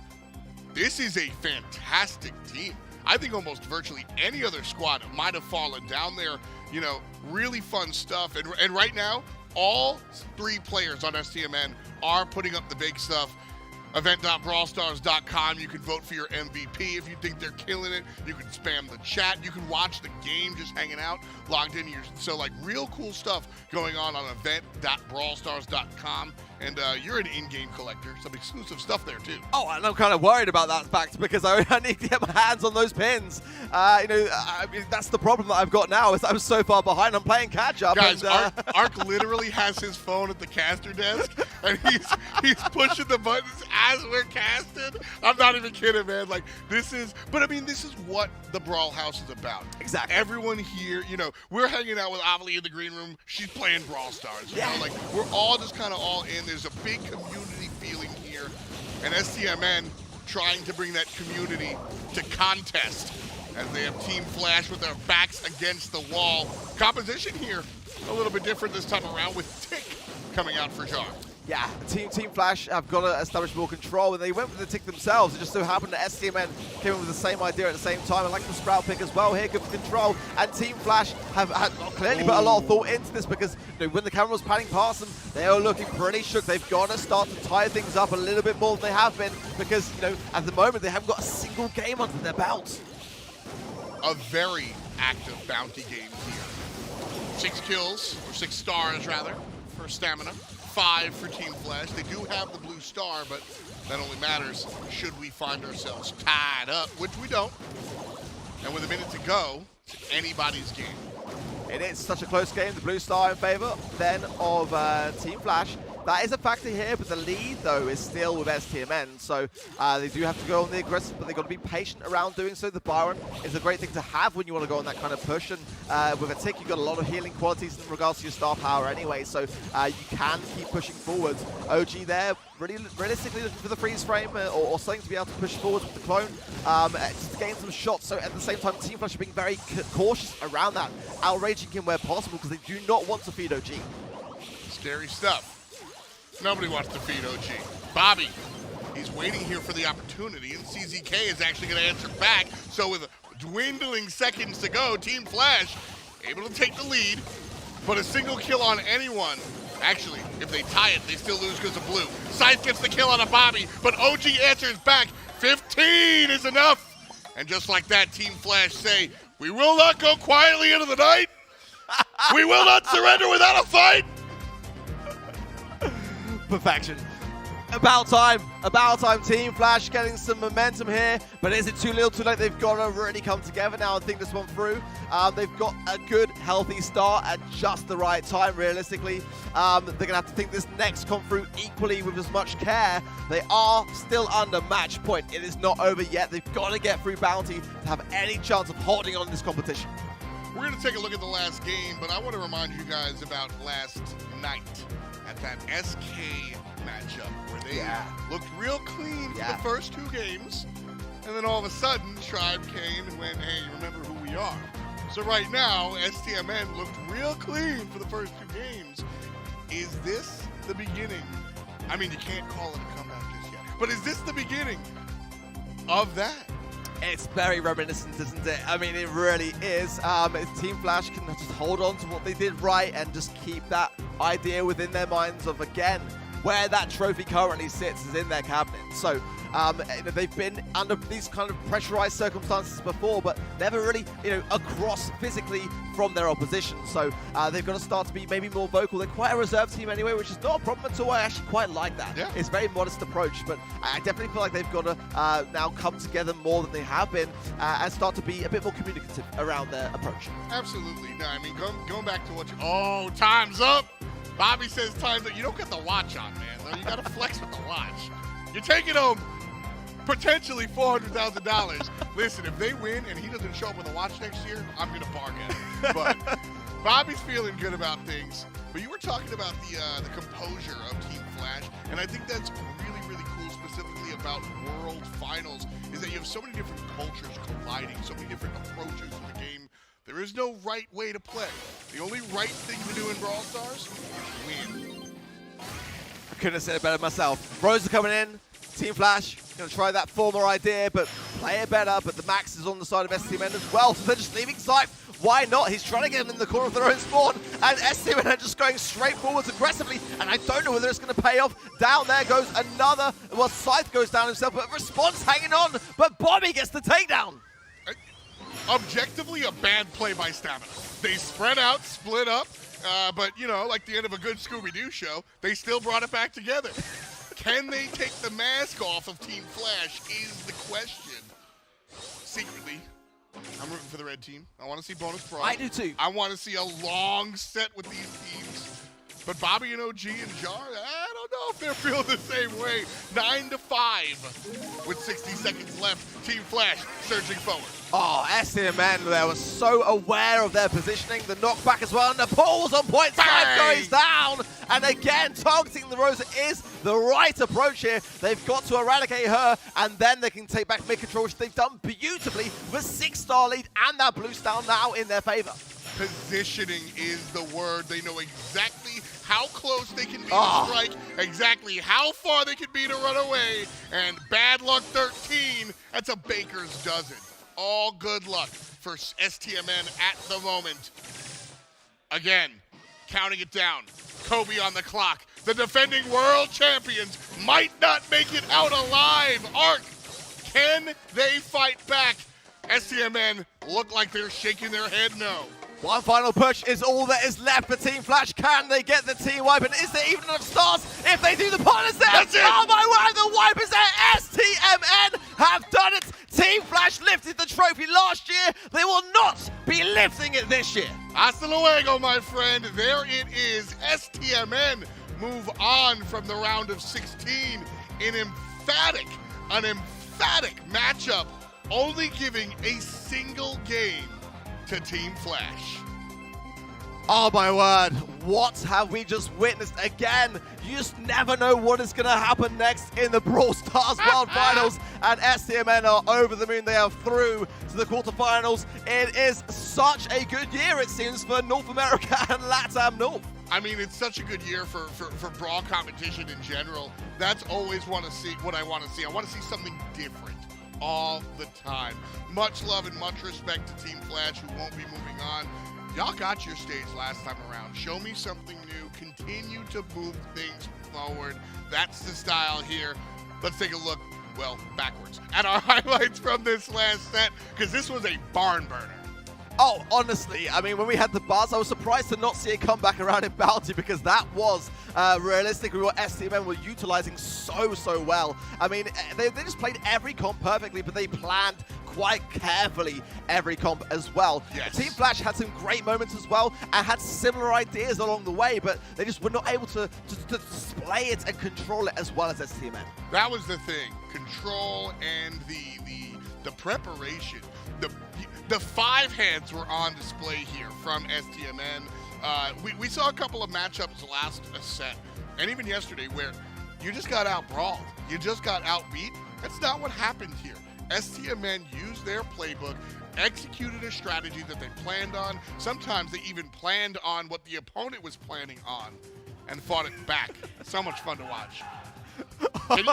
this is a fantastic team. I think almost virtually any other squad might have fallen down there. You know, really fun stuff. And right now, all 3 players on STMN are putting up the big stuff. Event.brawlstars.com. You can vote for your MVP if you think they're killing it. You can spam the chat. You can watch the game just hanging out, logged in. So, like, real cool stuff going on event.brawlstars.com. And you're an in-game collector, some exclusive stuff there too. Oh, and I'm kind of worried about that fact because I need to get my hands on those pins. I mean, that's the problem that I've got now is I'm so far behind. I'm playing catch-up. Guys, and, Ark literally has his phone at the caster desk, and he's pushing the buttons as we're casting. I'm not even kidding, man. Like, this is what the Brawl House is about. Exactly. Everyone here, we're hanging out with Aphelion in the green room. She's playing Brawl Stars. You know, like, we're all just kind of all in. There's a big community feeling here, and STMN trying to bring that community to contest as they have Team Flash with their backs against the wall. Composition here a little bit different this time around with Tick coming out for Jar. Yeah, Team Flash have got to establish more control, and they went for the Tick themselves. It just so happened that STMN came in with the same idea at the same time. I like the Sprout pick as well here, good for control. And Team Flash have clearly put a lot of thought into this because when the camera was panning past them, they are looking pretty shook. They've got to start to tie things up a little bit more than they have been because, at the moment, they haven't got a single game under their belt. A very active bounty game here. 6 kills, or 6 stars rather, for stamina. 5 for Team Flash. They do have the blue star, but that only matters should we find ourselves tied up, which we don't. And with a minute to go, it's anybody's game. It is such a close game. The blue star in favor then of Team Flash. That is a factor here, but the lead, though, is still with STMN. So they do have to go on the aggressive, but they've got to be patient around doing so. The Byron is a great thing to have when you want to go on that kind of push. And with a Tick, you've got a lot of healing qualities in regards to your star power anyway. So you can keep pushing forwards. OG there, realistically looking for the freeze frame or something to be able to push forwards with the clone. Just to gain some shots. So at the same time, Team Flash are being very cautious around that. Outraging him where possible because they do not want to feed OG. Scary stuff. Nobody wants to feed OG. Bobby, he's waiting here for the opportunity, and CZK is actually going to answer back. So with dwindling seconds to go, Team Flash able to take the lead, but a single kill on anyone. Actually, if they tie it, they still lose because of blue. Scythe gets the kill on a Bobby, but OG answers back. 15 is enough. And just like that, Team Flash say, we will not go quietly into the night. We will not surrender without a fight. Perfection. About time. Team Flash getting some momentum here, but is it too little too late? They've got to really come together now and think this one through. They've got a good, healthy start at just the right time, realistically. They're going to have to think this next come through equally with as much care. They are still under match point. It is not over yet. They've got to get through Bounty to have any chance of holding on in this competition. We're going to take a look at the last game, but I want to remind you guys about last night at that SK matchup where they looked real clean for the first 2 games, and then all of a sudden Tribe came and went, hey, remember who we are. So right now, STMN looked real clean for the first 2 games. Is this the beginning? I mean, you can't call it a comeback just yet, but is this the beginning of that? It's very reminiscent, isn't it? I mean, it really is. If Team Flash can just hold on to what they did right and just keep that idea within their minds of, again, where that trophy currently sits is in their cabinet. So they've been under these kind of pressurized circumstances before, but never really, across physically from their opposition. So they've got to start to be maybe more vocal. They're quite a reserve team anyway, which is not a problem at all. I actually quite like that. Yeah. It's a very modest approach, but I definitely feel like they've got to now come together more than they have been and start to be a bit more communicative around their approach. Absolutely. No, I mean, going back to what you... Oh, time's up. Bobby says time's up. You don't get the watch on, man. You got to flex with the watch. You're taking home potentially $400,000. Listen, if they win and he doesn't show up with a watch next year, I'm going to bark at him. But Bobby's feeling good about things. But you were talking about the composure of Team Flash, and I think that's really, really cool, specifically about World Finals, is that you have so many different cultures colliding, so many different approaches to the game. There is no right way to play. The only right thing to do in Brawl Stars is win. I couldn't have said it better myself. Rose are coming in. Team Flash going to try that former idea, but play it better. But the max is on the side of STMN as well, so they're just leaving Scythe. Why not? He's trying to get him in the corner of their own spawn, and STMN are just going straight forwards aggressively, and I don't know whether it's going to pay off. Down there goes another, well, Scythe goes down himself, but Response hanging on, but Bobby gets the takedown. Objectively, a bad play by Stamina. They spread out, split up, but, you know, like the end of a good Scooby-Doo show, they still brought it back together. Can they take the mask off of Team Flash is the question. Secretly, I'm rooting for the red team. I want to see bonus Brawl. I do too. I want to see a long set with these teams. But Bobby and OG and Jar, I don't know if they're feeling the same way. 9-5 with 60 seconds left. Team Flash surging forward. Oh, STMN there was so aware of their positioning. The knockback as well, and the pulls on point. Side goes down. And again, targeting the Rosa is the right approach here. They've got to eradicate her, and then they can take back mid-control, which they've done beautifully with a 6-star lead and that blue star now in their favor. Positioning is the word. They know exactly how close they can be to strike, exactly how far they can be to run away, and bad luck 13, that's a baker's dozen. All good luck for STMN at the moment. Again, counting it down. Kobe on the clock. The defending world champions might not make it out alive. Arc, can they fight back? STMN look like they're shaking their head no. One final push is all that is left for Team Flash. Can they get the team wipe? And is there even enough stars? If they do, the pot is there. That's it. Oh my word, the wipe is there. STMN have done it. Team Flash lifted the trophy last year. They will not be lifting it this year. Hasta luego, my friend. There it is. STMN move on from the round of 16 in an emphatic matchup, only giving a single game to Team Flash. Oh my word, what have we just witnessed again? You just never know what is going to happen next in the Brawl Stars World Finals, and STMN are over the moon. They are through to the quarterfinals. It is such a good year, it seems, for North America and LATAM North. I mean, it's such a good year for Brawl competition in general. That's always what I want to see. I want to see something different all the time. Much love and much respect to Team Flash, who won't be moving on. Y'all got your stage last time around. Show me something new. Continue to move things forward. That's the style here. Let's take a look, well, backwards, at our highlights from this last set, because this was a barn burner. Oh, honestly, I mean, when we had the buzz, I was surprised to not see it come back around in Bounty, because that was realistically what STMN were utilizing so well. I mean, they just played every comp perfectly, but they planned quite carefully every comp as well. Yes. Team Flash had some great moments as well, and had similar ideas along the way, but they just were not able to display it and control it as well as STMN. That was the thing. Control and the preparation. The 5 heads were on display here from STMN. We saw a couple of matchups last set, and even yesterday, where you just got out-brawled. You just got outbeat. That's not what happened here. STMN used their playbook, executed a strategy that they planned on. Sometimes they even planned on what the opponent was planning on and fought it back. So much fun to watch. I'm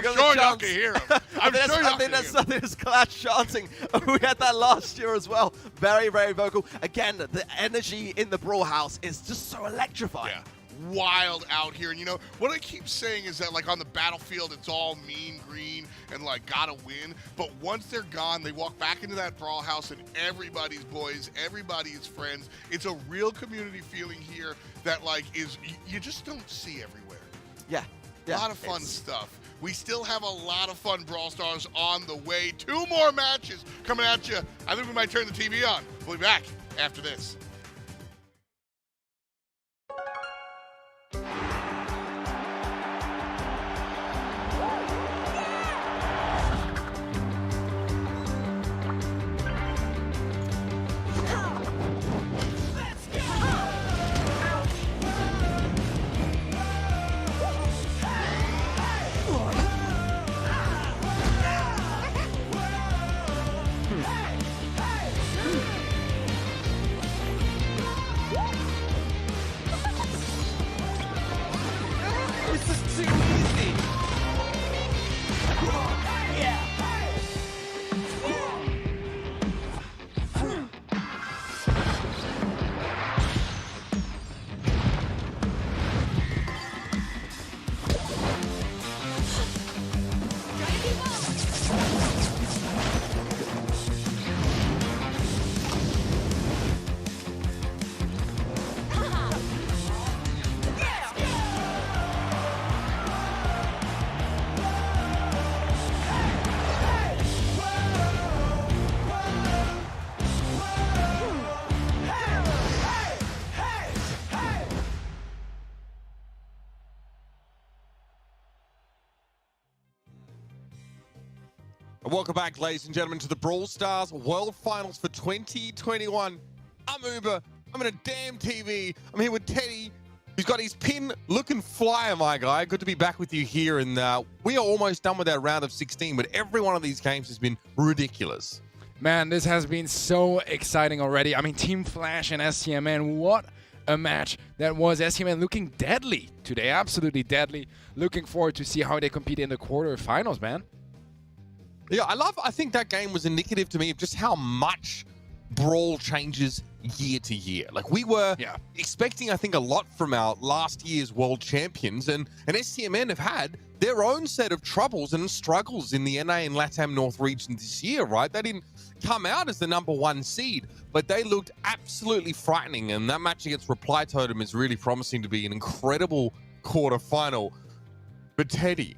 sure y'all can hear him. I think that's Qlash chanting. We had that last year as well. Very vocal. Again, the energy in the Brawl House is just so electrifying. Yeah. Wild out here. And you know, what I keep saying is that, like, on the battlefield, it's all mean green and, like, gotta win. But once they're gone, they walk back into that Brawl House and everybody's boys, everybody's friends. It's a real community feeling here that, like, you just don't see everywhere. Yeah. A lot of fun stuff. We still have a lot of fun Brawl Stars on the way. 2 more matches coming at you. I think we might turn the TV on. We'll be back after this. Welcome back, ladies and gentlemen, to the Brawl Stars World Finals for 2021. I'm Uber. I'm in a damn TV. I'm here with Teddy, who's got his pin looking flyer, my guy. Good to be back with you here. And we are almost done with our round of 16, but every one of these games has been ridiculous. Man, this has been so exciting already. I mean, Team Qlash and STMN, what a match that was. STMN looking deadly today, absolutely deadly. Looking forward to see how they compete in the quarterfinals, man. Yeah, I think that game was indicative to me of just how much Brawl changes year to year. Like, we were expecting, I think, a lot from our last year's world champions, and STMN have had their own set of troubles and struggles in the NA and LATAM North region this year, right? They didn't come out as the #1 seed, but they looked absolutely frightening, and that match against Reply Totem is really promising to be an incredible quarterfinal. But Teddy,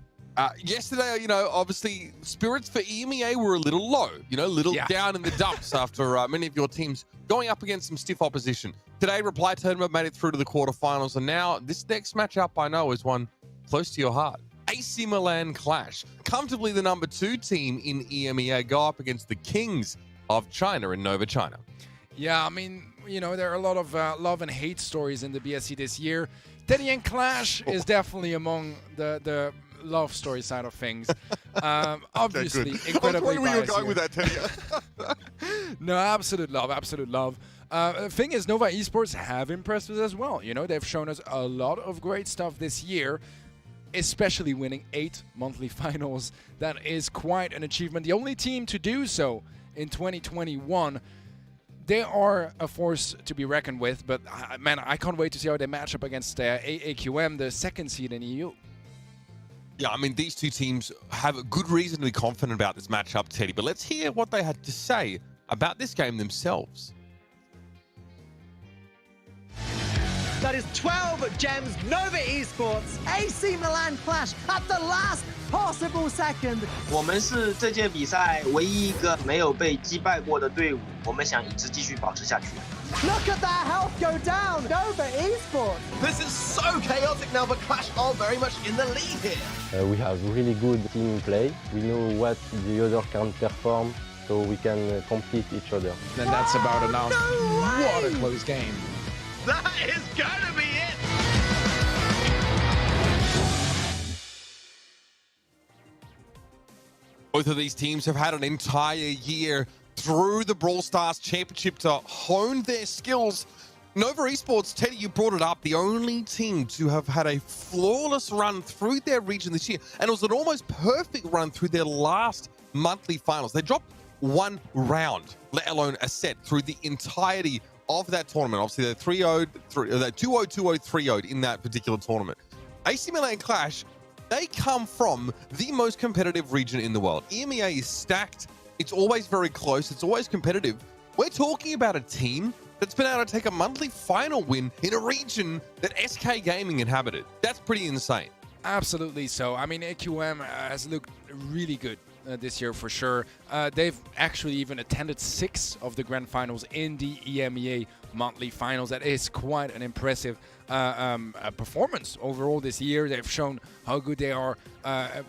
yesterday, obviously spirits for EMEA were a little low, a little down in the dumps after many of your teams going up against some stiff opposition. Today, Reply Totem have made it through to the quarterfinals, and now this next matchup I know is one close to your heart. AC Milan Qlash, comfortably the #2 team in EMEA, go up against the Kings of China in Nova China. Yeah, I mean, there are a lot of love and hate stories in the BSC this year. Teddy and Qlash is definitely among the love story side of things. Obviously, incredibly I was wondering where you were going with that, Teddy. No, absolute love, absolute love. The thing is, Nova Esports have impressed us as well. They've shown us a lot of great stuff this year, especially winning 8 monthly finals. That is quite an achievement. The only team to do so in 2021. They are a force to be reckoned with, but man, I can't wait to see how they match up against AQM, the 2nd seed in EU. Yeah, I mean, these two teams have a good reason to be confident about this matchup, Teddy, but let's hear what they had to say about this game themselves. That is 12 gems, Nova Esports, AC Milan Qlash at the last possible second. 我们是这届比赛唯一一个没有被击败过的队伍，我们想一直继续保持下去。 Look at that health go down, Nova Esports. This is so chaotic now, but Qlash are very much in the lead here. We have really good team play. We know what the other can perform, so we can complete each other. And that's about enough. What a close game. That is going to be it. Both of these teams have had an entire year through the Brawl Stars Championship to hone their skills. Nova Esports, Teddy, you brought it up, the only team to have had a flawless run through their region this year, and it was an almost perfect run through their last monthly finals. They dropped 1 round, let alone a set, through the entirety of that tournament. Obviously, they're 3-0'd, 2-0, 2-0, 3-0'd in that particular tournament. AC Milan Qlash, they come from the most competitive region in the world. EMEA is stacked. It's always very close. It's always competitive. We're talking about a team that's been able to take a monthly final win in a region that SK Gaming inhabited. That's pretty insane. Absolutely so. I mean, AQM has looked really good this year for sure. They've actually even attended 6 of the grand finals in the EMEA monthly finals. That is quite an impressive performance overall this year. They've shown how good they are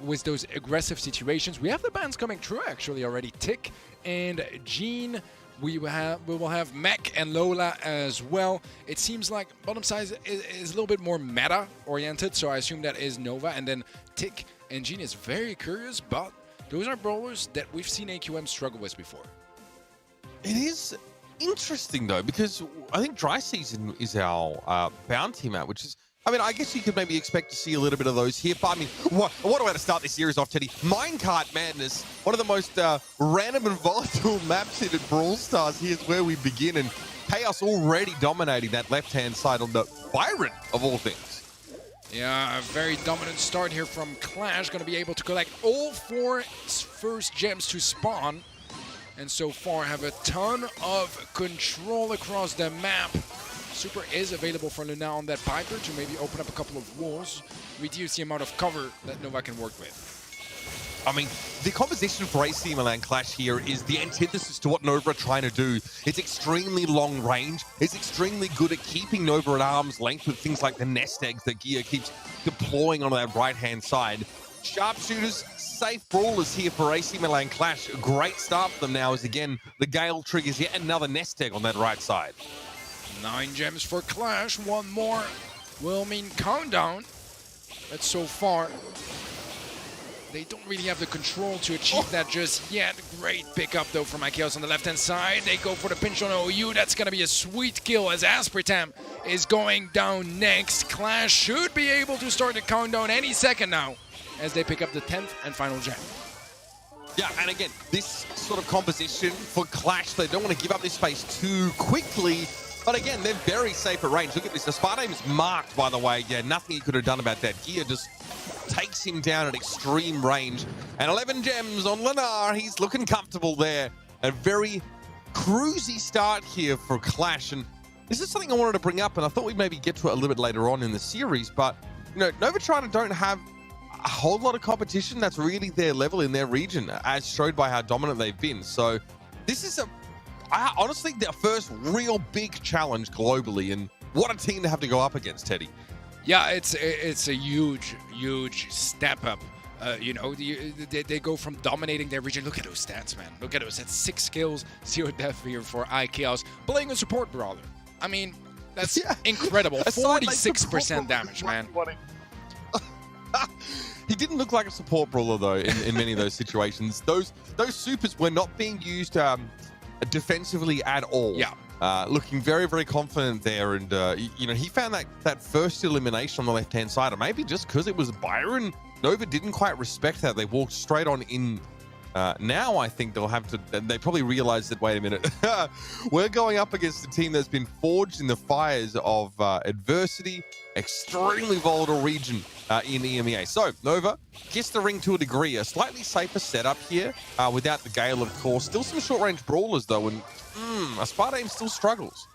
with those aggressive situations. We have the bans coming through actually already. Tick and Gene. We will have Mech and Lola as well. It seems like bottom side is a little bit more meta oriented, so I assume that is Nova. And then Tick and Gene is very curious, but those are brawlers that we've seen AQM struggle with before. It is interesting though, because I think Dry Season is our bounty map, which is, I mean, I guess you could maybe expect to see a little bit of those here, but I mean, what a way to start this series off, Teddy. Minecart Madness, one of the most random and volatile maps in Brawl Stars. Here's where we begin, and Chaos already dominating that left-hand side on the Byron, of all things. Yeah, a very dominant start here from Qlash. Going to be able to collect all 4 first gems to spawn. And so far have a ton of control across the map. Super is available for Luna on that Piper to maybe open up a couple of walls. Reduce the amount of cover that Nova can work with. I mean, the composition for AC Milan Qlash here is the antithesis to what Nova are trying to do. It's extremely long range. It's extremely good at keeping Nova at arm's length with things like the nest eggs that Gia keeps deploying on that right-hand side. Sharpshooters, safe brawlers here for AC Milan Qlash. Great start for them now as, again, the Gale triggers yet another nest egg on that right side. 9 gems for Qlash. One more will mean countdown. But so far, they don't really have the control to achieve that just yet. Great pickup, though, from Aphelion on the left-hand side. They go for the pinch on OU. That's going to be a sweet kill as Aspartam is going down next. Qlash should be able to start the countdown any second now as they pick up the 10th and final gem. Yeah, and again, this sort of composition for Qlash, they don't want to give up this space too quickly. But again, they're very safe at range. Look at this. The Spartan is marked, by the way. Yeah, nothing he could have done about that. Gear just takes him down at extreme range. And 11 gems on Lenar. He's looking comfortable there. A very cruisy start here for Qlash. And this is something I wanted to bring up, and I thought we'd maybe get to it a little bit later on in the series. But, you know, Nova China don't have a whole lot of competition that's really their level in their region, as showed by how dominant they've been. So this is honestly their first real big challenge globally, and what a team to have to go up against, Teddy. Yeah, it's a huge step up. You know, they go from dominating their region. Look at those stats, man. Look at those. That's 6 kills, 0 death here for iChaos, playing a support brawler. I mean, that's incredible. 46% damage, man. He didn't look like a support brawler, though, in many of those situations. Those supers were not being used defensively at all. Yeah. Looking very, very confident there. And, you know, he found that first elimination on the left-hand side. And maybe just because it was Byron, Nova didn't quite respect that. They walked straight on in. Now I think they'll have to, they probably realized that, wait a minute, we're going up against a team that's been forged in the fires of adversity, extremely volatile region in EMEA. So Nova gets the ring to a degree, a slightly safer setup here without the Gale, of course. Still some short-range brawlers, though, and Aspartam still struggles.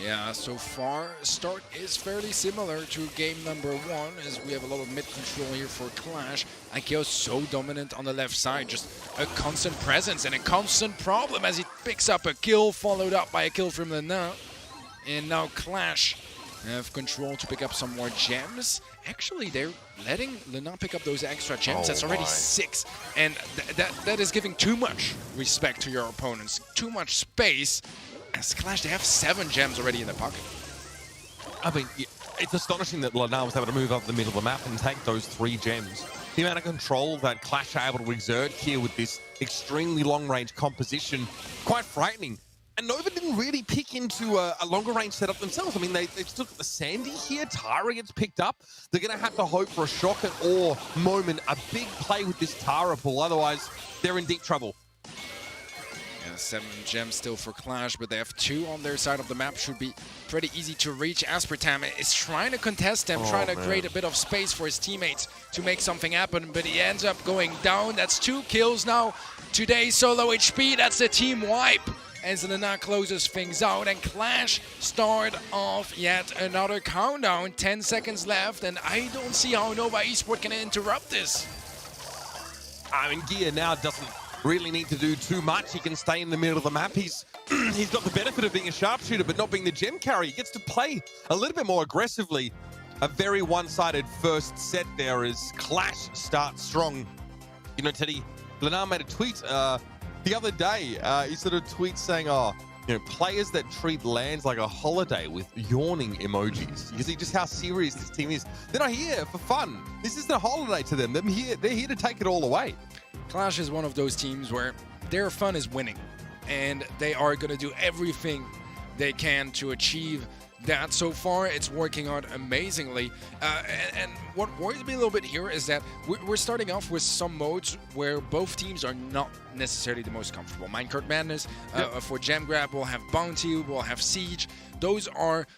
Yeah, so far, start is fairly similar to game number 1, as we have a lot of mid-control here for Qlash. iChaos so dominant on the left side, just a constant presence and a constant problem as he picks up a kill, followed up by a kill from Lena. And now Qlash have control to pick up some more gems. Actually, they're letting Lena pick up those extra gems. That's already 6. And that is giving too much respect to your opponents, too much space. As Qlash, they have 7 gems already in their pocket. I mean, it's astonishing that Lena was able to move up the middle of the map and take those 3 gems. The amount of control that Qlash are able to exert here with this extremely long-range composition, quite frightening. And Nova didn't really pick into a longer-range setup themselves. I mean, they took the Sandy here. Tara gets picked up. They're going to have to hope for a shock and awe moment, a big play with this Tara pull. Otherwise, they're in deep trouble. 7 gems still for Qlash, but they have 2 on their side of the map. Should be pretty easy to reach. Aspartam is trying to contest them, trying to create a bit of space for his teammates to make something happen, but he ends up going down. That's 2 kills now. Today, solo HP, that's the team wipe. As Lena closes things out, and Qlash start off yet another countdown. 10 seconds left, and I don't see how Nova Esports can interrupt this. I mean, Gear now doesn't really need to do too much. He can stay in the middle of the map. He's got the benefit of being a sharpshooter, but not being the gem carry. He gets to play a little bit more aggressively. A very one-sided first set there as Qlash starts strong. You know, Teddy, Lenar made a tweet the other day. He sort of tweets saying, you know, players that treat lands like a holiday with yawning emojis. You can see just how serious this team is. They're not here for fun. This isn't a holiday to them. They're here to take it all away. Qlash is one of those teams where their fun is winning, and they are going to do everything they can to achieve that. So far, it's working out amazingly. And what worries me a little bit here is that we're starting off with some modes where both teams are not necessarily the most comfortable. Minecart Madness, for Gem Grab, we'll have Bounty, we'll have Siege. Those are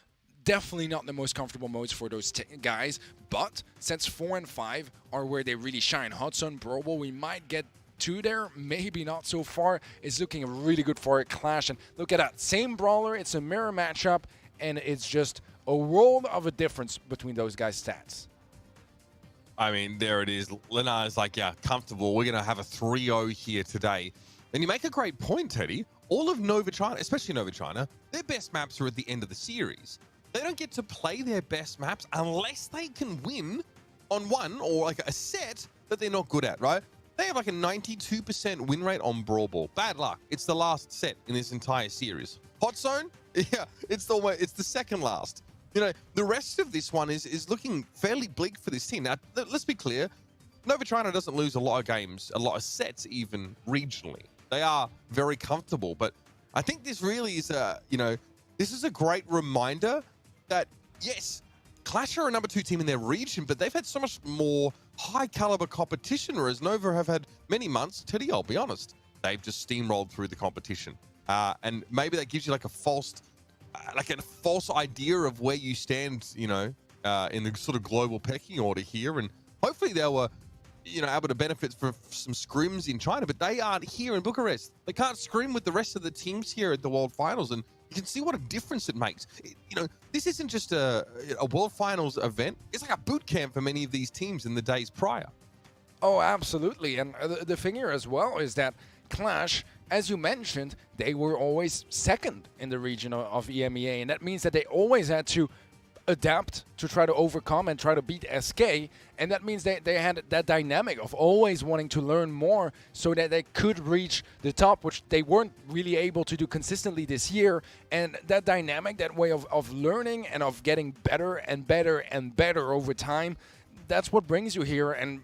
definitely not the most comfortable modes for those guys, but since 4 and 5 are where they really shine, Hot Sun, Brawl, we might get 2 there, maybe not so far. It's looking really good for Qlash, and look at that, same brawler, it's a mirror matchup, and it's just a world of a difference between those guys' stats. I mean, there it is. Lenar is like, yeah, comfortable. We're going to have a 3-0 here today. And you make a great point, Teddy. All of Nova China, especially Nova China, their best maps are at the end of the series. They don't get to play their best maps unless they can win on one or like a set that they're not good at, right? They have like a 92% win rate on Brawl Ball. Bad luck. It's the last set in this entire series. Hot Zone, yeah, it's the second last. You know, the rest of this one is looking fairly bleak for this team. Now, let's be clear. Nova China doesn't lose a lot of games, a lot of sets even regionally. They are very comfortable, but I think this really is this is a great reminder that, yes, Qlash are a number 2 team in their region, but they've had so much more high caliber competition, whereas Nova have had many months. Teddy, I'll be honest, they've just steamrolled through the competition. And maybe that gives you like a false idea of where you stand, in the sort of global pecking order here. And hopefully they were, able to benefit from some scrims in China, but they aren't here in Bucharest. They can't scrim with the rest of the teams here at the World Finals, and you can see what a difference it makes. This isn't just a World Finals event. It's like a boot camp for many of these teams in the days prior. Oh, absolutely. And the thing here as well is that Qlash, as you mentioned, they were always second in the region of EMEA, and that means that they always had to adapt to try to overcome and try to beat SK, and that means they had that dynamic of always wanting to learn more so that they could reach the top, which they weren't really able to do consistently this year. And that dynamic, that way of learning and of getting better and better and better over time, that's what brings you here and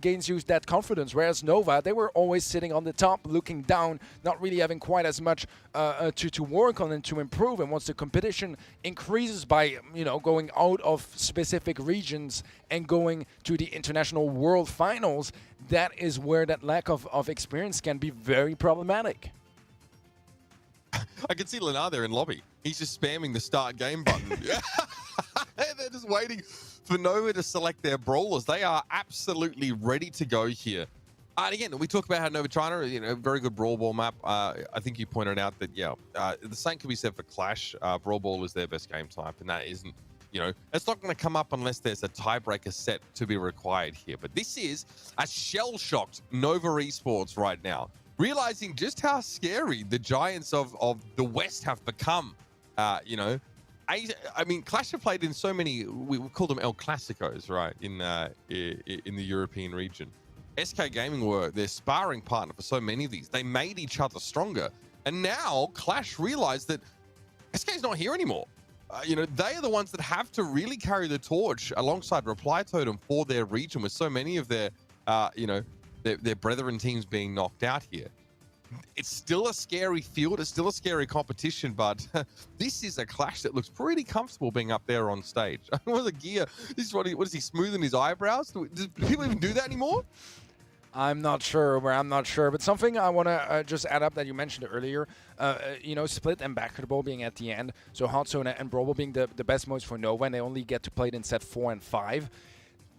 gains you that confidence. Whereas Nova, they were always sitting on the top, looking down, not really having quite as much to work on and to improve. And once the competition increases by, going out of specific regions and going to the international world finals, that is where that lack of experience can be very problematic. I can see Lenar there in lobby. He's just spamming the start game button. They're just waiting for Nova to select their brawlers. They are absolutely ready to go here. And again, we talk about how Nova China, very good Brawl Ball map. I think you pointed out that, the same could be said for Qlash. Brawl Ball is their best game type, and that isn't, it's not going to come up unless there's a tiebreaker set to be required here. But this is a shell-shocked Nova Esports right now, realizing just how scary the giants of the West have become. I mean, Qlash have played in so many, we call them El Clasicos, right, in the European region. SK Gaming were their sparring partner for so many of these. They made each other stronger. And now Qlash realized that SK's not here anymore. They are the ones that have to really carry the torch alongside Reply Totem for their region, with so many of their, their brethren teams being knocked out here. It's still a scary field. It's still a scary competition, but this is a Qlash that looks pretty comfortable being up there on stage. What a gear. This is what is he smoothing his eyebrows? Do people even do that anymore? I'm not sure, but something I want to just add up that you mentioned earlier, Split and Basketball being at the end, so Hot Zone and Brawl being the best modes for Nova, and they only get to play it in set 4 and 5.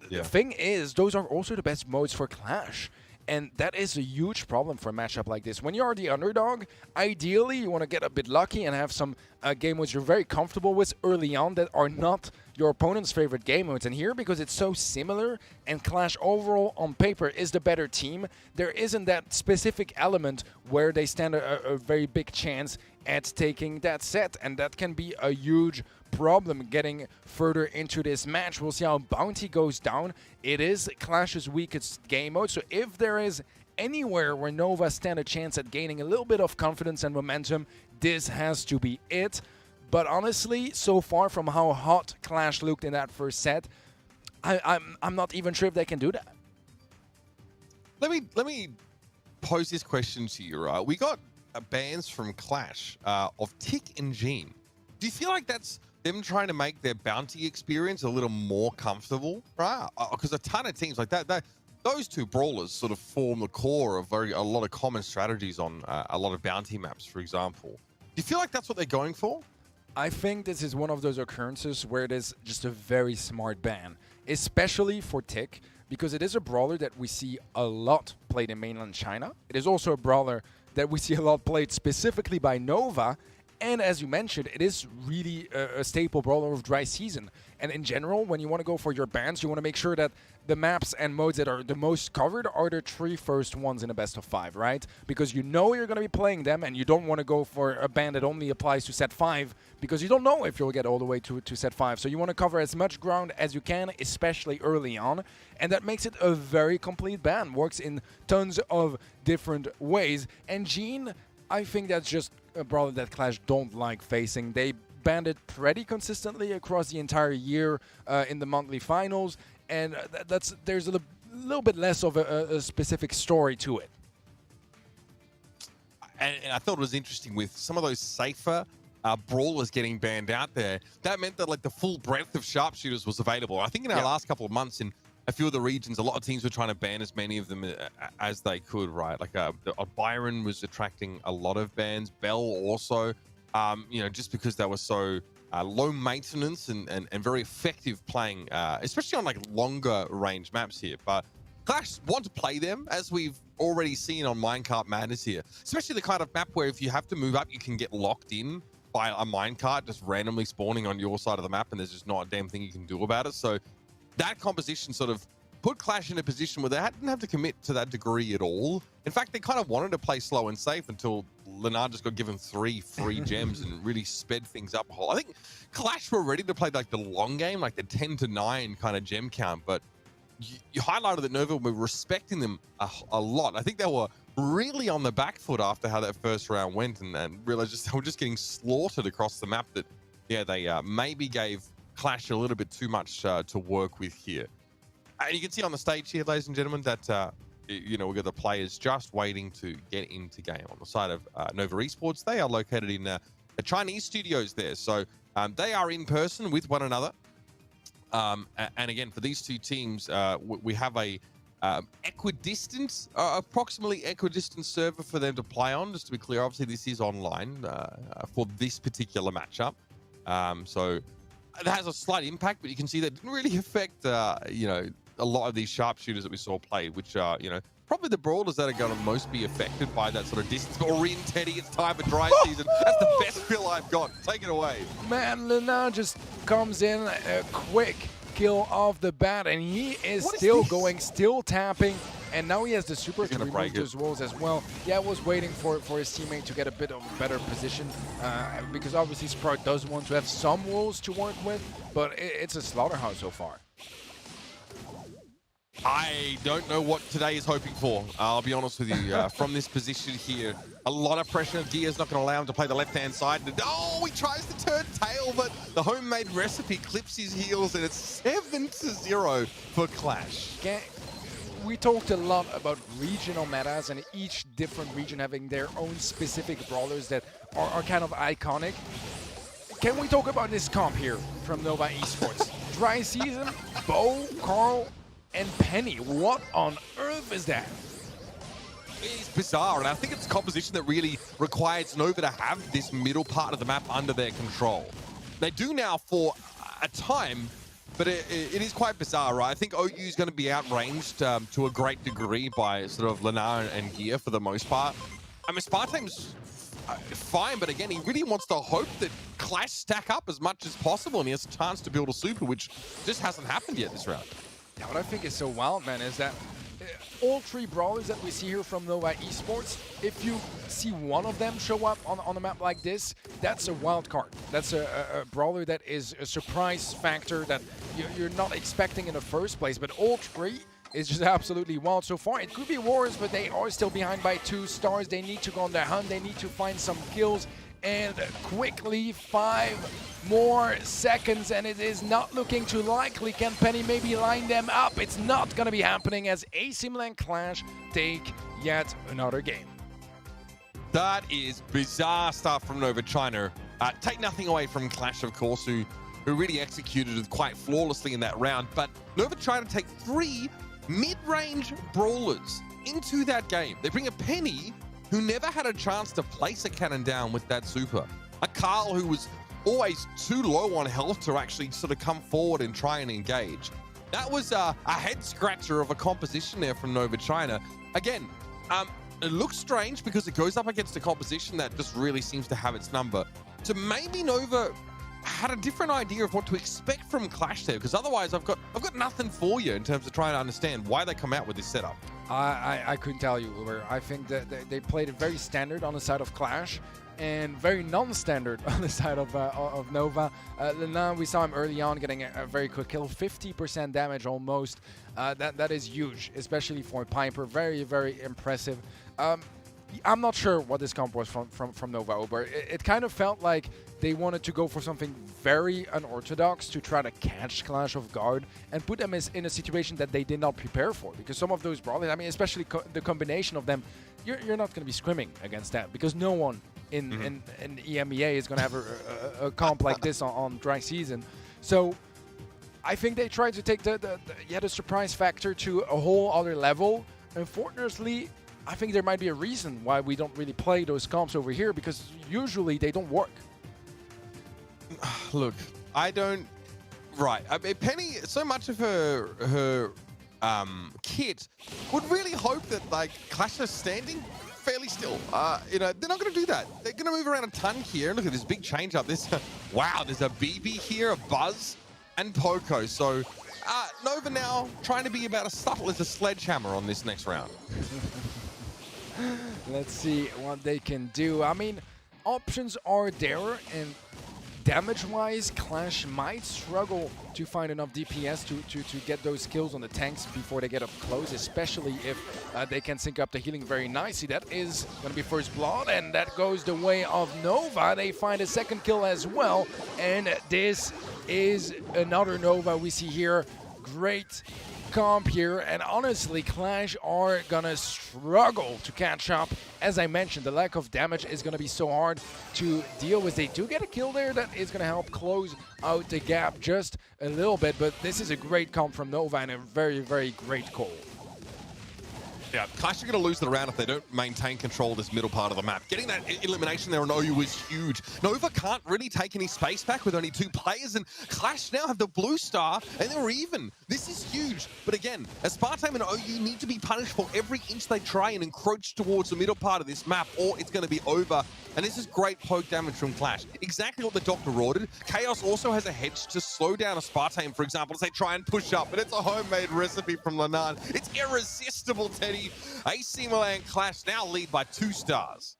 Yeah. The thing is, those are also the best modes for Qlash. And that is a huge problem for a matchup like this. When you're the underdog, ideally you want to get a bit lucky and have some game modes you're very comfortable with early on that are not your opponent's favorite game modes. And here, because it's so similar and Qlash overall on paper is the better team, there isn't that specific element where they stand a very big chance at taking that set. And that can be a huge problem getting further into this match. We'll see how Bounty goes down. It is Qlash's weakest game mode, so if there is anywhere where Nova stand a chance at gaining a little bit of confidence and momentum, this has to be it. But honestly, so far from how hot Qlash looked in that first set, I'm not even sure if they can do that. Let me pose this question to you, right? We got bans from Qlash of Tick and Jean. Do you feel like that's them trying to make their bounty experience a little more comfortable, right? Because a ton of teams like that, those two brawlers sort of form the core of a lot of common strategies on a lot of bounty maps, for example. Do you feel like that's what they're going for? I think this is one of those occurrences where it is just a very smart ban, especially for Tick, because it is a brawler that we see a lot played in mainland China. It is also a brawler that we see a lot played specifically by Nova. And as you mentioned, it is really a staple brawler of dry season. And in general, when you want to go for your bans, you want to make sure that the maps and modes that are the most covered are the 3 first ones in a best of 5, right? Because you know you're going to be playing them, and you don't want to go for a ban that only applies to set 5, because you don't know if you'll get all the way to set 5. So you want to cover as much ground as you can, especially early on, and that makes it a very complete ban. Works in tons of different ways. And Gene, I think that's just a brawler that Qlash don't like facing. They banned it pretty consistently across the entire year in the monthly finals, and there's a little bit less of a specific story to it. And I thought it was interesting with some of those safer brawlers getting banned out there. That meant that like the full breadth of sharpshooters was available. I think in our last couple of months in a few of the regions, a lot of teams were trying to ban as many of them as they could, right? Like Byron was attracting a lot of bans. Bell also, you know, just because they were so low maintenance and very effective playing, especially on like longer range maps here. But Qlash want to play them, as we've already seen on Minecart Madness here, especially the kind of map where if you have to move up, you can get locked in by a minecart just randomly spawning on your side of the map, and there's just not a damn thing you can do about it. So that composition sort of put Qlash in a position where they didn't have to commit to that degree at all. In fact, they kind of wanted to play slow and safe until Leonard just got given 3 free gems and really sped things up a whole. I think Qlash were ready to play like the long game, like the 10 to 9 kind of gem count, but you highlighted that Nova were respecting them a lot. I think they were really on the back foot after how that first round went, and realized just they were just getting slaughtered across the map. That, yeah, they maybe gave Qlash a little bit too much to work with here. And you can see on the stage here, ladies and gentlemen, that you know, we've got the players just waiting to get into game. On the side of Nova Esports, they are located in a Chinese studios there, so they are in person with one another. And again, for these two teams, we have a approximately equidistant server for them to play on. Just to be clear, obviously this is online for this particular matchup. So it has a slight impact, but you can see that didn't really affect, you know, a lot of these sharpshooters that we saw play, which are, you know, probably the brawlers that are going to most be affected by that sort of distance. But we're in, Teddy. It's time for dry season. That's the best fill I've got. Take it away. Man, Lena just comes in a quick kill off the bat, and he is still going, still tapping, and now he has the super to remove those walls as well. Yeah, I was waiting for his teammate to get a bit of a better position, because obviously Sprout does want to have some walls to work with, but it's a slaughterhouse so far. I don't know what today is hoping for. I'll be honest with you. From this position here, a lot of pressure. Gear's not going to allow him to play the left-hand side. Oh, he tries to turn tail, but the homemade recipe clips his heels, and it's 7-0 for Qlash. We talked a lot about regional metas and each different region having their own specific brawlers that are kind of iconic. Can we talk about this comp here from Nova Esports? Dry season, Bo, Carl, and Penny. What on earth is that? It's bizarre, and I think it's a composition that really requires Nova to have this middle part of the map under their control. They do now for a time, but it is quite bizarre, right? I think OU is going to be outranged to a great degree by sort of Lenar and Gear for the most part. I mean, Spartane's fine, but again, he really wants to hope that Qlash stack up as much as possible, and he has a chance to build a super, which just hasn't happened yet this round. Yeah, what I think is so wild, man, is that all 3 brawlers that we see here from Nova Esports, if you see one of them show up on a map like this, that's a wild card. That's a brawler that is a surprise factor that you're not expecting in the first place, but all 3 is just absolutely wild so far. It could be Wars, but they are still behind by 2 stars. They need to go on their hunt. They need to find some kills. And quickly, 5 more seconds, and it is not looking too likely. Can Penny maybe line them up? It's not going to be happening as AC Milan Qlash take yet another game. That is bizarre stuff from Nova China. Take nothing away from Qlash, of course, who really executed it quite flawlessly in that round. But Nova China take 3 mid-range brawlers into that game. They bring a Penny who never had a chance to place a cannon down with that super. A Carl who was always too low on health to actually sort of come forward and try and engage. That was a head-scratcher of a composition there from Nova China. Again, it looks strange because it goes up against a composition that just really seems to have its number. So maybe Nova had a different idea of what to expect from Qlash there, because otherwise I've got nothing for you in terms of trying to understand why they come out with this setup. I couldn't tell you, Uber. I think that they played it very standard on the side of Qlash and very non-standard on the side of Nova. Milan, we saw him early on getting a very quick kill, 50% damage almost. That is huge, especially for Piper. Very, very impressive. I'm not sure what this comp was from Nova, Uber. It kind of felt like they wanted to go for something very unorthodox to try to catch Qlash off guard and put them in a situation that they did not prepare for. Because some of those brawlers, I mean, especially the combination of them, you're not going to be scrimming against that, because no one in EMEA is going to have a comp like this on dry season. So I think they tried to take the surprise factor to a whole other level. Unfortunately, I think there might be a reason why we don't really play those comps over here, because usually they don't work. Look, I don't... Right. I mean, Penny, so much of her kit would really hope that, like, Qlash is standing fairly still. You know, they're not going to do that. They're going to move around a ton here. Look at this big change up. This, wow, there's a BB here, a Buzz, and Poco. So Nova now trying to be about as subtle as a sledgehammer on this next round. Let's see what they can do. I mean, options are there, and damage-wise, Qlash might struggle to find enough DPS to get those kills on the tanks before they get up close, especially if they can sync up the healing very nicely. That is going to be first blood, and that goes the way of Nova. They find a second kill as well, and this is another Nova we see here. Great comp here, and honestly, Qlash are gonna struggle to catch up. As I mentioned, the lack of damage is gonna be so hard to deal with. They do get a kill there that is gonna help close out the gap just a little bit, but this is a great comp from Nova and a very, very great call. Yeah, Qlash are going to lose the round if they don't maintain control of this middle part of the map. Getting that elimination there on OU is huge. Nova can't really take any space back with only 2 players, and Qlash now have the blue star, and they're even. This is huge. But again, Aspartame and OU need to be punished for every inch they try and encroach towards the middle part of this map, or it's going to be over. And this is great poke damage from Qlash. Exactly what the Doctor ordered. Chaos also has a hedge to slow down Aspartame, for example, as they try and push up, but it's a homemade recipe from Linan. It's irresistible, Teddy. AC Milan Qlash now lead by 2 stars.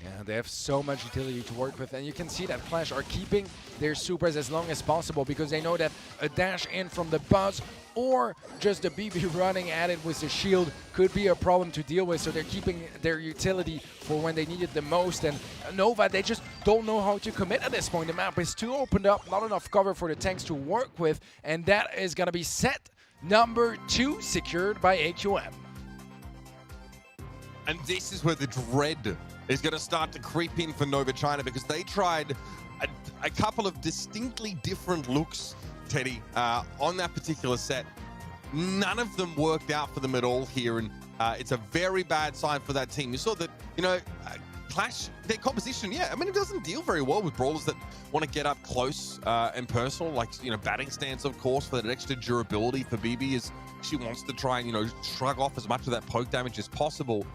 Yeah, they have so much utility to work with, and you can see that Qlash are keeping their supers as long as possible because they know that a dash in from the Buzz or just the BB running at it with the shield could be a problem to deal with, so they're keeping their utility for when they need it the most. And Nova, they just don't know how to commit at this point. The map is too opened up, not enough cover for the tanks to work with, and that is going to be set number 2 secured by AQM. And this is where the dread is going to start to creep in for Nova China, because they tried a couple of distinctly different looks, Teddy, on that particular set. None of them worked out for them at all here, and it's a very bad sign for that team. You saw that, you know, Qlash, their composition, yeah, I mean, it doesn't deal very well with brawlers that want to get up close and personal, like, you know, batting stance, of course, for that extra durability for BB, as she wants to try and, you know, shrug off as much of that poke damage as possible.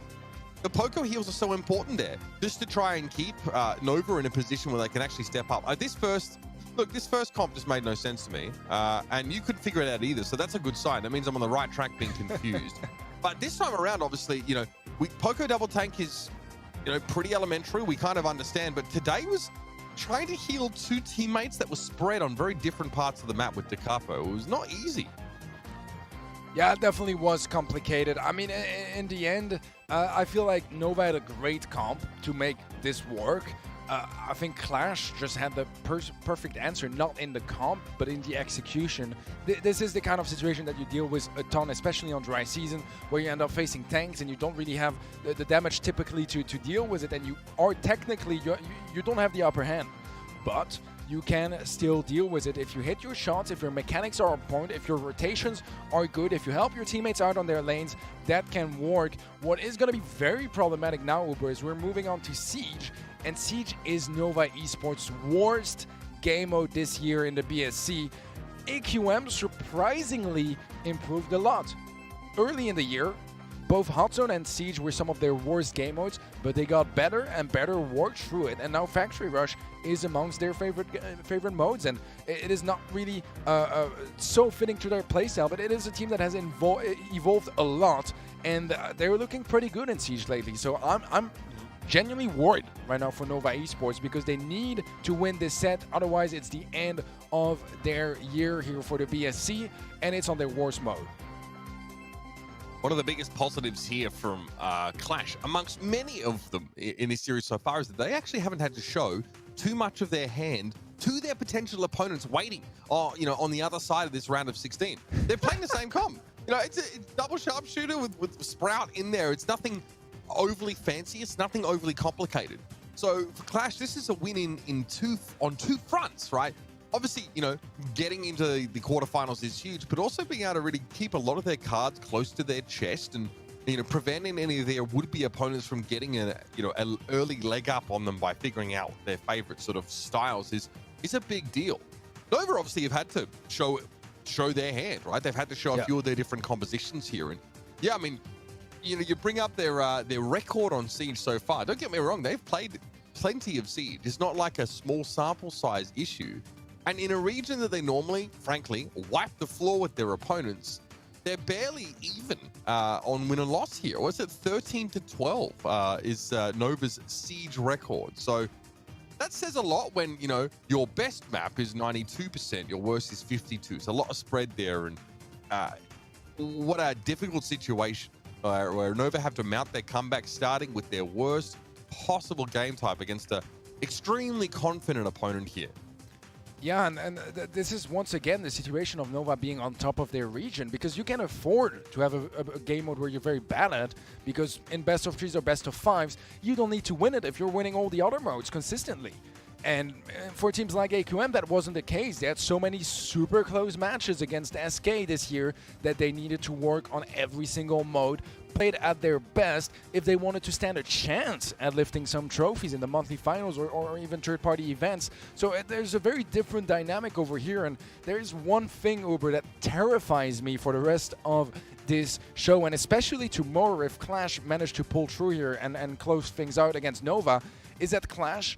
The Poco heals are so important there, just to try and keep Nova in a position where they can actually step up. This first comp just made no sense to me, and you couldn't figure it out either, so that's a good sign. That means I'm on the right track being confused. But this time around, obviously, you know, Poco double tank is, you know, pretty elementary. We kind of understand, but today was trying to heal 2 teammates that were spread on very different parts of the map with DeCapo. It was not easy. Yeah, it definitely was complicated. I mean, in the end, I feel like Nova had a great comp to make this work. I think Qlash just had the perfect answer, not in the comp, but in the execution. This is the kind of situation that you deal with a ton, especially on dry season, where you end up facing tanks and you don't really have the damage typically to deal with it, and you are technically, you don't have the upper hand. But you can still deal with it if you hit your shots, if your mechanics are on point, if your rotations are good, if you help your teammates out on their lanes, that can work. What is going to be very problematic now, Uber, is we're moving on to Siege, and Siege is Nova Esports' worst game mode this year in the BSC. AQM surprisingly improved a lot early in the year, both Hot Zone and Siege were some of their worst game modes, but they got better and better, worked through it, and now Factory Rush is amongst their favorite modes, and it is not really so fitting to their playstyle, but it is a team that has evolved a lot, and they're looking pretty good in Siege lately. So I'm genuinely worried right now for Nova Esports because they need to win this set, otherwise it's the end of their year here for the BSC, and it's on their worst mode. One of the biggest positives here from Qlash, amongst many of them in this series so far, is that they actually haven't had to show too much of their hand to their potential opponents waiting, on the other side of this round of 16. They're playing the same comp. It's a double sharpshooter with Sprout in there. It's nothing overly fancy. It's nothing overly complicated. So for Qlash, this is a win on two fronts, right? Obviously, getting into the quarterfinals is huge, but also being able to really keep a lot of their cards close to their chest and, preventing any of their would-be opponents from getting an early leg up on them by figuring out their favorite sort of styles is a big deal. Nova obviously have had to show their hand, right? They've had to show a few of their different compositions here. And yeah, I mean, you bring up their record on Siege so far. Don't get me wrong, they've played plenty of Siege. It's not like a small sample size issue. And in a region that they normally, frankly, wipe the floor with their opponents, they're barely even on win and loss here. What's it? 13-12 is Nova's Siege record. So that says a lot when, your best map is 92%, your worst is 52%. It's a lot of spread there. And what a difficult situation where Nova have to mount their comeback starting with their worst possible game type against an extremely confident opponent here. Yeah, and this is once again the situation of Nova being on top of their region, because you can afford to have a game mode where you're very bad at, because in best of 3s or best of 5s, you don't need to win it if you're winning all the other modes consistently. And for teams like AQM, that wasn't the case. They had so many super close matches against SK this year that they needed to work on every single mode, played at their best if they wanted to stand a chance at lifting some trophies in the monthly finals or even third-party events. So there's a very different dynamic over here, and there's one thing, Uber, that terrifies me for the rest of this show, and especially tomorrow if Qlash manage to pull through here and close things out against Nova, is that Qlash,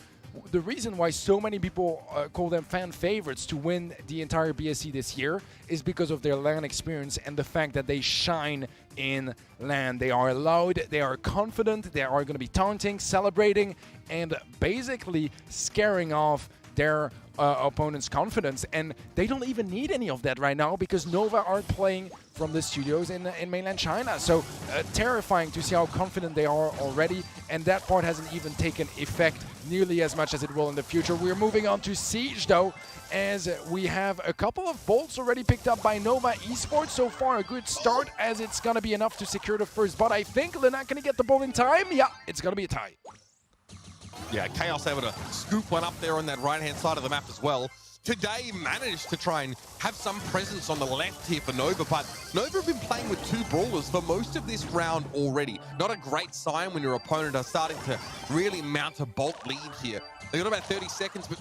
the reason why so many people call them fan favorites to win the entire BSC this year is because of their LAN experience and the fact that they shine in LAN. They are loud, they are confident, they are going to be taunting, celebrating, and basically scaring off their opponent's confidence, and they don't even need any of that right now because Nova are playing from the studios in mainland China. So terrifying to see how confident they are already, and that part hasn't even taken effect nearly as much as it will in the future. We're moving on to Siege though, as we have a couple of bolts already picked up by Nova Esports. So far a good start, as it's gonna be enough to secure the first, but I think they're not gonna get the bolt in time. Yeah, it's gonna be a tie. Yeah, Chaos able to scoop one up there on that right-hand side of the map as well. Today managed to try and have some presence on the left here for Nova, but Nova have been playing with two brawlers for most of this round already. Not a great sign when your opponent are starting to really mount a bolt lead here. They got about 30 seconds, but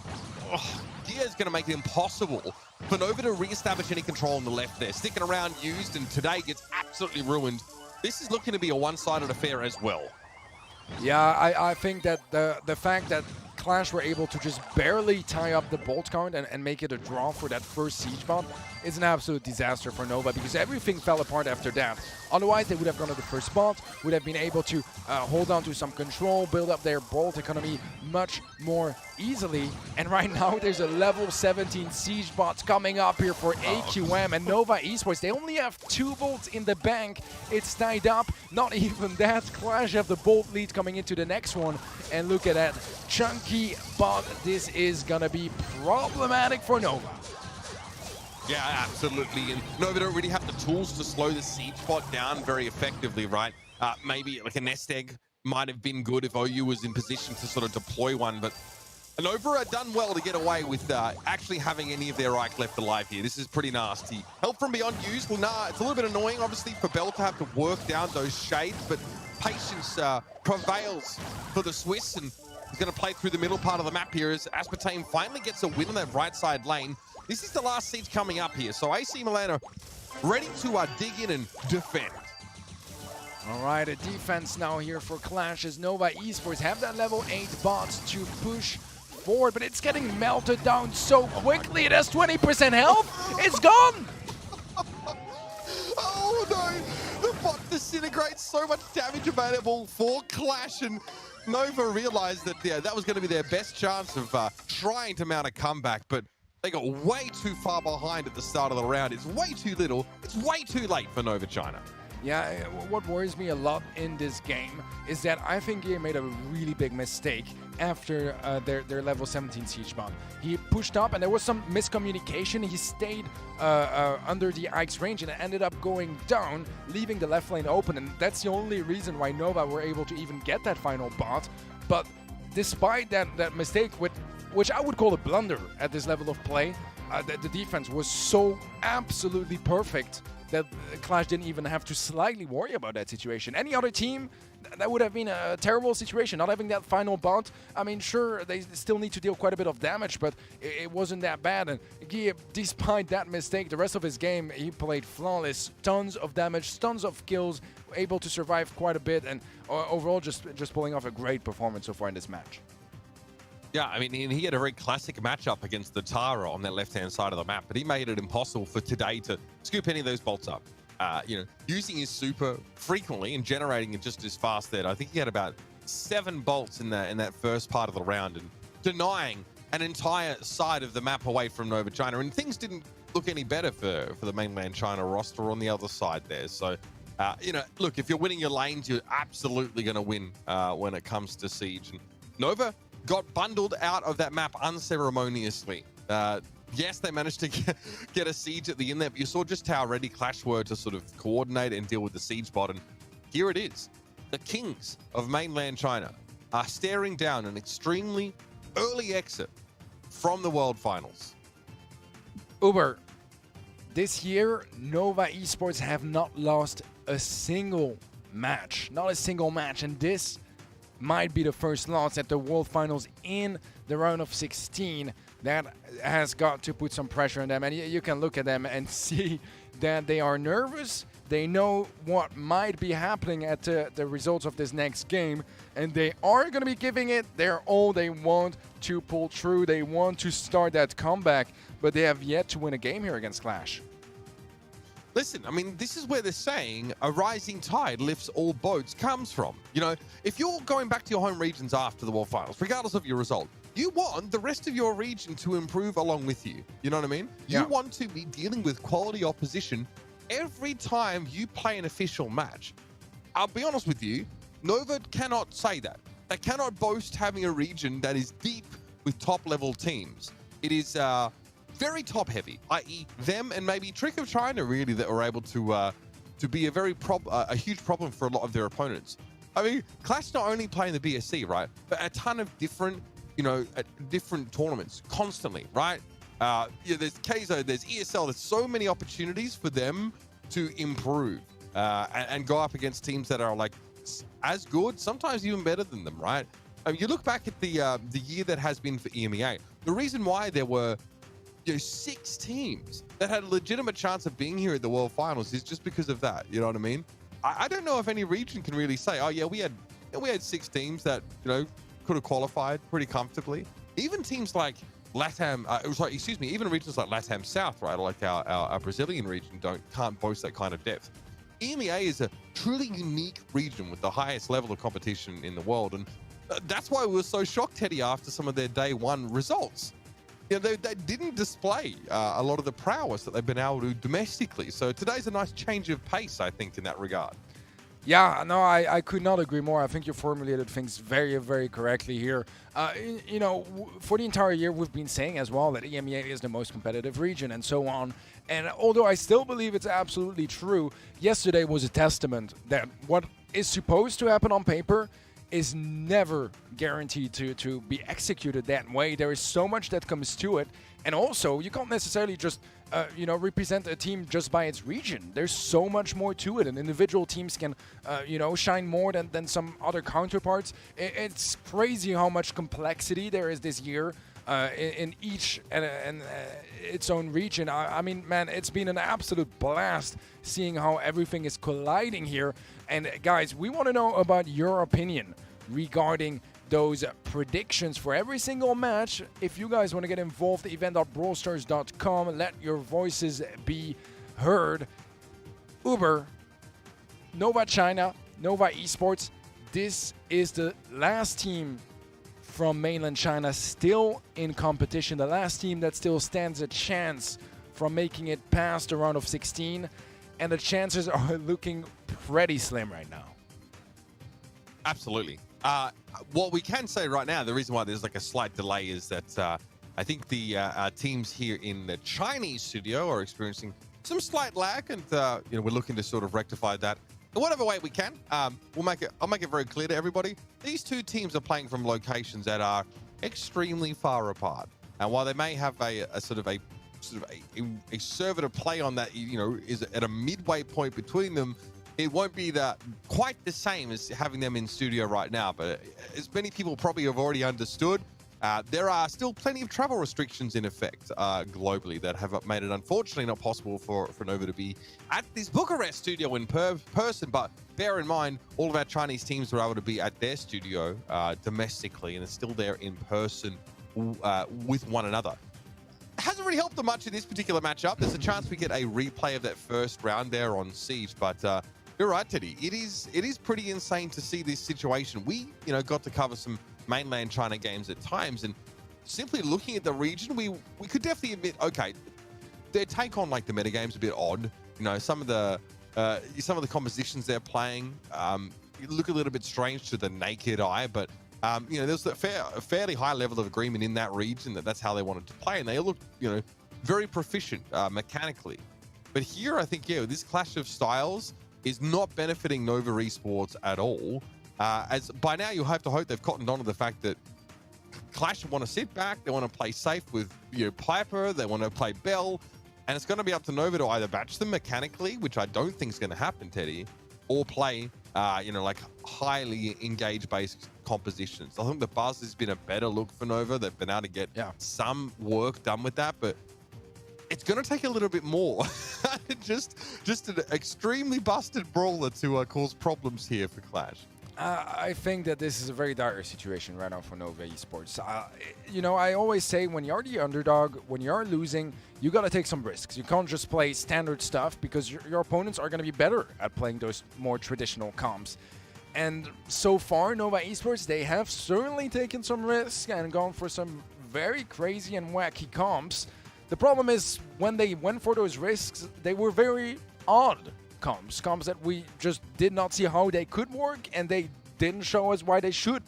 Dia is going to make it impossible for Nova to re-establish any control on the left there. Sticking around used, and today gets absolutely ruined. This is looking to be a one-sided affair as well. Yeah, I think that the fact that Qlash were able to just barely tie up the bolt count and make it a draw for that first siege bot is an absolute disaster for Nova, because everything fell apart after that. Otherwise, they would have gone to the first spot, would have been able to hold on to some control, build up their bolt economy much more easily. And right now, there's a level 17 siege bot coming up here for AQM and Nova Esports. They only have 2 bolts in the bank. It's tied up. Not even that. Qlash have the bolt lead coming into the next one. And look at that chunky bot. This is gonna be problematic for Nova. Yeah, absolutely. And Nova don't really have the tools to slow the siege bot down very effectively, right? Maybe like a nest egg might have been good if OU was in position to sort of deploy one, but Nova are done well to get away with actually having any of their Ike left alive here. This is pretty nasty. Help from beyond used. Well, nah, it's a little bit annoying, obviously, for Bell to have to work down those shades, but patience prevails for the Swiss, and he's going to play through the middle part of the map here as Aspartame finally gets a win on that right side lane. This is the last siege coming up here, so AC Milan are ready to dig in and defend. All right, a defense now here for Qlash as Nova Esports have that level 8 bots to push forward, but it's getting melted down so quickly. It has 20% health. It's gone. Oh no! The bot disintegrates, so much damage available for Qlash, and Nova realized that that was going to be their best chance of trying to mount a comeback, but they got way too far behind at the start of the round. It's way too little. It's way too late for Nova China. Yeah, what worries me a lot in this game is that I think he made a really big mistake after their level 17 siege bomb. He pushed up and there was some miscommunication. He stayed under the Ike's range and ended up going down, leaving the left lane open. And that's the only reason why Nova were able to even get that final bot. But despite that mistake, which I would call a blunder at this level of play, the defense was so absolutely perfect that Qlash didn't even have to slightly worry about that situation. Any other team, that would have been a terrible situation, not having that final bot. I mean, sure, they still need to deal quite a bit of damage, but it wasn't that bad. And Guy, despite that mistake, the rest of his game, he played flawless. Tons of damage, tons of kills, able to survive quite a bit, and overall just pulling off a great performance so far in this match. Yeah, I mean, he had a very classic matchup against the Tara on that left-hand side of the map, but he made it impossible for Today to scoop any of those bolts up. You know, using his super frequently and generating it just as fast there. I think he had about 7 bolts in that first part of the round and denying an entire side of the map away from Nova China. And things didn't look any better for the mainland China roster on the other side there. So, you know, look, if you're winning your lanes, you're absolutely going to win when it comes to Siege. And Nova got bundled out of that map unceremoniously. Yes, they managed to get a siege at the end there, but you saw just how ready Qlash were to sort of coordinate and deal with the siege bot. And here it is. The kings of mainland China are staring down an extremely early exit from the World Finals. Uber, this year, Nova Esports have not lost a single match. Not a single match. And this might be the first loss at the World Finals in the round of 16. That has got to put some pressure on them. And you can look at them and see that they are nervous. They know what might be happening at the results of this next game. And they are going to be giving it their all. They want to pull through. They want to start that comeback. But they have yet to win a game here against Qlash. Listen, I mean, this is where they're saying a rising tide lifts all boats comes from. You know, if you're going back to your home regions after the World Finals, regardless of your result, you want the rest of your region to improve along with you. You know what I mean? Yeah. You want to be dealing with quality opposition every time you play an official match. I'll be honest with you, Nova cannot say that. They cannot boast having a region that is deep with top-level teams. It is very top-heavy, i.e. them and maybe Trick of China, really, that were able to be a huge problem for a lot of their opponents. I mean, Qlash not only play in the BSC, right, but a ton of different, you know, different tournaments constantly, right? Yeah, there's KZO, there's ESL, there's so many opportunities for them to improve and go up against teams that are like as good, sometimes even better than them, right? I mean, you look back at the year that has been for EMEA, the reason why there were 6 teams that had a legitimate chance of being here at the World Finals is just because of that. You know what I mean? I don't know if any region can really say, oh yeah, we had 6 teams that, you know, could have qualified pretty comfortably. Even teams like LATAM, even regions like LATAM South, right, like our Brazilian region can't boast that kind of depth. EMEA is a truly unique region with the highest level of competition in the world, and that's why we were so shocked, Teddy, after some of their day 1 results. You know, they didn't display a lot of the prowess that they've been able to domestically. So today's a nice change of pace, I think, in that regard. Yeah, no, I could not agree more. I think you formulated things very, very correctly here. You know, for the entire year, we've been saying as well that EMEA is the most competitive region and so on. And although I still believe it's absolutely true, yesterday was a testament that what is supposed to happen on paper is never guaranteed to be executed that way. There is so much that comes to it. And also, you can't necessarily just, you know, represent a team just by its region. There's so much more to it, and individual teams can, you know, shine more than some other counterparts. It's crazy how much complexity there is this year. in each and its own region. I mean, man, it's been an absolute blast seeing how everything is colliding here. And guys, we want to know about your opinion regarding those predictions for every single match. If you guys want to get involved, event.brawlstars.com, let your voices be heard. Uber, Nova China, Nova Esports, this is the last team from mainland China still in competition, the last team that still stands a chance from making it past the round of 16, and the chances are looking pretty slim right now. Absolutely. What we can say right now, the reason why there's like a slight delay is that I think the teams here in the Chinese studio are experiencing some slight lag, and you know, we're looking to sort of rectify that in whatever way we can. I'll make it very clear to everybody. These two teams are playing from locations that are extremely far apart, and while they may have a server to play on that, you know, is at a midway point between them, it won't be quite the same as having them in studio right now. But as many people probably have already understood, there are still plenty of travel restrictions in effect globally that have made it unfortunately not possible for Nova to be at this Bucharest studio in person. But bear in mind, all of our Chinese teams were able to be at their studio domestically and are still there in person with one another. Hasn't really helped them much in this particular matchup. There's a chance we get a replay of that first round there on Siege, but you're right, Teddy. It is pretty insane to see this situation. We, you know, got to cover some mainland China games at times, and simply looking at the region, we could definitely admit, okay, their take on like the metagame's a bit odd. You know, some of the compositions they're playing look a little bit strange to the naked eye, but you know, there's a fairly high level of agreement in that region that's how they wanted to play, and they look, you know, very proficient mechanically. But here, I think, yeah, this clash of styles is not benefiting Nova Esports at all. As by now, you have to hope they've cottoned on to the fact that Qlash want to sit back, they want to play safe with, you know, Piper, they want to play Bell, and it's going to be up to Nova to either batch them mechanically, which I don't think is going to happen, Teddy, or play, you know, like highly engage-based compositions. I think the Buzz has been a better look for Nova. They've been able to get some work done with that, but it's going to take a little bit more. just an extremely busted brawler to cause problems here for Qlash. I think that this is a very dire situation right now for Nova Esports. You know, I always say when you're the underdog, when you're losing, you got to take some risks. You can't just play standard stuff because your opponents are going to be better at playing those more traditional comps. And so far, Nova Esports, they have certainly taken some risks and gone for some very crazy and wacky comps. The problem is when they went for those risks, they were very odd comps that we just did not see how they could work, and they didn't show us why they should.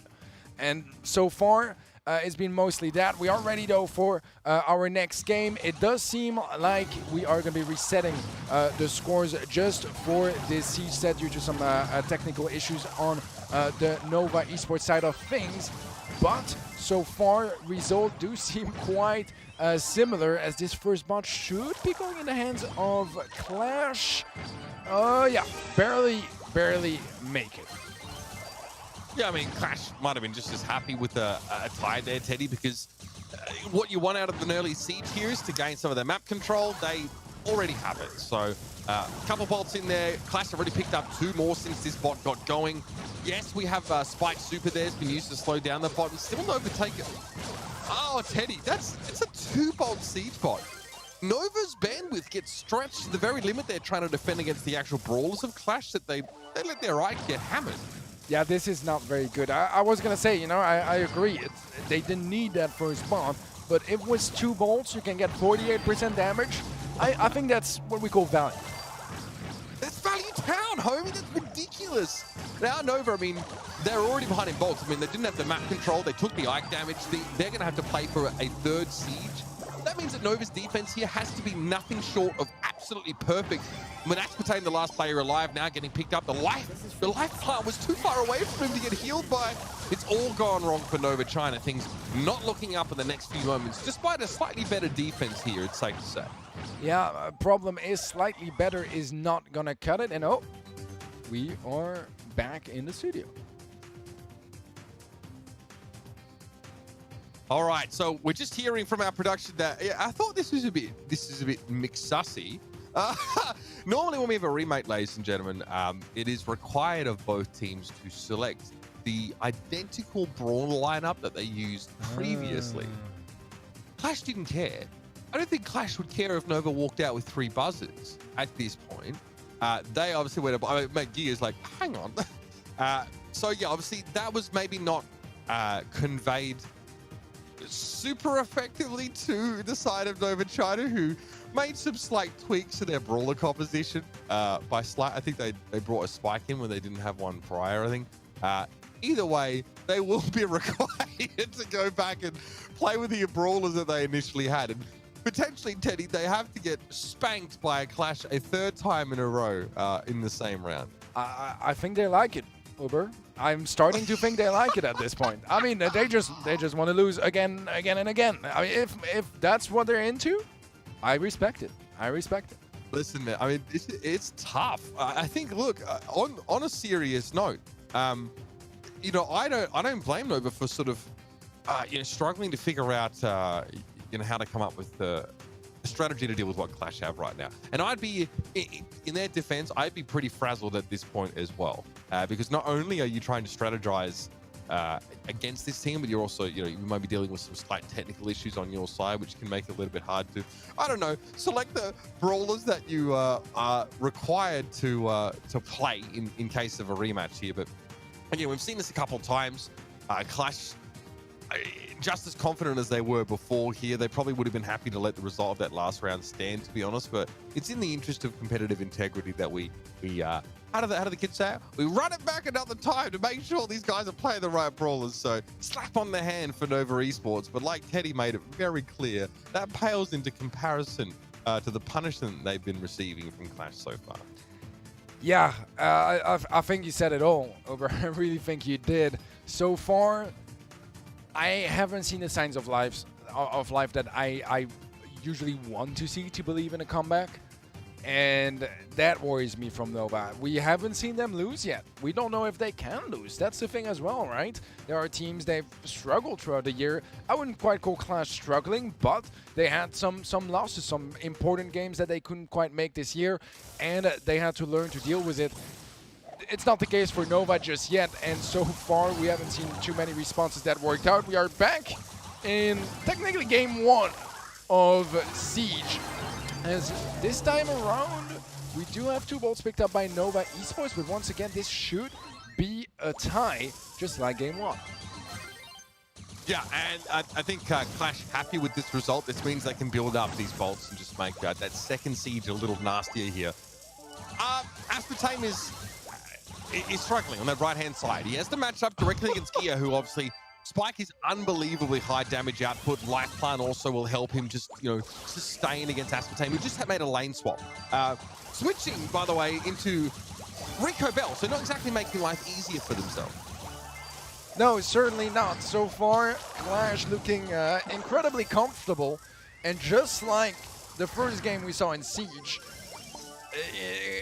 And so far, it's been mostly that. We are ready though for our next game. It does seem like we are going to be resetting the scores just for this siege set due to some technical issues on the Nova Esports side of things. But so far, results do seem quite similar, as this first bot should be going in the hands of Qlash. Yeah, barely make it. Yeah, I mean, Qlash might have been just as happy with a tie there, Teddy, because what you want out of an early siege here is to gain some of their map control. They already have it. So a couple bolts in there. Qlash have already picked up 2 more since this bot got going. Yes, we have Spike Super there. It's been used to slow down the bot and still overtake it. Oh, Teddy, it's a 2-bolt siege bot. Nova's bandwidth gets stretched to the very limit. They're trying to defend against the actual brawlers of Qlash, that they let their right get hammered. Yeah, this is not very good. I was going to say, you know, I agree. They didn't need that first bomb, but if it was 2 bolts, you can get 48% damage. I think that's what we call value. That's value town, homie. That's ridiculous. Now Nova, I mean, they're already behind in bolts. I mean, they didn't have the map control. They took the Ike damage. They're going to have to play for a 3rd siege. That means that Nova's defense here has to be nothing short of absolutely perfect. Manaxpatane, the last player alive, now getting picked up. The life plant was too far away from him to get healed by. It's all gone wrong for Nova China. Things not looking up in the next few moments, despite a slightly better defense here, it's safe to say. Yeah, problem is slightly better is not going to cut it. And oh, we are back in the studio. All right, so we're just hearing from our production that I thought this is a bit mixed sussy. Normally when we have a remake, ladies and gentlemen, it is required of both teams to select the identical Brawl lineup that they used previously. Qlash didn't care. I don't think Qlash would care if Nova walked out with 3 buzzers at this point. They obviously went up. I mean, Gear's like, hang on. So yeah, obviously that was maybe not conveyed super effectively to the side of Nova China, who made some slight tweaks to their brawler composition. By slight, I think they brought a spike in when they didn't have one prior, I think. Either way, they will be required to go back and play with the brawlers that they initially had. And potentially, Teddy, they have to get spanked by a Qlash a 3rd time in a row in the same round. I think they like it, Uber. I'm starting to think they like it at this point. I mean, they just want to lose again and again. I mean, if that's what they're into, I respect it. I respect it. Listen, man, I mean, it's tough. I think, look, on a serious note, you know, I don't blame Nova for sort of, you know, struggling to figure out, you know, how to come up with a strategy to deal with what Qlash have right now. And I'd be, in their defense, I'd be pretty frazzled at this point as well, because not only are you trying to strategize against this team, but you're also, you know, you might be dealing with some slight technical issues on your side, which can make it a little bit hard to, I don't know, select the brawlers that you are required to play in case of a rematch here. But again, we've seen this a couple of times. Qlash, just as confident as they were before here, they probably would have been happy to let the result of that last round stand, to be honest. But it's in the interest of competitive integrity that we how do the kids say it? We run it back another time to make sure these guys are playing the right brawlers. So slap on the hand for Nova Esports. But like Teddy made it very clear, that pales into comparison to the punishment they've been receiving from Qlash so far. Yeah, I think you said it all, Uber. I really think you did. So far, I haven't seen the signs of life that I usually want to see to believe in a comeback. And that worries me from Nova. We haven't seen them lose yet. We don't know if they can lose. That's the thing as well, right? There are teams they've struggled throughout the year. I wouldn't quite call Qlash struggling, but they had some losses, some important games that they couldn't quite make this year, and they had to learn to deal with it. It's not the case for Nova just yet, and so far we haven't seen too many responses that worked out. We are back in technically game 1 of Siege. As this time around, we do have 2 bolts picked up by Nova Esports, but once again, this should be a tie, just like game 1. Yeah, and I think Qlash happy with this result. This means they can build up these bolts and just make that second Siege a little nastier here. Aspartame is struggling on that right-hand side. He has to match up directly against Gia, who obviously Spike is unbelievably high damage output. Life Plant also will help him just, you know, sustain against Aspartame, who just made a lane swap. Switching, by the way, into Rico Bell, so not exactly making life easier for themselves. No, certainly not. So far, Qlash looking incredibly comfortable, and just like the first game we saw in Siege,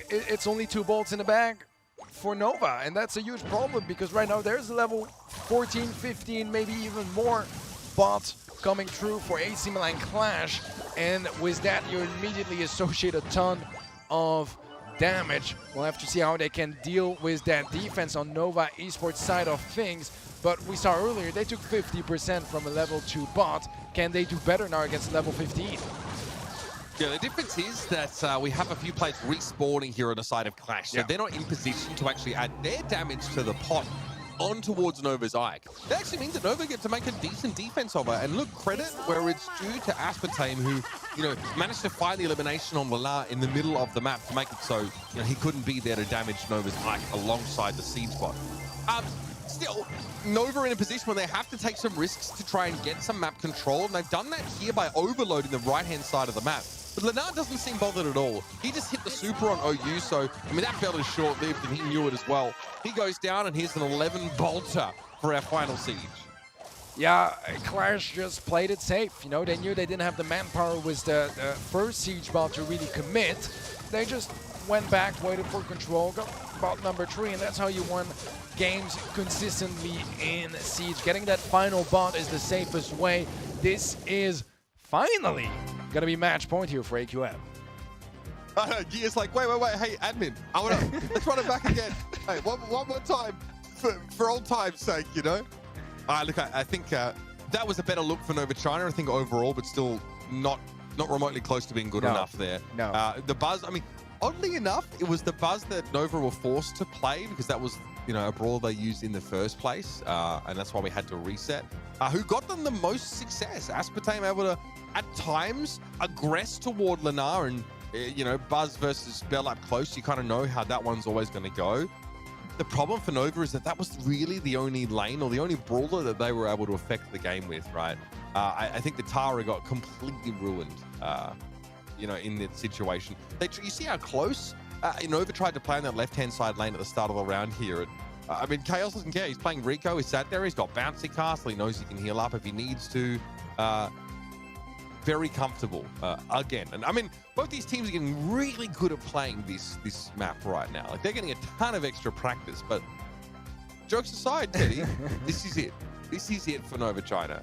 it's only 2 bolts in the bag for Nova, and that's a huge problem because right now there's a level 14, 15, maybe even more bot coming through for AC Milan Qlash, and with that you immediately associate a ton of damage. We'll have to see how they can deal with that defense on Nova Esports side of things, but we saw earlier they took 50% from a level 2 bot. Can they do better now against level 15? Yeah, the difference is that we have a few players respawning here on the side of Qlash, so they're not in position to actually add their damage to the pot on towards Nova's Ike. That actually means that Nova get to make a decent defense of it, and look, credit where it's due to Aspartame, who, you know, managed to find the elimination on Milan in the middle of the map to make it so, you know, he couldn't be there to damage Nova's Ike alongside the Siege bot. Still, Nova in a position where they have to take some risks to try and get some map control, and they've done that here by overloading the right-hand side of the map. But Leonard doesn't seem bothered at all. He just hit the super on OU, so, I mean, that battle is short-lived, and he knew it as well. He goes down, and here's an 11-bolter for our final Siege. Yeah, Qlash just played it safe. You know, they knew they didn't have the manpower with the first Siege bot to really commit. They just went back, waited for control, got bot number 3, and that's how you won games consistently in Siege. Getting that final bot is the safest way. This is finally gonna be match point here for AQM. Gear's like, wait, hey, admin, let's run it back again. Hey, one more time, for old time's sake, you know? Look, I think that was a better look for Nova China, I think, overall, but still not remotely close to being good enough there. No. The buzz, I mean, oddly enough, it was the buzz that Nova were forced to play because that was, you know, a brawl they used in the first place, and that's why we had to reset. Who got them the most success? Aspartame able to, at times, aggress toward Lenar and, you know, Buzz versus Bell up close. You kind of know how that one's always going to go. The problem for Nova is that was really the only lane or the only brawler that they were able to affect the game with, right? I think the Tara got completely ruined, you know, in that situation. You see how close Nova tried to play on that left-hand side lane at the start of the round here. I mean, Chaos doesn't care. He's playing Rico. He sat there. He's got bouncy castle. He knows he can heal up if he needs to. Very comfortable again. And I mean, both these teams are getting really good at playing this map right now. Like, they're getting a ton of extra practice. But jokes aside, Teddy, this is it. This is it for Nova China.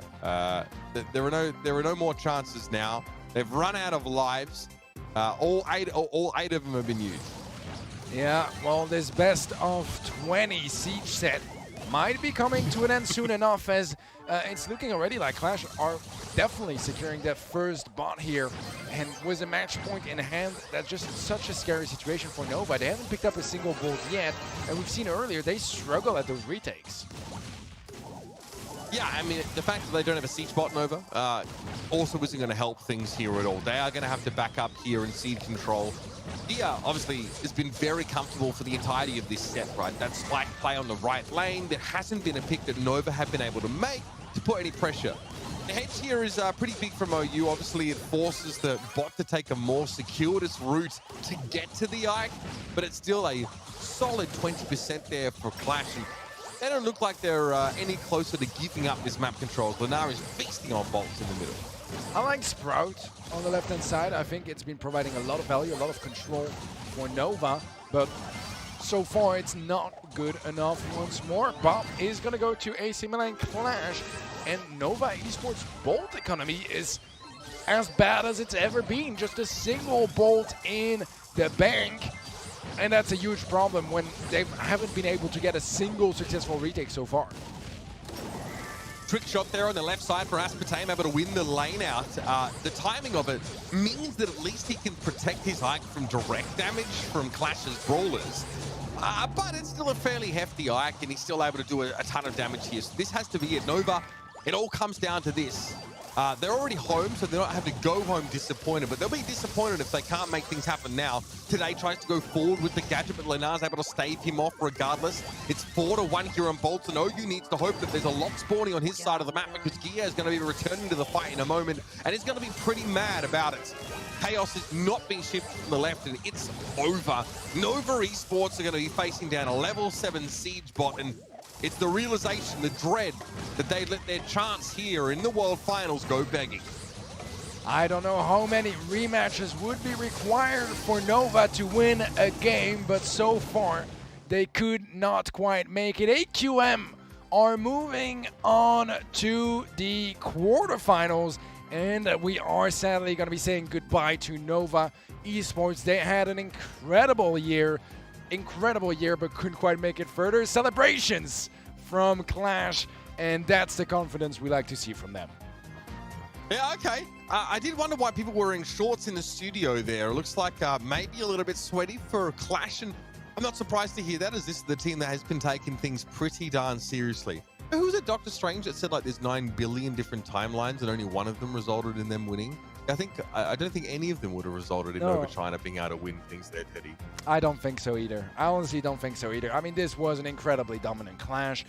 There are no more chances now. They've run out of lives. All eight of them have been used. Yeah, well, this best of 20 Siege set might be coming to an end soon enough, as it's looking already like Qlash are definitely securing that first bot here. And with a match point in hand, that's just such a scary situation for Nova. They haven't picked up a single gold yet, and we've seen earlier they struggle at those retakes. Yeah, I mean, the fact that they don't have a siege bot Nova also isn't going to help things here at all. They are going to have to back up here and siege control. Dia, obviously, has been very comfortable for the entirety of this set, right? That spike play on the right lane, there hasn't been a pick that Nova have been able to make to put any pressure. The hedge here is pretty big from OU. Obviously, it forces the bot to take a more circuitous route to get to the Ike, but it's still a solid 20% there for Qlash. And they don't look like they're any closer to giving up this map control. Lenar is feasting on bolts in the middle. I like Sprout on the left-hand side. I think it's been providing a lot of value, a lot of control for Nova, but so far it's not good enough. Once more, Bob is going to go to AC Milan Qlash, and Nova Esports bolt economy is as bad as it's ever been. Just a single bolt in the bank, and that's a huge problem when they haven't been able to get a single successful retake so far. Trick shot there on the left side for Aspartame, able to win the lane out. The timing of it means that at least he can protect his Ike from direct damage from Qlash's brawlers. But it's still a fairly hefty Ike, and he's still able to do a ton of damage here. So this has to be it. Nova, it all comes down to this. They're already home, so they don't have to go home disappointed, but they'll be disappointed if they can't make things happen now. Today tries to go forward with the gadget, but Lenar's able to stave him off regardless. It's 4-1 here on Bolts, and OU needs to hope that there's a lot spawning on his side of the map, because Gia is going to be returning to the fight in a moment, and he's going to be pretty mad about it. Chaos is not being shifted from the left, and it's over. Nova Esports are going to be facing down a level 7 siege bot, and it's the realization, the dread, that they let their chance here in the World Finals go begging. I don't know how many rematches would be required for Nova to win a game, but so far they could not quite make it. AQM are moving on to the quarterfinals, and we are sadly going to be saying goodbye to Nova Esports. They had an incredible year, but couldn't quite make it further. Celebrations from Qlash, and that's the confidence we like to see from them. Yeah, okay. I did wonder why people were wearing shorts in the studio there. It looks like maybe a little bit sweaty for Qlash, and I'm not surprised to hear that, as this is the team that has been taking things pretty darn seriously. Who was it, Dr. Strange, that said like there's 9 billion different timelines and only one of them resulted in them winning? I don't think any of them would have resulted in Nova China being able to win things there, Teddy. I don't think so either. I honestly don't think so either. I mean, this was an incredibly dominant Qlash.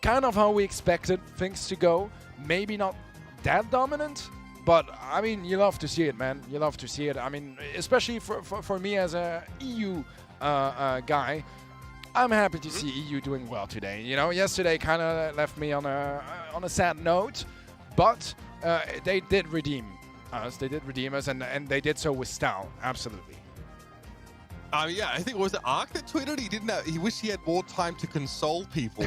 Kind of how we expected things to go. Maybe not that dominant, but I mean, you love to see it, man. You love to see it. I mean, especially for me as a EU guy, I'm happy to see EU doing well today. You know, yesterday kind of left me on a sad note, but they did redeem us. They did redeem us, and they did so with style. Absolutely. Yeah, I think it was Ark that tweeted he wished he had more time to console people.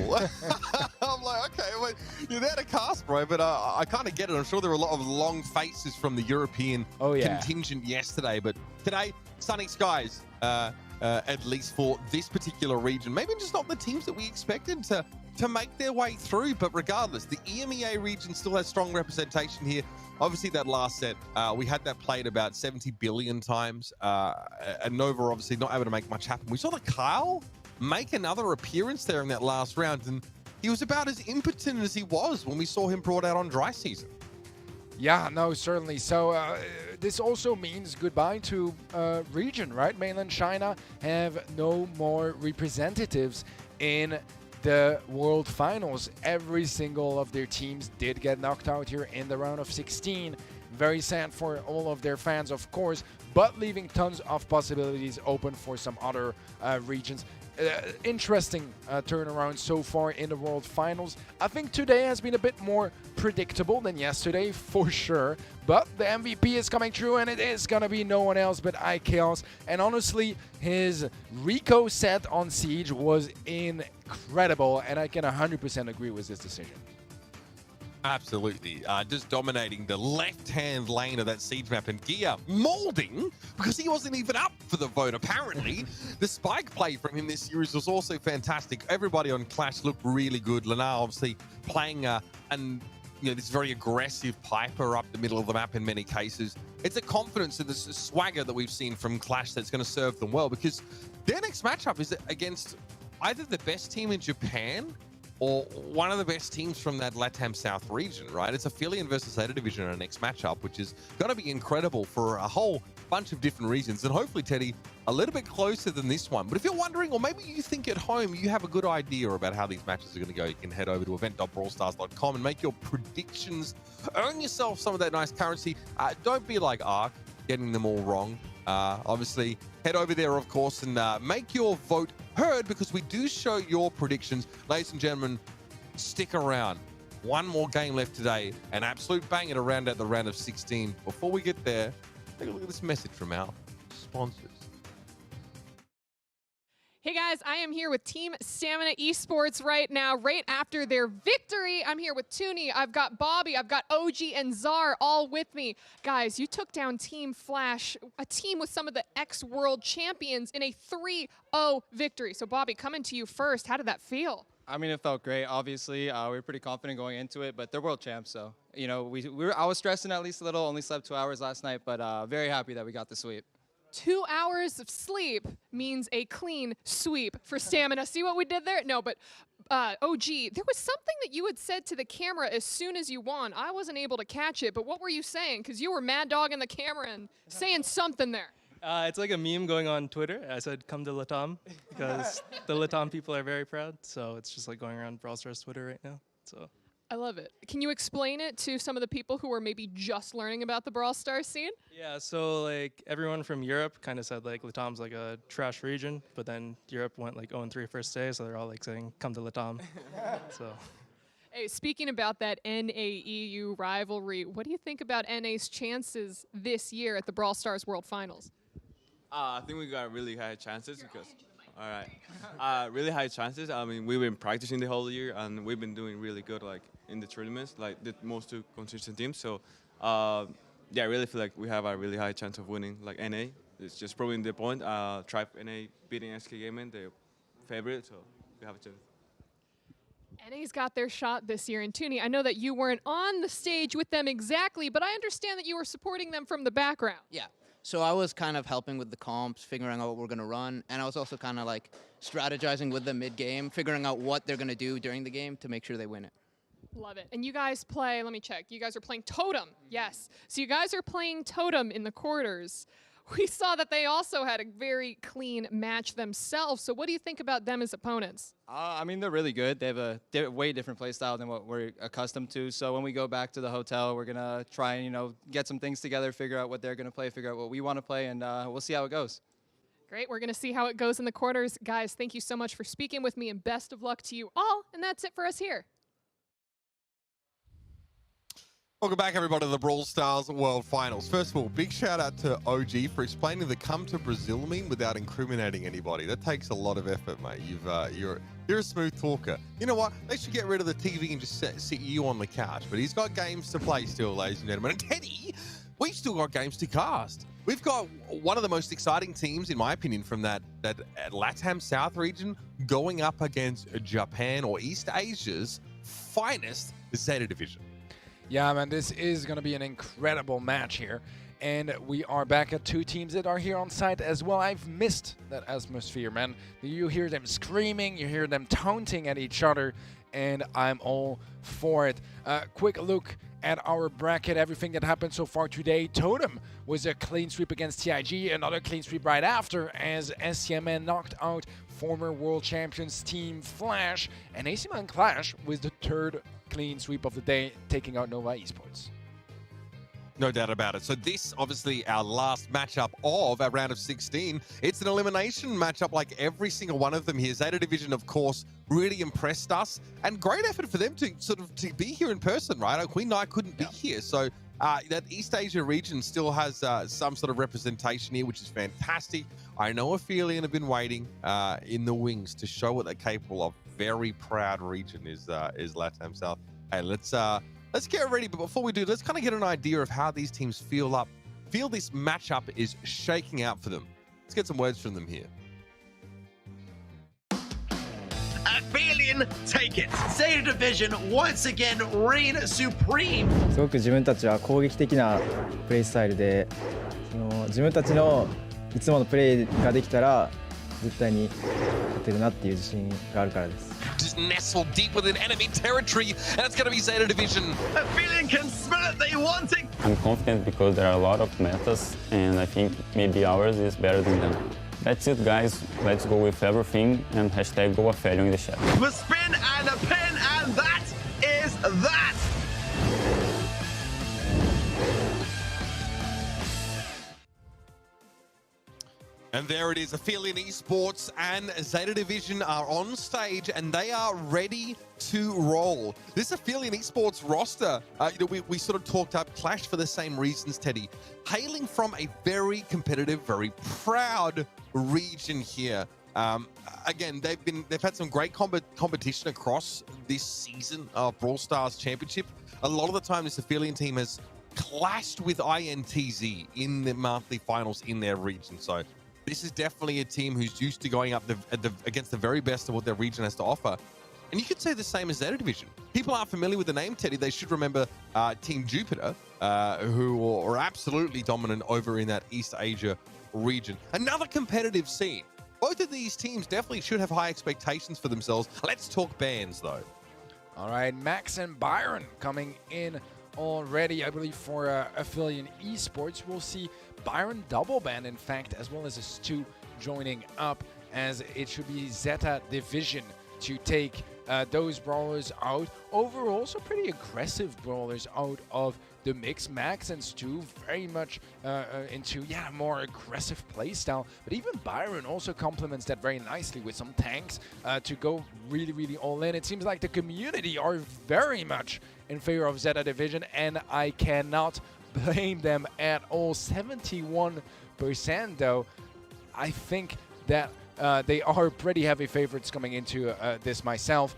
I'm like, okay, well, you're there to cast, bro, but I kind of get it. I'm sure there were a lot of long faces from the European contingent yesterday, but today, sunny skies, at least for this particular region. Maybe just not the teams that we expected to make their way through, but regardless, the EMEA region still has strong representation here. Obviously, that last set, we had that played about 70 billion times, and Nova obviously not able to make much happen. We saw the Kyle make another appearance there in that last round, and he was about as impotent as he was when we saw him brought out on dry season. Yeah, no, certainly. So this also means goodbye to region, right? Mainland China have no more representatives in the World Finals. Every single of their teams did get knocked out here in the round of 16. Very sad for all of their fans, of course, but leaving tons of possibilities open for some other regions. Interesting turnaround so far in the World Finals. I think today has been a bit more predictable than yesterday, for sure. But the MVP is coming true, and it is going to be no one else but iChaos. And honestly, his Rico set on Siege was incredible, and I can 100% agree with this decision. Absolutely. Just dominating the left-hand lane of that Siege map, and Gia molding because he wasn't even up for the vote, apparently. The spike play from him this series was also fantastic. Everybody on Qlash looked really good. Lana obviously playing this very aggressive Piper up the middle of the map in many cases. It's a confidence and this swagger that we've seen from Qlash that's going to serve them well, because their next matchup is against either the best team in Japan or one of the best teams from that LATAM South region, right? It's Aphelion versus ZETA Division in our next matchup, which is going to be incredible for a whole bunch of different reasons. And hopefully, Teddy, a little bit closer than this one. But if you're wondering, or maybe you think at home you have a good idea about how these matches are going to go, you can head over to event.brawlstars.com and make your predictions. Earn yourself some of that nice currency. Don't be like Ark, getting them all wrong. Obviously, head over there, of course, and make your vote heard, because we do show your predictions. Ladies and gentlemen, stick around. One more game left today. An absolute banger to round out the round of 16. Before we get there, take a look at this message from our sponsors. Hey guys, I am here with Team Stamina Esports right now, right after their victory. I'm here with Toonie, I've got Bobby, I've got OG and Czar all with me. Guys, you took down Team Flash, a team with some of the ex-world champions, in a 3-0 victory. So Bobby, coming to you first, how did that feel? I mean, it felt great. Obviously, we were pretty confident going into it, but they're world champs, so you know, I was stressing at least a little. Only slept 2 hours last night, but very happy that we got the sweep. 2 hours of sleep means a clean sweep for Stamina. See what we did there? No, but OG, there was something that you had said to the camera as soon as you won. I wasn't able to catch it, but what were you saying? Because you were mad dogging the camera and saying something there. It's like a meme going on Twitter. I said, come to LATAM, because the LATAM people are very proud. So it's just like going around Brawl Stars Twitter right now. So I love it. Can you explain it to some of the people who are maybe just learning about the Brawl Stars scene? Yeah, so like everyone from Europe kind of said like LATAM's like a trash region, but then Europe went like 0-3 first day, so they're all like saying, come to LATAM. So. Hey, speaking about that NA-EU rivalry, what do you think about NA's chances this year at the Brawl Stars World Finals? I think we got really high chances because, all right, really high chances. I mean, we've been practicing the whole year and we've been doing really good, like in the tournaments, like the most two consistent teams. So, yeah, I really feel like we have a really high chance of winning, like NA. It's just proving the point. Tribe NA beating SK Gaming, the favorite, so we have a chance. NA's got their shot this year. And Toonie, I know that you weren't on the stage with them exactly, but I understand that you were supporting them from the background. Yeah. So I was kind of helping with the comps, figuring out what we're going to run, and I was also kind of like strategizing with them mid-game, figuring out what they're going to do during the game to make sure they win it. Love it. And you guys play, let me check, you guys are playing Totem. Yes. So you guys are playing Totem in the quarters. We saw that they also had a very clean match themselves. So what do you think about them as opponents? I mean, they're really good. They have a way different play style than what we're accustomed to. So when we go back to the hotel, we're going to try and, you know, get some things together, figure out what they're going to play, figure out what we want to play, and we'll see how it goes. Great. We're going to see how it goes in the quarters. Guys, thank you so much for speaking with me, and best of luck to you all. And that's it for us here. Welcome back, everybody, to the Brawl Stars World Finals. First of all, big shout out to OG for explaining the "come to Brazil" meme without incriminating anybody. That takes a lot of effort, mate. You're a smooth talker. You know what? They should get rid of the TV and just sit you on the couch. But he's got games to play still, ladies and gentlemen. And Teddy, we've still got games to cast. We've got one of the most exciting teams, in my opinion, from that LATAM South region going up against Japan, or East Asia's finest ZETA Division. Yeah, man, this is going to be an incredible match here. And we are back at two teams that are here on site as well. I've missed that atmosphere, man. You hear them screaming, you hear them taunting at each other, and I'm all for it. Quick look at our bracket, everything that happened so far today. Totem was a clean sweep against TIG, another clean sweep right after, as STMN knocked out former world champions team Qlash, and AC Milan Qlash was the third clean sweep of the day, taking out Nova Esports. No doubt about it. So this, obviously, our last matchup of our round of 16. It's an elimination matchup like every single one of them here. ZETA Division, of course, really impressed us, and great effort for them to to be here in person, right? Queen Knight couldn't be here, so that East Asia region still has some sort of representation here, which is fantastic. I know Aphelion have been waiting in the wings to show what they're capable of. Very proud region is LATAM South. Hey, let's get ready, but before we do, let's kind of get an idea of how these teams feel this matchup is shaking out for them. Let's get some words from them here. Aphelion, take it. ZETA Division once again reign supreme. すごく自分たちは攻撃的なプレイスタイルで、自分たちのいつものプレイができたら絶対に勝てるなっていう自信があるからです。Just nestled deep within enemy territory, and it's going to be ZETA Division. Aphelion can smell it, they want it. I'm confident because there are a lot of metas, and I think maybe ours is better than them. That's it, guys. Let's go with everything, and hashtag go Aphelion in the chat. The spin and a pin, and that is that. And there it is, Aphelion Esports and ZETA Division are on stage, and they are ready to roll. This Aphelion Esports roster, we sort of talked up Qlash for the same reasons, Teddy. Hailing from a very competitive, very proud region here. Again, they've had some great competition across this season of Brawl Stars Championship. A lot of the time, this Aphelion team has clashed with INTZ in the monthly finals in their region. So this is definitely a team who's used to going up against the very best of what their region has to offer. And you could say the same as ZETA Division. People aren't familiar with the name, Teddy. They should remember Team Jupiter, who are absolutely dominant over in that East Asia region. Another competitive scene. Both of these teams definitely should have high expectations for themselves. Let's talk bans, though. All right, Max and Byron coming in already, I believe, for Aphelion Esports. We'll see Byron double ban, in fact, as well as a Stu joining up, as it should be ZETA Division to take those brawlers out. Overall, also pretty aggressive brawlers out of the mix. Max and Stu very much into more aggressive playstyle, but even Byron also complements that very nicely with some tanks to go really all in. It seems like the community are very much in favor of ZETA Division, and I cannot blame them at all. 71% though. I think that they are pretty heavy favorites coming into this myself.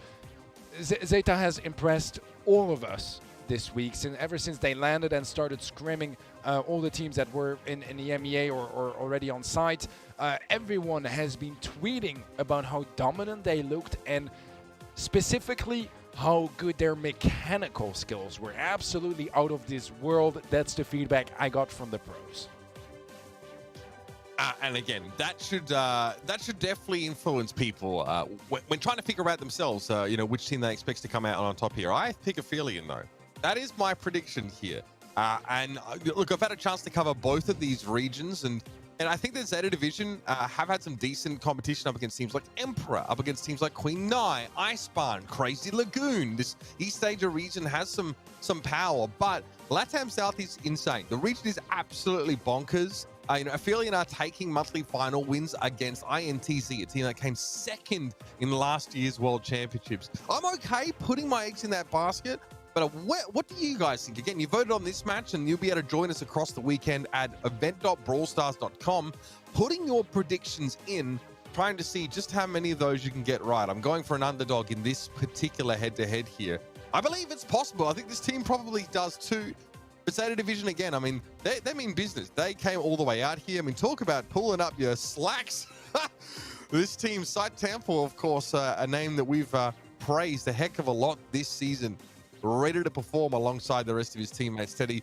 ZETA has impressed all of us this week, ever since they landed and started scrimming all the teams that were in the MEA or already on site. Everyone has been tweeting about how dominant they looked, and specifically how good their mechanical skills were. Absolutely out of this world. That's the feedback I got from the pros. And again, that should definitely influence people when trying to figure out themselves, which team they expect to come out on top here. I pick Aphelion, though. That is my prediction here. And look, I've had a chance to cover both of these regions, and I think the ZETA Division have had some decent competition up against teams like Emperor, up against teams like Queen Nai, Icebarn, Crazy Lagoon. This East Asia region has some power, but LATAM South is insane. The region is absolutely bonkers. Aphelion are taking monthly final wins against INTZ, a team that came second in last year's World Championships. I'm okay putting my eggs in that basket. But what do you guys think? Again, you voted on this match, and you'll be able to join us across the weekend at event.brawlstars.com, putting your predictions in, trying to see just how many of those you can get right. I'm going for an underdog in this particular head-to-head here. I believe it's possible. I think this team probably does too. But ZETA Division, again, I mean, they mean business. They came all the way out here. I mean, talk about pulling up your slacks. This team, STMN, of course, a name that we've praised a heck of a lot this season. Ready to perform alongside the rest of his teammates. Teddy,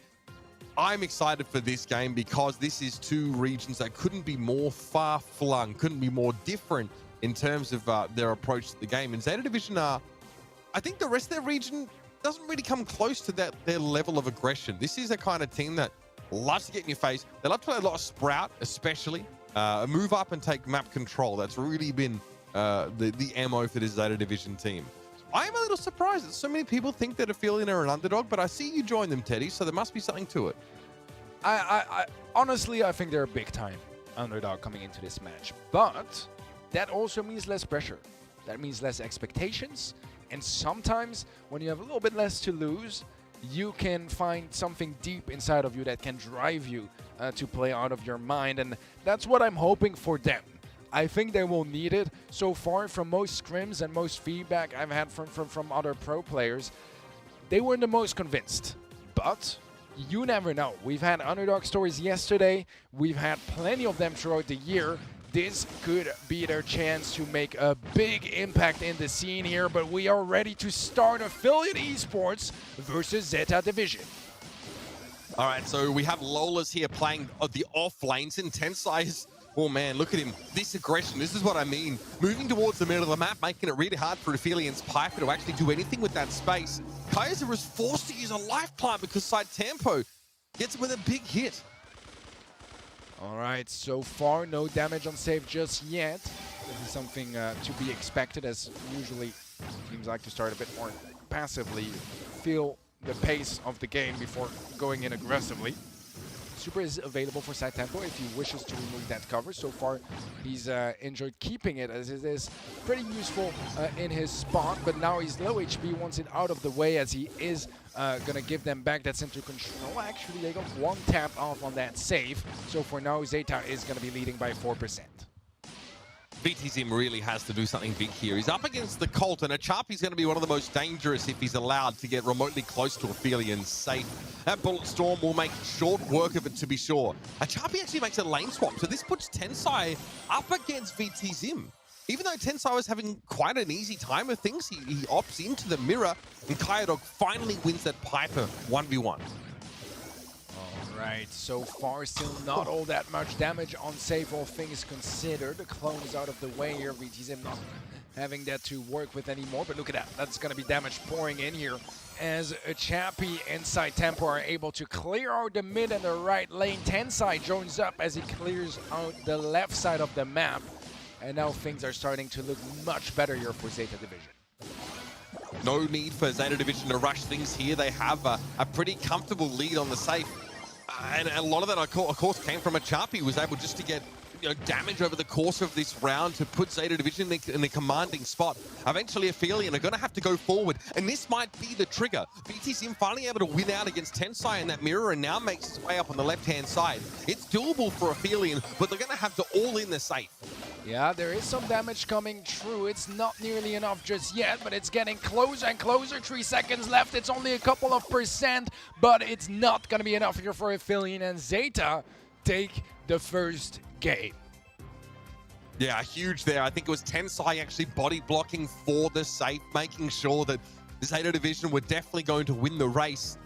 I'm excited for this game because this is two regions that couldn't be more far-flung, couldn't be more different in terms of their approach to the game. And ZETA Division I think the rest of their region doesn't really come close to their level of aggression. This is a kind of team that loves to get in your face. They love to play a lot of Sprout, especially. Move up and take map control. That's really been the MO for this ZETA Division team. I am a little surprised that so many people think that Aphelion are an underdog, but I see you join them, Teddy, so there must be something to it. I honestly, I think they're a big-time underdog coming into this match. But that also means less pressure. That means less expectations. And sometimes, when you have a little bit less to lose, you can find something deep inside of you that can drive you to play out of your mind. And that's what I'm hoping for them. I think they will need it. So far, from most scrims and most feedback I've had from other pro players, they weren't the most convinced. But you never know. We've had underdog stories yesterday. We've had plenty of them throughout the year. This could be their chance to make a big impact in the scene here, but we are ready to start Aphelion Esports versus ZETA Division. All right, so we have Lola's here playing the off lanes. Intensai is, oh man, look at him. This aggression, this is what I mean. Moving towards the middle of the map, making it really hard for Aphelions Piper to actually do anything with that space. Kaiser was forced to use a life plant because STMN gets him with a big hit. All right, so far no damage on save just yet. This is something to be expected, as usually teams like to start a bit more passively, feel the pace of the game before going in aggressively. Super is available for STMN if he wishes to remove that cover. So far, he's enjoyed keeping it, as it is pretty useful in his spot, but now he's low HP, wants it out of the way, as he is gonna give them back that center control. Actually, they got one tap off on that save, so for now, ZETA is gonna be leading by 4%. VTZim really has to do something big here. He's up against the Colt, and Achapi's going to be one of the most dangerous if he's allowed to get remotely close to Aphelion safe. That Bullet Storm will make short work of it, to be sure. Achapi actually makes a lane swap, so this puts Tensai up against VTZim. Even though Tensai was having quite an easy time with things, he opts into the mirror, and Kyodog finally wins that Piper 1v1. Right, so far still not all that much damage on save, all things considered. The clone is out of the way here, VTZim not having that to work with anymore, but look at that, that's going to be damage pouring in here as Chappie and STMN are able to clear out the mid and the right lane. Tensai joins up as he clears out the left side of the map, and now things are starting to look much better here for ZETA Division. No need for ZETA Division to rush things here. They have a pretty comfortable lead on the safe. And a lot of that, of course, came from Achapi, who was able just to get damage over the course of this round to put ZETA Division in a commanding spot. Eventually, Aphelion are going to have to go forward, and this might be the trigger. VTZim finally able to win out against Tensai in that mirror, and now makes his way up on the left-hand side. It's doable for Aphelion, but they're going to have to all in the safe. Yeah, there is some damage coming through. It's not nearly enough just yet, but it's getting closer and closer. 3 seconds left. It's only a couple of percent, but it's not going to be enough here for Aphelion, and ZETA take the first game. Yeah, huge there. I think it was Tensai actually body blocking for the safe, making sure that ZETA Division were definitely going to win the race.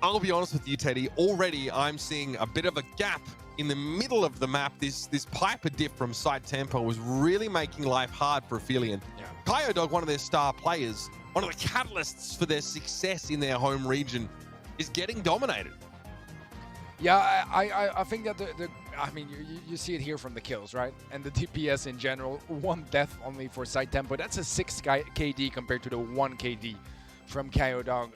I'll be honest with you, Teddy. Already, I'm seeing a bit of a gap in the middle of the map. This Piper diff from STMN was really making life hard for Aphelion. Yeah. Kyodog, one of their star players, one of the catalysts for their success in their home region, is getting dominated. Yeah, I think that I mean, you see it here from the kills, right? And the DPS in general, 1 death only for STMN. That's a 6 KD compared to the 1 KD from Kyodog.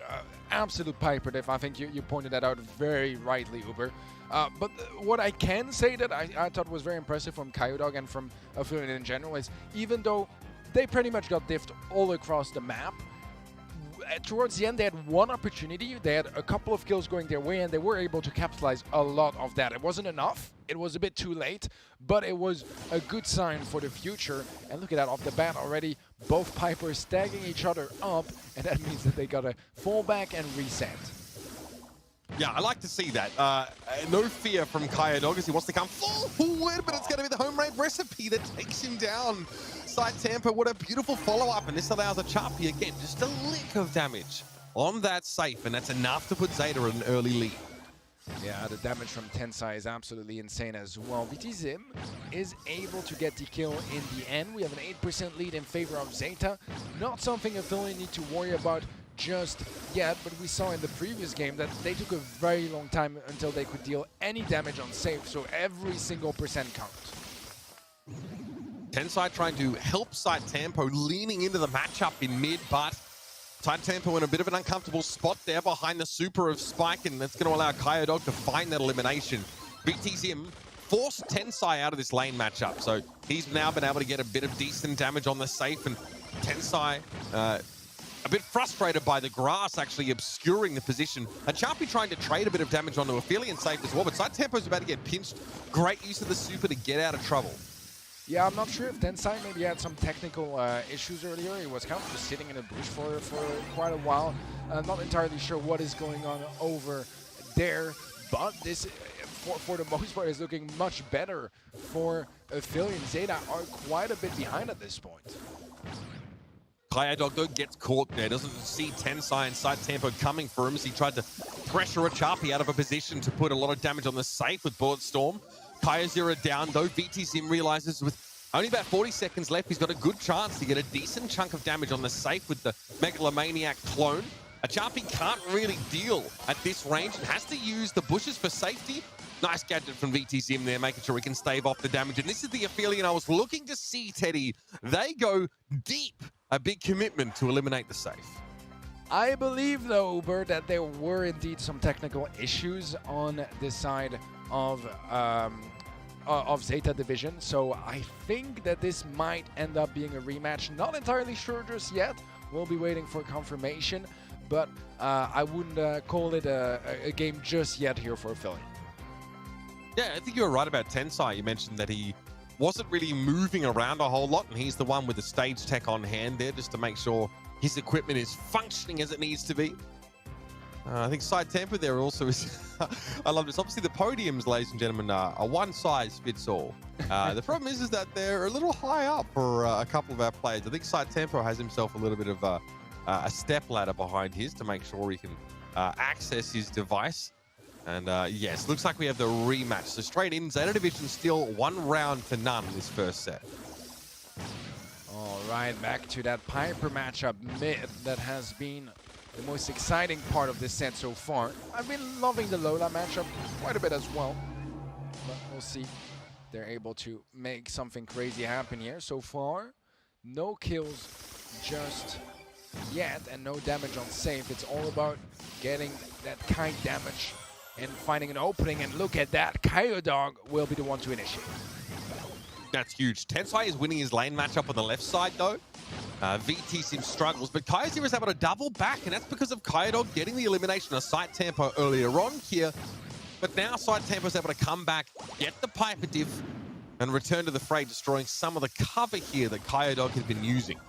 Absolute Piper diff. I think you pointed that out very rightly, Uber. But what I can say that I thought was very impressive from Kyodog and from Aphelion in general is, even though they pretty much got diffed all across the map, towards the end, they had one opportunity. They had a couple of kills going their way, and they were able to capitalize a lot of that. It wasn't enough. It was a bit too late, but it was a good sign for the future. And look at that, off the bat already, both Pipers staggering each other up, and that means that they gotta fall back and reset. Yeah, I like to see that. No fear from Kyodog as he wants to come forward, but it's going to be the home raid recipe that takes him down. Side Tampa, what a beautiful follow-up, and this allows a Chappie again, just a lick of damage on that safe, and that's enough to put Zeta in an early lead. Yeah, the damage from Tensai is absolutely insane as well. VTZim is able to get the kill in the end. We have an 8% lead in favor of Zeta. Not something Aphelion need to worry about just yet, but we saw in the previous game that they took a very long time until they could deal any damage on safe, so every single percent counts. Tensai trying to help Side Tampo, leaning into the matchup in mid, but Side Tampo in a bit of an uncomfortable spot there behind the super of Spike, and that's going to allow Kyodog to find that elimination. BTZim forced Tensai out of this lane matchup, so he's now been able to get a bit of decent damage on the safe, and Tensai a bit frustrated by the grass actually obscuring the position. And Chappie trying to trade a bit of damage onto Aphelion safe as well, but Side Tampo's about to get pinched. Great use of the super to get out of trouble. Yeah, I'm not sure if Tensai maybe had some technical issues earlier. He was kind of just sitting in a bush for quite a while. Not entirely sure what is going on over there, but this, for the most part, is looking much better for Aphelion. Zeta are quite a bit behind at this point. Kyodog though gets caught there, doesn't see Tensai and Side Tampo coming for him as he tried to pressure a Chappie out of a position to put a lot of damage on the safe with Bulletstorm. Kyozera down though, VTZim realizes with only about 40 seconds left, he's got a good chance to get a decent chunk of damage on the safe with the Megalomaniac clone. A Chappie can't really deal at this range and has to use the bushes for safety. Nice gadget from VTZim there, making sure he can stave off the damage. And this is the Aphelion I was looking to see, Teddy. They go deep. A big commitment to eliminate the safe. I believe, though, Uber, that there were indeed some technical issues on this side of Zeta Division, so I think that this might end up being a rematch. Not entirely sure just yet. We'll be waiting for confirmation, but I wouldn't call it a game just yet here for Aphelion. Yeah, I think you were right about Tensai. You mentioned that he wasn't really moving around a whole lot, and he's the one with the stage tech on hand there just to make sure his equipment is functioning as it needs to be. I think Side Tampa there also is... I love this. Obviously, the podiums, ladies and gentlemen, are one size fits all. The problem is that they're a little high up for a couple of our players. I think Side Tampa has himself a little bit of a step ladder behind his to make sure he can access his device. And yes, looks like we have the rematch. So straight in, Zeta Division still 1 round to none in this first set. All right, back to that Piper matchup mid that has been the most exciting part of this set so far. I've been loving the Lola matchup quite a bit as well. But we'll see if they're able to make something crazy happen here. So far, no kills just yet and no damage on safe. It's all about getting that kind damage and finding an opening, and look at that. Kyodog will be the one to initiate. That's huge. Tensai is winning his lane matchup on the left side, though. VTZim struggles, but Kyozera is able to double back, and that's because of Kyodog getting the elimination of Side Tampo earlier on here. But now Side Tampo is able to come back, get the Piper div, and return to the fray, destroying some of the cover here that Kyodog has been using.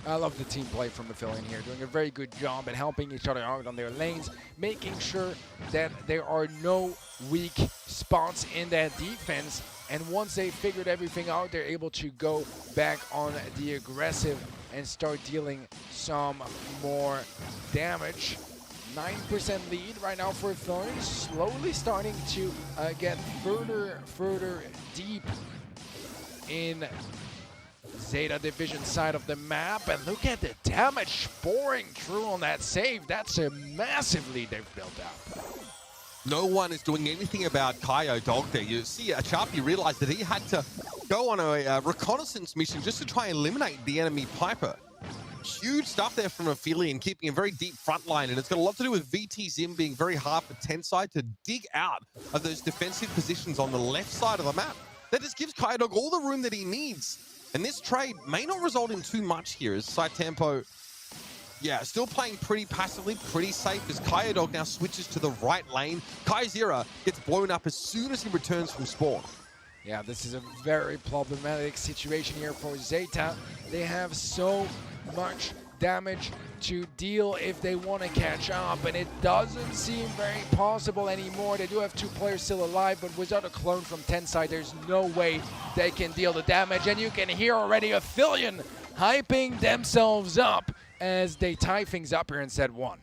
I love the team play from Aphelion here, doing a very good job at helping each other out on their lanes, making sure that there are no weak spots in that defense. And once they figured everything out, they're able to go back on the aggressive and start dealing some more damage. 9% lead right now for Aphelion, slowly starting to get further deep in Zeta Division side of the map, and look at the damage pouring through on that save. That's a massive lead they've built up. No one is doing anything about Kyodog there. You see, Chappie realized that he had to go on a reconnaissance mission just to try and eliminate the enemy Piper. Huge stuff there from Aphelion, keeping a very deep front line, and it's got a lot to do with VTZim being very hard for Tensai to dig out of those defensive positions on the left side of the map. That just gives Kyodog all the room that he needs. And this trade may not result in too much here as Side Tampo Yeah, still playing pretty passively, pretty safe as Kyodog now switches to the right lane. Kaizira gets blown up as soon as he returns from spawn. Yeah, this is a very problematic situation here for ZETA. They have so much damage to deal if they want to catch up, and it doesn't seem very possible anymore. They do have 2 players still alive, but without a clone from Tenside, there's no way they can deal the damage. And you can hear already Aphelion hyping themselves up as they tie things up here in set 1.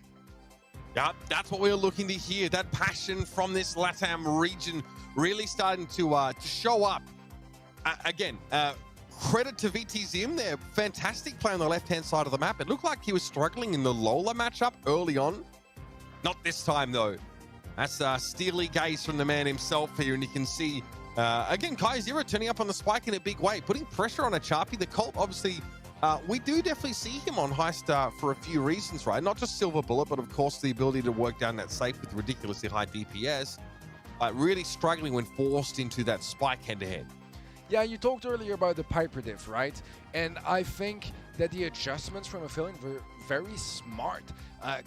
Yeah, that's what we're looking to hear. That passion from this LATAM region really starting to show up. Again, credit to VTZim. They're fantastic play on the left-hand side of the map. It looked like he was struggling in the Lola matchup early on. Not this time, though. That's steely gaze from the man himself here, and you can see, again, Kaizira turning up on the spike in a big way, putting pressure on a Chapi. The Colt, obviously, we do definitely see him on Heist for a few reasons, right? Not just Silver Bullet, but of course the ability to work down that safe with ridiculously high DPS. Really struggling when forced into that spike head-to-head. Yeah, you talked earlier about the Piper diff, right? And I think that the adjustments from Aphelion were very smart.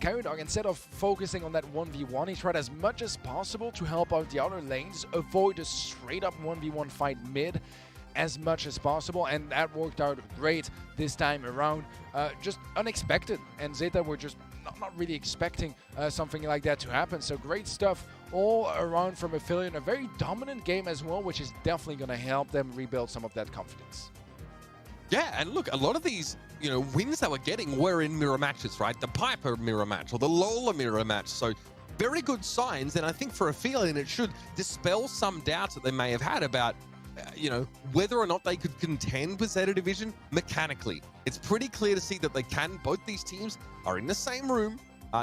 Kyodog, instead of focusing on that 1v1, he tried as much as possible to help out the outer lanes, avoid a straight-up 1v1 fight mid as much as possible, and that worked out great this time around. Just unexpected, and ZETA were just not really expecting something like that to happen. So great stuff all around from Aphelion. A very dominant game as well, which is definitely going to help them rebuild some of that confidence. Yeah, and look, a lot of these, wins that we're getting were in mirror matches, right? The Piper mirror match or the Lola mirror match. So very good signs, and I think for Aphelion, it should dispel some doubts that they may have had about whether or not they could contend with ZETA Division mechanically. It's pretty clear to see that they can. Both these teams are in the same room.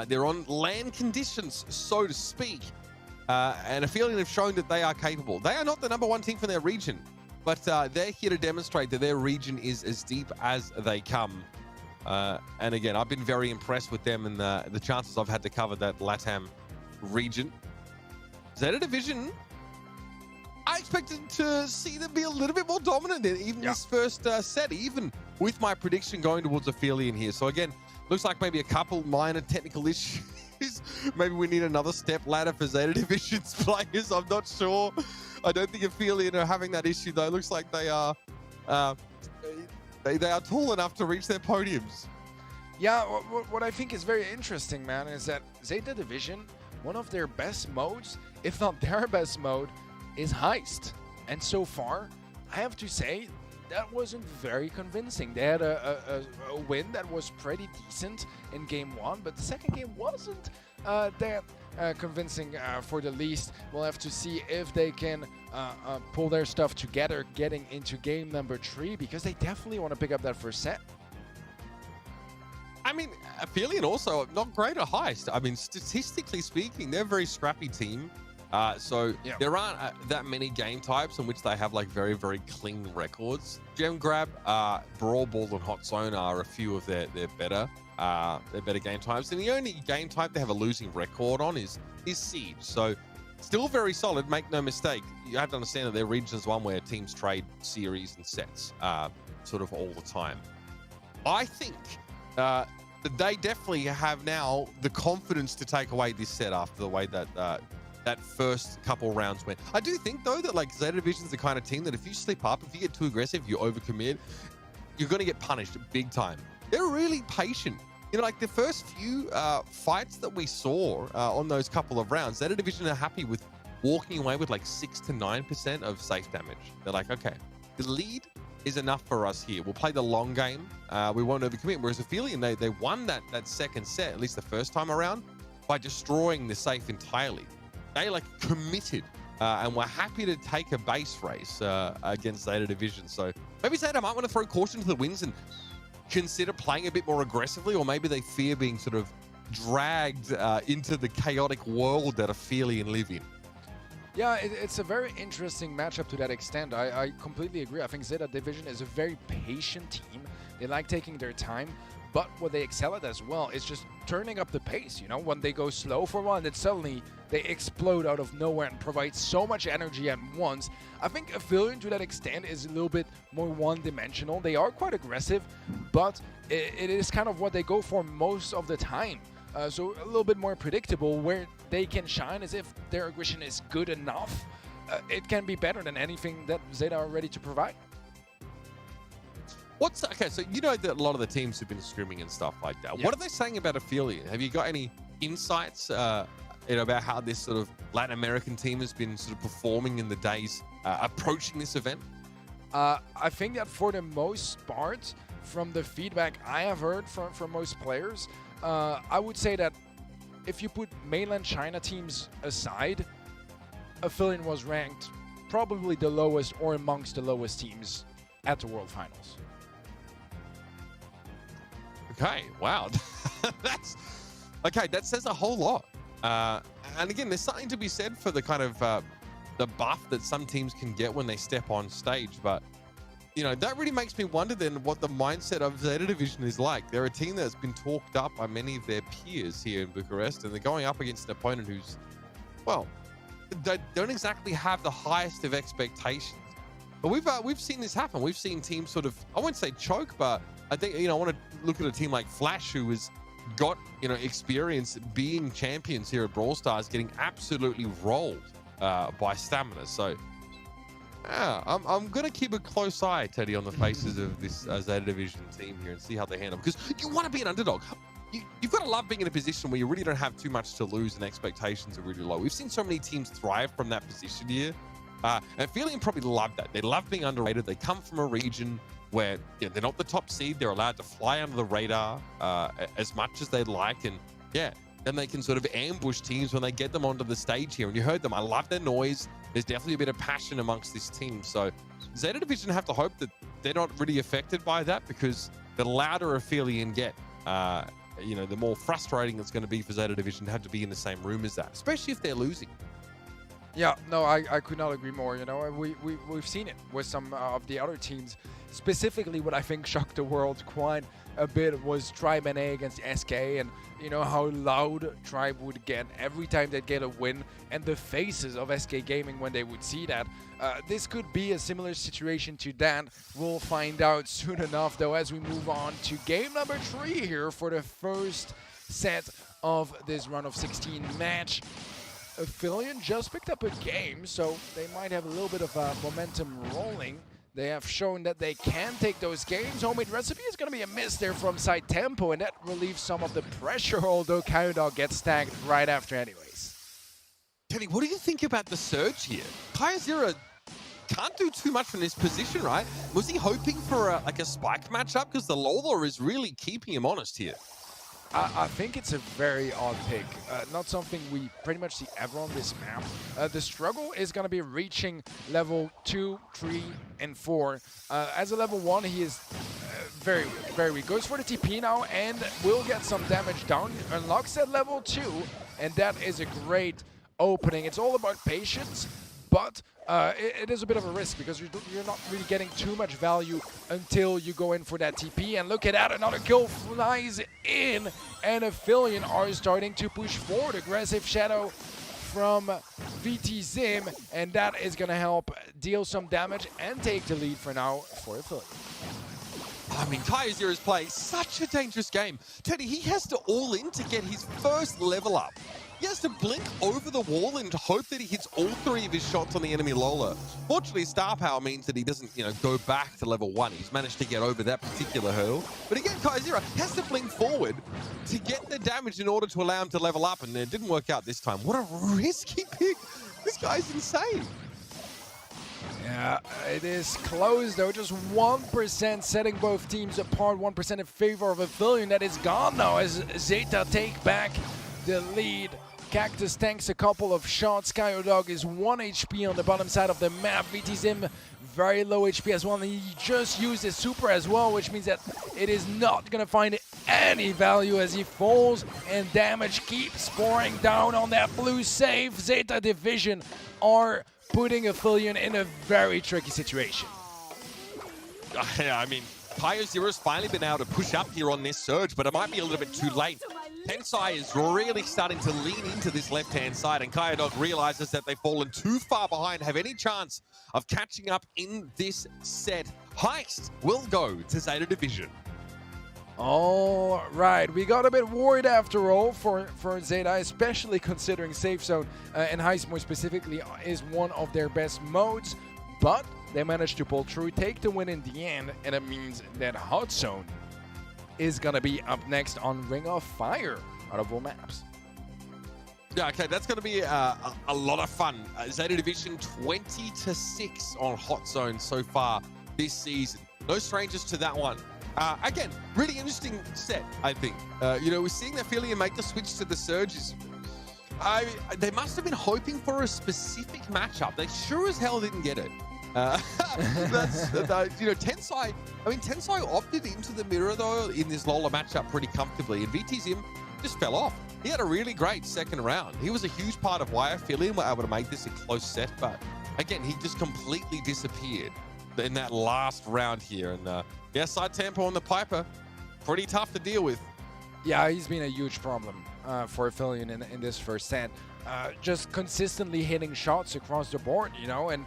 They're on land conditions, so to speak. And Aphelion have shown that they are capable. They are not the #1 team for their region, but they're here to demonstrate that their region is as deep as they come. And again, I've been very impressed with them and the chances I've had to cover that LATAM region. ZETA Division, I expected to see them be a little bit more dominant in even this first set, even with my prediction going towards Aphelion here. So again, looks like maybe a couple minor technical issues. Maybe we need another step ladder for ZETA Division's players. I'm not sure. I don't think Aphelion are having that issue though. Looks like they are tall enough to reach their podiums. Yeah, what I think is very interesting, man, is that ZETA Division, one of their best modes, if not their best mode, is Heist. And so far, I have to say, that wasn't very convincing. They had a win that was pretty decent in game 1, but the second game wasn't that convincing for the least. We'll have to see if they can pull their stuff together getting into game number 3, because they definitely want to pick up that first set. I mean, Aphelion also not great at Heist. I mean, statistically speaking, they're a very scrappy team. There aren't that many game types in which they have like very, very clean records. Gem Grab, Brawl, Ball, and Hot Zone are a few of their better game types. And the only game type they have a losing record on is Siege. So still very solid, make no mistake. You have to understand that their region is one where teams trade series and sets sort of all the time. I think that they definitely have now the confidence to take away this set after the way that that first couple rounds went. I do think, though, that like ZETA Division's the kind of team that if you slip up, if you get too aggressive, you overcommit, you're going to get punished big time. They're really patient. Like the first few fights that we saw on those couple of rounds, ZETA Division are happy with walking away with like 6 to 9% of safe damage. They're like, okay, the lead is enough for us here. We'll play the long game. We won't overcommit. Whereas Aphelion, they won that second set, at least the first time around, by destroying the safe entirely. They like committed and were happy to take a base race against ZETA Division. So maybe ZETA might want to throw caution to the winds and consider playing a bit more aggressively, or maybe they fear being sort of dragged into the chaotic world that Aphelion live in. Yeah, it's a very interesting matchup to that extent. I completely agree. I think ZETA Division is a very patient team. They like taking their time, But what they excel at as well is just turning up the pace, you know, when they go slow for one, then suddenly they explode out of nowhere and provide so much energy at once. I think Aphelion to that extent is a little bit more one-dimensional. They are quite aggressive, but it is kind of what they go for most of the time. So a little bit more predictable. Where they can shine is if their aggression is good enough. It can be better than anything that ZETA are ready to provide. Okay, so you know that a lot of the teams have been scrimming and stuff like that. Yeah. What are they saying about Aphelion? Have you got any insights about how this sort of Latin American team has been sort of performing in the days approaching this event? I think that for the most part, from the feedback I have heard from most players, I would say that if you put mainland China teams aside, Aphelion was ranked probably the lowest or amongst the lowest teams at the World Finals. Okay, wow. That says a whole lot. And again, there's something to be said for the kind of the buff that some teams can get when they step on stage. But, you know, that really makes me wonder then what the mindset of ZETA Division is like. They're a team that's been talked up by many of their peers here in Bucharest, and they're going up against an opponent who's, well, they don't exactly have the highest of expectations. But we've seen this happen. We've seen teams sort of, I wouldn't say choke, but I think, you know, I want to look at a team like Qlash, who has got, you know, experience being champions here at Brawl Stars, getting absolutely rolled by Stamina. So, yeah, I'm going to keep a close eye, Teddy, on the faces of this ZETA Division team here and see how they handle, because you want to be an underdog. You've got to love being in a position where you really don't have too much to lose and expectations are really low. We've seen so many teams thrive from that position here. And Aphelion probably love that. They love being underrated. They come from a region where, you know, they're not the top seed. They're allowed to fly under the radar as much as they'd like. And yeah, then they can sort of ambush teams when they get them onto the stage here. And you heard them. I love their noise. There's definitely a bit of passion amongst this team. So ZETA Division have to hope that they're not really affected by that, because the louder Aphelion get, you know, the more frustrating it's going to be for ZETA Division to have to be in the same room as that, especially if they're losing. Yeah, no, I could not agree more. You know, we've seen it with some of the other teams. Specifically, what I think shocked the world quite a bit was Tribe NA against SK, and you know how loud Tribe would get every time they'd get a win, and the faces of SK Gaming when they would see that. This could be a similar situation to that. We'll find out soon enough, though, as we move on to game number 3 here for the first set of this round of 16 match. Aphelion just picked up a game, so they might have a little bit of momentum rolling. They have shown that they can take those games. Homemade Recipe is going to be a miss there from side Tempo, and that relieves some of the pressure, although Kyodog gets tagged right after anyways. Teddy, what do you think about the surge here? Kyozera can't do too much from this position, right? Was he hoping for like a spike matchup? Because the Lola is really keeping him honest here. I think it's a very odd pick. Not something we pretty much see ever on this map. The struggle is going to be reaching level 2, 3, and 4. As a level 1, he is very, very weak. Goes for the TP now and will get some damage down. Unlocks at level 2, and that is a great opening. It's all about patience, but it is a bit of a risk because you're not really getting too much value until you go in for that TP. And look at that, another kill flies in, and Aphelion are starting to push forward. Aggressive Shadow from VT Zim, and that is going to help deal some damage and take the lead for now for Aphelion. I mean, Kyozera's playing such a dangerous game. Teddy, he has to all in to get his first level up. He has to blink over the wall and hope that he hits all 3 of his shots on the enemy Lola. Fortunately, star power means that he doesn't, you know, go back to level 1. He's managed to get over that particular hurdle. But again, Kyozera has to blink forward to get the damage in order to allow him to level up, and it didn't work out this time. What a risky pick. This guy's insane. Yeah, it is close though, just 1% setting both teams apart, 1% in favor of Aphelion. That is gone now as ZETA take back the lead. Cactus tanks a couple of shots. Kyodog is 1 HP on the bottom side of the map. VT Zim very low HP as well, and he just used his super as well, which means that it is not going to find any value as he falls, and damage keeps pouring down on that blue save. ZETA Division are putting Aphelion in a very tricky situation. Yeah, I mean, Zero's finally been able to push up here on this surge, but it might be a little bit too late. Tensai is really starting to lean into this left-hand side, and Kyodog realizes that they've fallen too far behind, have any chance of catching up in this set. Heist will go to ZETA Division. All right, we got a bit worried after all for ZETA, especially considering Safe Zone and Heist more specifically is one of their best modes, but they managed to pull through, take the win in the end, and it means that Hot Zone is gonna be up next on Ring of Fire out of all maps. Yeah, okay, that's going to be a lot of fun. ZETA Division 20-6 on Hot Zone so far this season. No strangers to that one. Again, really interesting set, I think. We're seeing that Aphelion make the switch to the Surges. They must have been hoping for a specific matchup. They sure as hell didn't get it. Tensai, Tensai opted into the mirror, though, in this Lola matchup pretty comfortably, and VTZim just fell off. He had a really great second round. He was a huge part of why Aphelion were able to make this a close set, but again, he just completely disappeared in that last round here. And side tempo on the Piper, pretty tough to deal with. Yeah, he's been a huge problem for Aphelion in this first set. Just consistently hitting shots across the board, and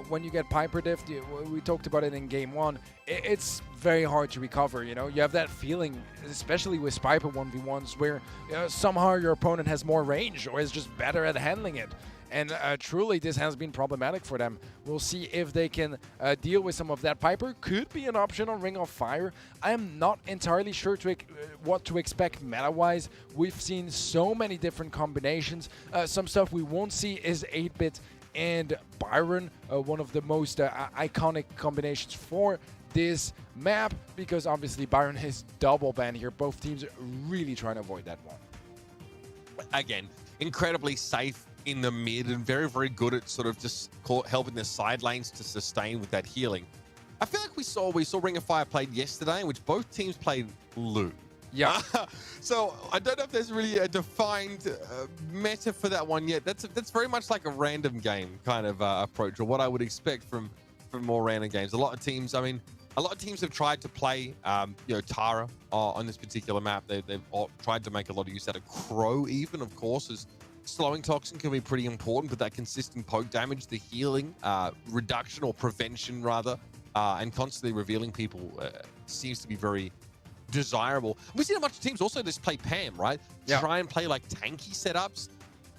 when you get Piper diffed, we talked about it in game 1, it's very hard to recover, You have that feeling, especially with Piper 1v1s, where somehow your opponent has more range or is just better at handling it. And truly, this has been problematic for them. We'll see if they can deal with some of that. Piper could be an option on Ring of Fire. I am not entirely sure what to expect meta-wise. We've seen so many different combinations. Some stuff we won't see is 8-bit and Byron, one of the most iconic combinations for this map, because obviously Byron is double ban here. Both teams are really trying to avoid that one. Again, incredibly safe in the mid and very, very good at sort of just helping the side lanes to sustain with that healing. I feel like we saw Ring of Fire played yesterday, in which both teams played Lu. Yeah. So I don't know if there's really a defined meta for that one yet. That's very much like a random game kind of approach, or what I would expect from more random games. A lot of teams have tried to play, Tara on this particular map. They've tried to make a lot of use out of Crow, even, of course, as slowing Toxin can be pretty important, but that consistent poke damage, the healing, reduction or prevention rather, and constantly revealing people seems to be very desirable. We've seen a bunch of teams also just play Pam, right? Yeah. Try and play like tanky setups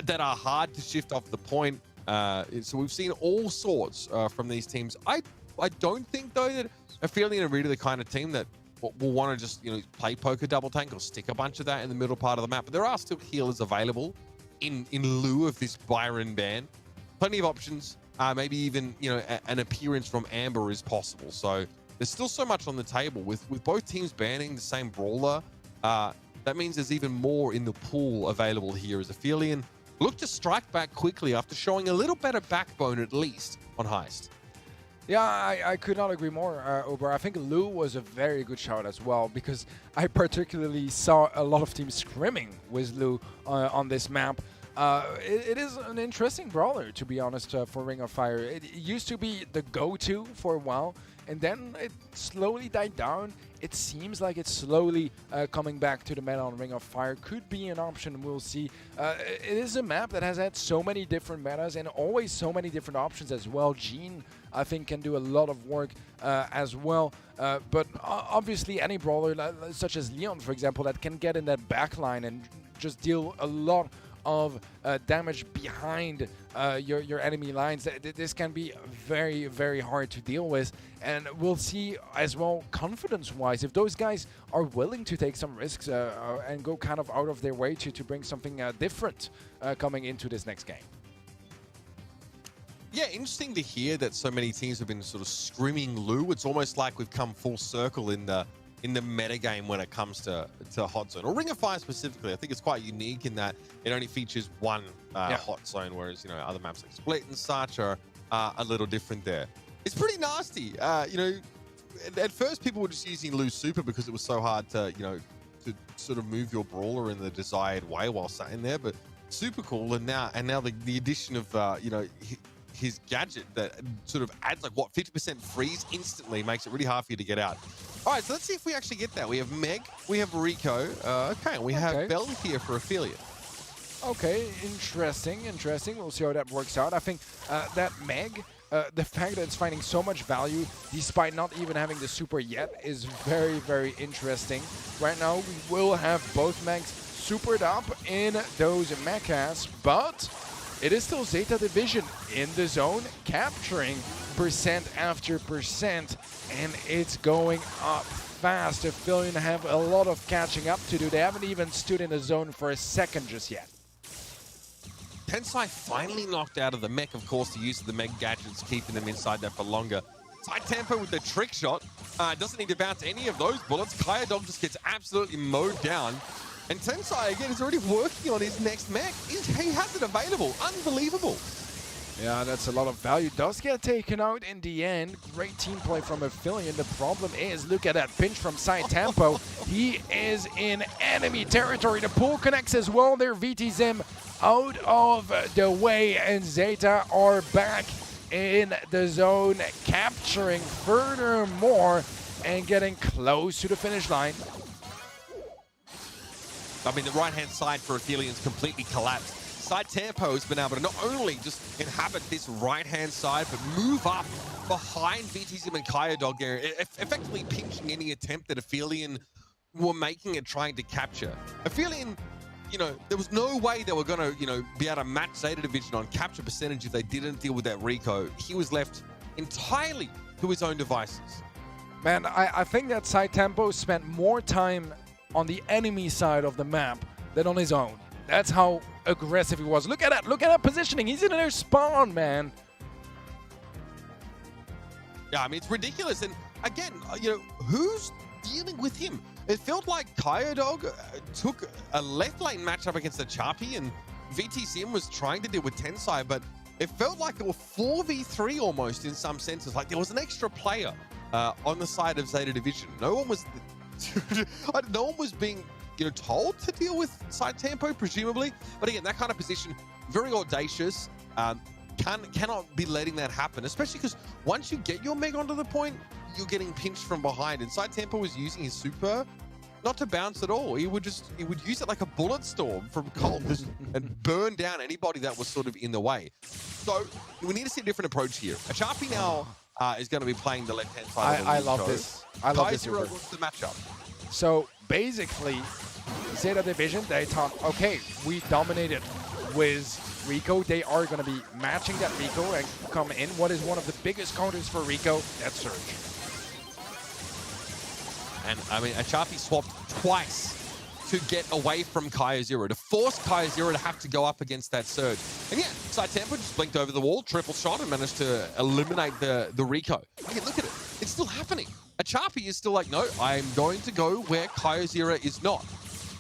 that are hard to shift off the point. So we've seen all sorts from these teams. I don't think, though, that Aphelion are really the kind of team that will want to just play poker double tank or stick a bunch of that in the middle part of the map. But there are still healers available in lieu of this Byron ban. Plenty of options. Maybe even an appearance from Amber is possible. So there's still so much on the table with both teams banning the same brawler. That means there's even more in the pool available here as Aphelion look to strike back quickly after showing a little better backbone, at least on Heist. Yeah, I could not agree more, Uber. I think Lu was a very good shout as well, because I particularly saw a lot of teams scrimming with Lu on this map. It is an interesting brawler, to be honest, for Ring of Fire. It used to be the go-to for a while, and then it slowly died down. It seems like it's slowly coming back to the meta on Ring of Fire. Could be an option, we'll see. It is a map that has had so many different metas and always so many different options as well. Jean, I think, can do a lot of work as well. But obviously any brawler, such as Leon, for example, that can get in that backline and just deal a lot of damage behind your enemy lines. This can be very, very hard to deal with, and we'll see as well confidence-wise if those guys are willing to take some risks and go kind of out of their way to bring something different coming into this next game. Yeah, interesting to hear that so many teams have been sort of scrimming Lu. It's almost like we've come full circle in the metagame when it comes to Hot Zone, or Ring of Fire specifically. I think it's quite unique in that it only features one Hot Zone, whereas other maps like Split and such are a little different there. It's pretty nasty. At first people were just using Lu Super because it was so hard to to sort of move your brawler in the desired way while sat in there, but super cool. And now the addition of his gadget that sort of adds like what 50% freeze instantly, makes it really hard for you to get out. All right, so let's see if we actually get that. We have Meg, we have Rico, okay, and we have Bell here for Aphelion. Okay, interesting. We'll see how that works out. I think that Meg, the fact that it's finding so much value despite not even having the super yet is very, very interesting. Right now, we will have both Megs supered up in those mechas, but it is still ZETA Division in the zone, capturing percent after percent, and it's going up fast. Aphelion have a lot of catching up to do. They haven't even stood in the zone for a second just yet. Tensai finally knocked out of the mech, of course, the use of the Meg gadgets, keeping them inside there for longer. Side tempo with the trick shot. Doesn't need to bounce any of those bullets. Kyodog just gets absolutely mowed down. And Tensai, again, is already working on his next mech. He has it available. Unbelievable. Yeah, that's a lot of value. Does get taken out in the end. Great team play from Aphelion. The problem is, look at that pinch from Side Tempo. He is in enemy territory. The pool connects as well. Their VT Zim out of the way, and ZETA are back in the zone, capturing furthermore and getting close to the finish line. I mean, the right-hand side for Aphelions completely collapsed. Side Tempo has been able to not only just inhabit this right-hand side, but move up behind VTZim and Kyodog area, effectively pinching any attempt that Aphelion were making and trying to capture. Aphelion, you know, there was no way they were going to, you know, be able to match ZETA Division on capture percentage if they didn't deal with that Rico. He was left entirely to his own devices. Man, I think that Side Tempo spent more time on the enemy side of the map than on his own. That's how aggressive he was. Look at that positioning. He's in their spawn, man. Yeah, I mean, it's ridiculous. And again, you know, who's dealing with him? It felt like Kyodog took a left lane matchup against the Chapi, and VTCM was trying to deal with Tensai, but it felt like it was 4v3 almost in some senses. Like there was an extra player on the side of ZETA Division. No one was being, you know, told to deal with Side Tempo, presumably. But again, that kind of position, very audacious. Cannot be letting that happen, especially because once you get your Meg onto the point, you're getting pinched from behind. And Side Tempo was using his super not to bounce at all. He would use it like a bullet storm from Colt and burn down anybody that was sort of in the way. So we need to see a different approach here. Achapi now is going to be playing the left-hand side of the I love this. I love this. What's the matchup? So basically, ZETA Division, they thought, okay, we dominated with Rico. They are going to be matching that Rico and come in. What is one of the biggest counters for Rico? That Surge. And I mean, Achapi swapped twice to get away from Kaya0, to force Kaya0 to have to go up against that Surge. And yeah, Side Tempo just blinked over the wall, triple shot, and managed to eliminate the Rico. Again, look at it. It's still happening. Achapi is still like, no, I'm going to go where Kaya0 is not.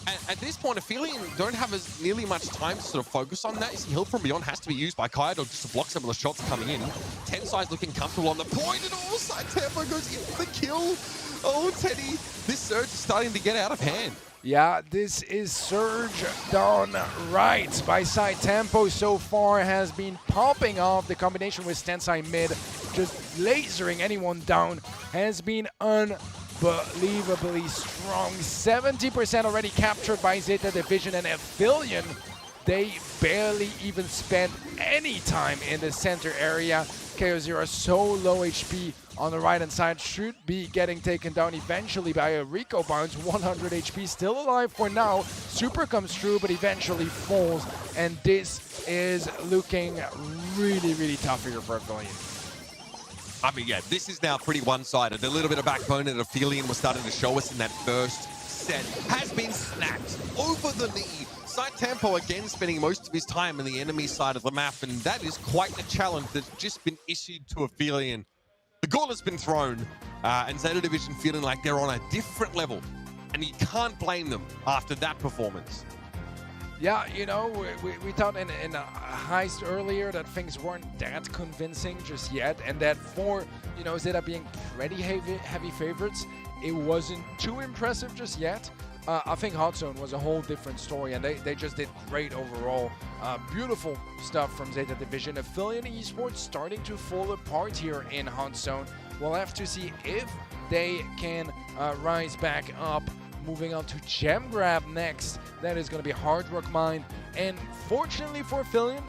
And at this point, Aphelion don't have as nearly much time to sort of focus on that. You see, Hill from Beyond has to be used by Kyodog just to block some of the shots coming in. Tensai's looking comfortable on the point, and all Side Tempo goes in for the kill. Oh, Teddy, this Surge is starting to get out of hand. Yeah, this is Surge done right by Side Tempo so far, has been popping off. The combination with Tensai mid, just lasering anyone down, has been unbelievably strong. 70% already captured by ZETA Division, and Aphelion, they barely even spent any time in the center area. KO0 so low HP on the right-hand side, should be getting taken down eventually by a Rico bounce. 100 HP, still alive for now. Super comes through, but eventually falls. And this is looking really, really tough here for Aphelion. I mean, yeah, this is now pretty one-sided. A little bit of backbone that Aphelion was starting to show us in that first set has been snapped over the knee. Side Tempo again spending most of his time in the enemy side of the map, and that is quite a challenge that's just been issued to Aphelion. The gauntlet's been thrown, and ZETA Division feeling like they're on a different level, and you can't blame them after that performance. Yeah, you know, we thought in a heist earlier that things weren't that convincing just yet, and that for, you know, ZETA being pretty heavy favorites, it wasn't too impressive just yet. I think Hot Zone was a whole different story, and they just did great overall. Beautiful stuff from ZETA Division. Aphelion Esports starting to fall apart here in Hot Zone. We'll have to see if they can rise back up. Moving on to Gem Grab next. That is going to be Hard Rock Mine. And fortunately for Aphelion,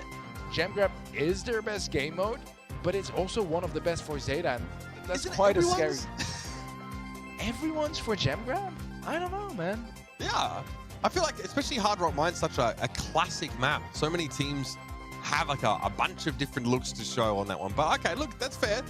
Gem Grab is their best game mode, but it's also one of the best for ZETA. And that's quite a scary... Everyone's for Gem Grab? I don't know, man. Yeah. I feel like, especially Hard Rock Mine's such a classic map. So many teams have like a bunch of different looks to show on that one. But okay, look, that's fair.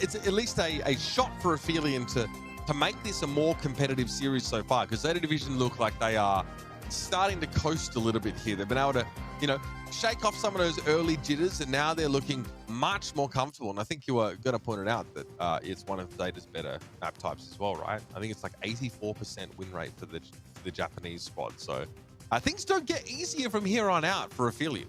It's at least a shot for Aphelion to make this a more competitive series so far, because ZETA Division look like they are starting to coast a little bit here. They've been able to, you know, shake off some of those early jitters, and now they're looking much more comfortable. And I think you were going to point it out that it's one of ZETA's better map types as well, right? I think it's like 84% win rate for the Japanese squad. So things don't get easier from here on out for Aphelion.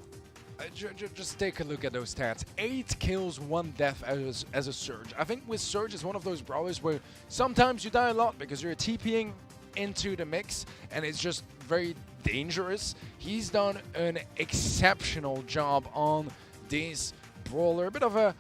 Just take a look at those stats. 8 kills, 1 death as a Surge. I think with Surge is one of those brawlers where sometimes you die a lot because you're TPing into the mix and it's just very dangerous. He's done an exceptional job on this brawler. A bit of a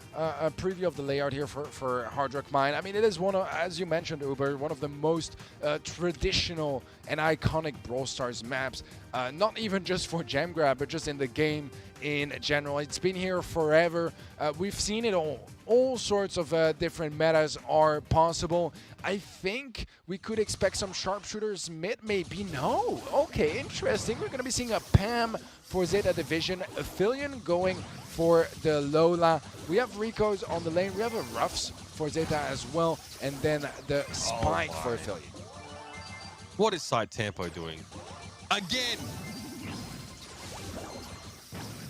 preview of the layout here for Hard Rock Mine. I mean, it is one of, as you mentioned, Uber, one of the most traditional and iconic Brawl Stars maps. Not even just for Gem Grab, but just in the game in general. It's been here forever. We've seen it all. All sorts of different metas are possible. I think we could expect some sharpshooters mid, maybe. No. Okay, interesting. We're going to be seeing a Pam for ZETA Division. Aphelion going for the Lola. We have Rico's on the lane. We have a Ruffs for ZETA as well. And then the Spike for Aphelion. What is Side Tempo doing? Again!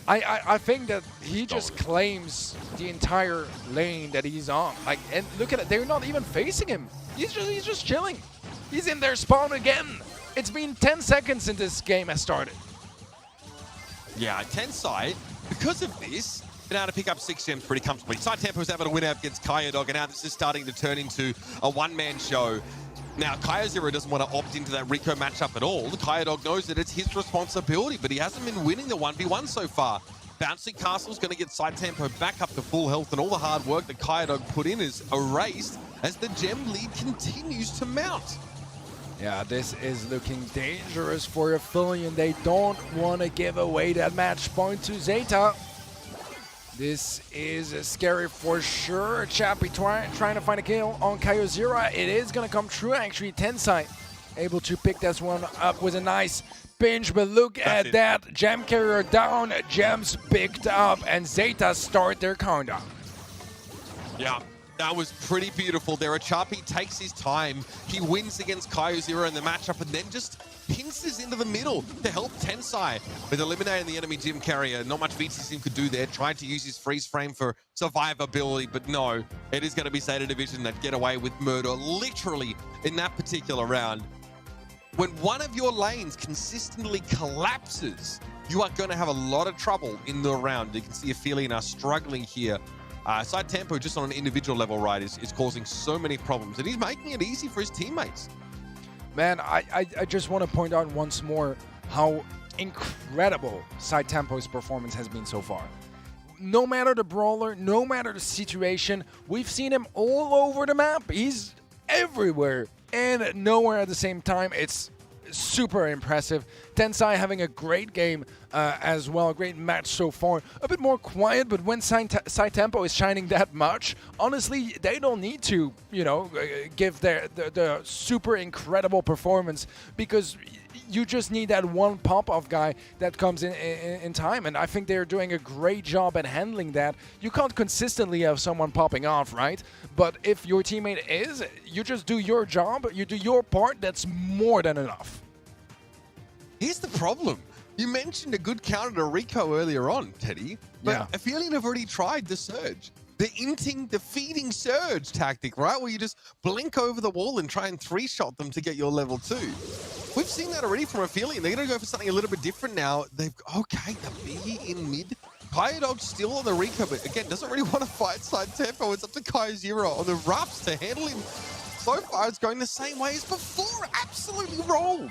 I think that he just claims the entire lane that he's on. Like, and look at it, they're not even facing him. He's just chilling. He's in their spawn again. It's been 10 seconds since this game has started. Yeah, Tensai, because of this, been able to pick up 6 gems pretty comfortably. Side Tempo was able to win out against Kyodog, and now this is starting to turn into a one-man show. Now, Kyozero doesn't want to opt into that Rico matchup at all. Kyodog knows that it's his responsibility, but he hasn't been winning the 1v1 so far. Bouncing Castle's going to get Side Tempo back up to full health, and all the hard work that Kyodog put in is erased as the gem lead continues to mount. Yeah, this is looking dangerous for Aphelion. They don't want to give away that match point to ZETA. This is scary for sure. Chappie trying to find a kill on Kyozero. It is going to come true, actually. Tensai able to pick this one up with a nice pinch, but look at that. Gem carrier down, gems picked up, and ZETA start their countdown. Yeah, that was pretty beautiful there. Chappie takes his time. He wins against Kyozero in the matchup and then just pinces into the middle to help Tensai with eliminating the enemy gym carrier. Not much VTSim could do there. Tried to use his freeze frame for survivability, but no. It is going to be ZETA Division that get away with murder literally in that particular round. When one of your lanes consistently collapses, you are going to have a lot of trouble in the round. You can see Aphelion are struggling here. Side Tempo, just on an individual level, right, is causing so many problems, and he's making it easy for his teammates. Man, I just want to point out once more how incredible Side Tempo's performance has been so far. No matter the brawler, no matter the situation, we've seen him all over the map. He's everywhere and nowhere at the same time. It's super impressive. Tensai having a great game as well, a great match so far. A bit more quiet, but when Side Tempo is shining that much, honestly, they don't need to, you know, give the super incredible performance, because you just need that one pop-off guy that comes in time, and I think they're doing a great job at handling that. You can't consistently have someone popping off, right? But if your teammate is, you just do your job, you do your part, that's more than enough. Here's the problem. You mentioned a good counter to Rico earlier on, Teddy, but Aphelion have already tried the Surge. The inting, the feeding Surge tactic, right? Where you just blink over the wall and try and 3-shot them to get your level 2. We've seen that already from Aphelion. They're going to go for something a little bit different now. They've, okay, the B in mid. Kyodog's still on the Rico, but again, doesn't really want to fight Side Tempo. It's up to Kyozero on the Ruffs to handle him so far it's going the same way as before. Absolutely rolled.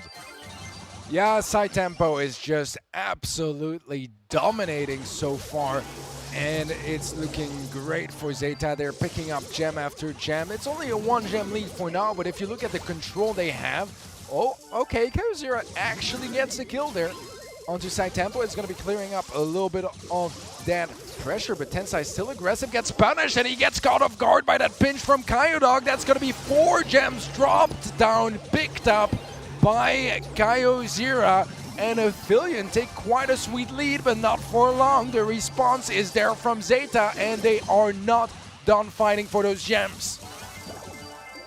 Yeah, Side Tempo is just absolutely dominating so far. And it's looking great for ZETA. They're picking up gem after gem. It's only a 1-gem lead for now, but if you look at the control they have, oh, okay, Kaozira actually gets the kill there onto Side Tempo. It's going to be clearing up a little bit of that pressure, but Tensai is still aggressive, gets punished, and he gets caught off guard by that pinch from Kyodog. That's going to be 4 gems dropped down, picked up by Kaozira. And Aphelion take quite a sweet lead, but not for long. The response is there from ZETA, and they are not done fighting for those gems.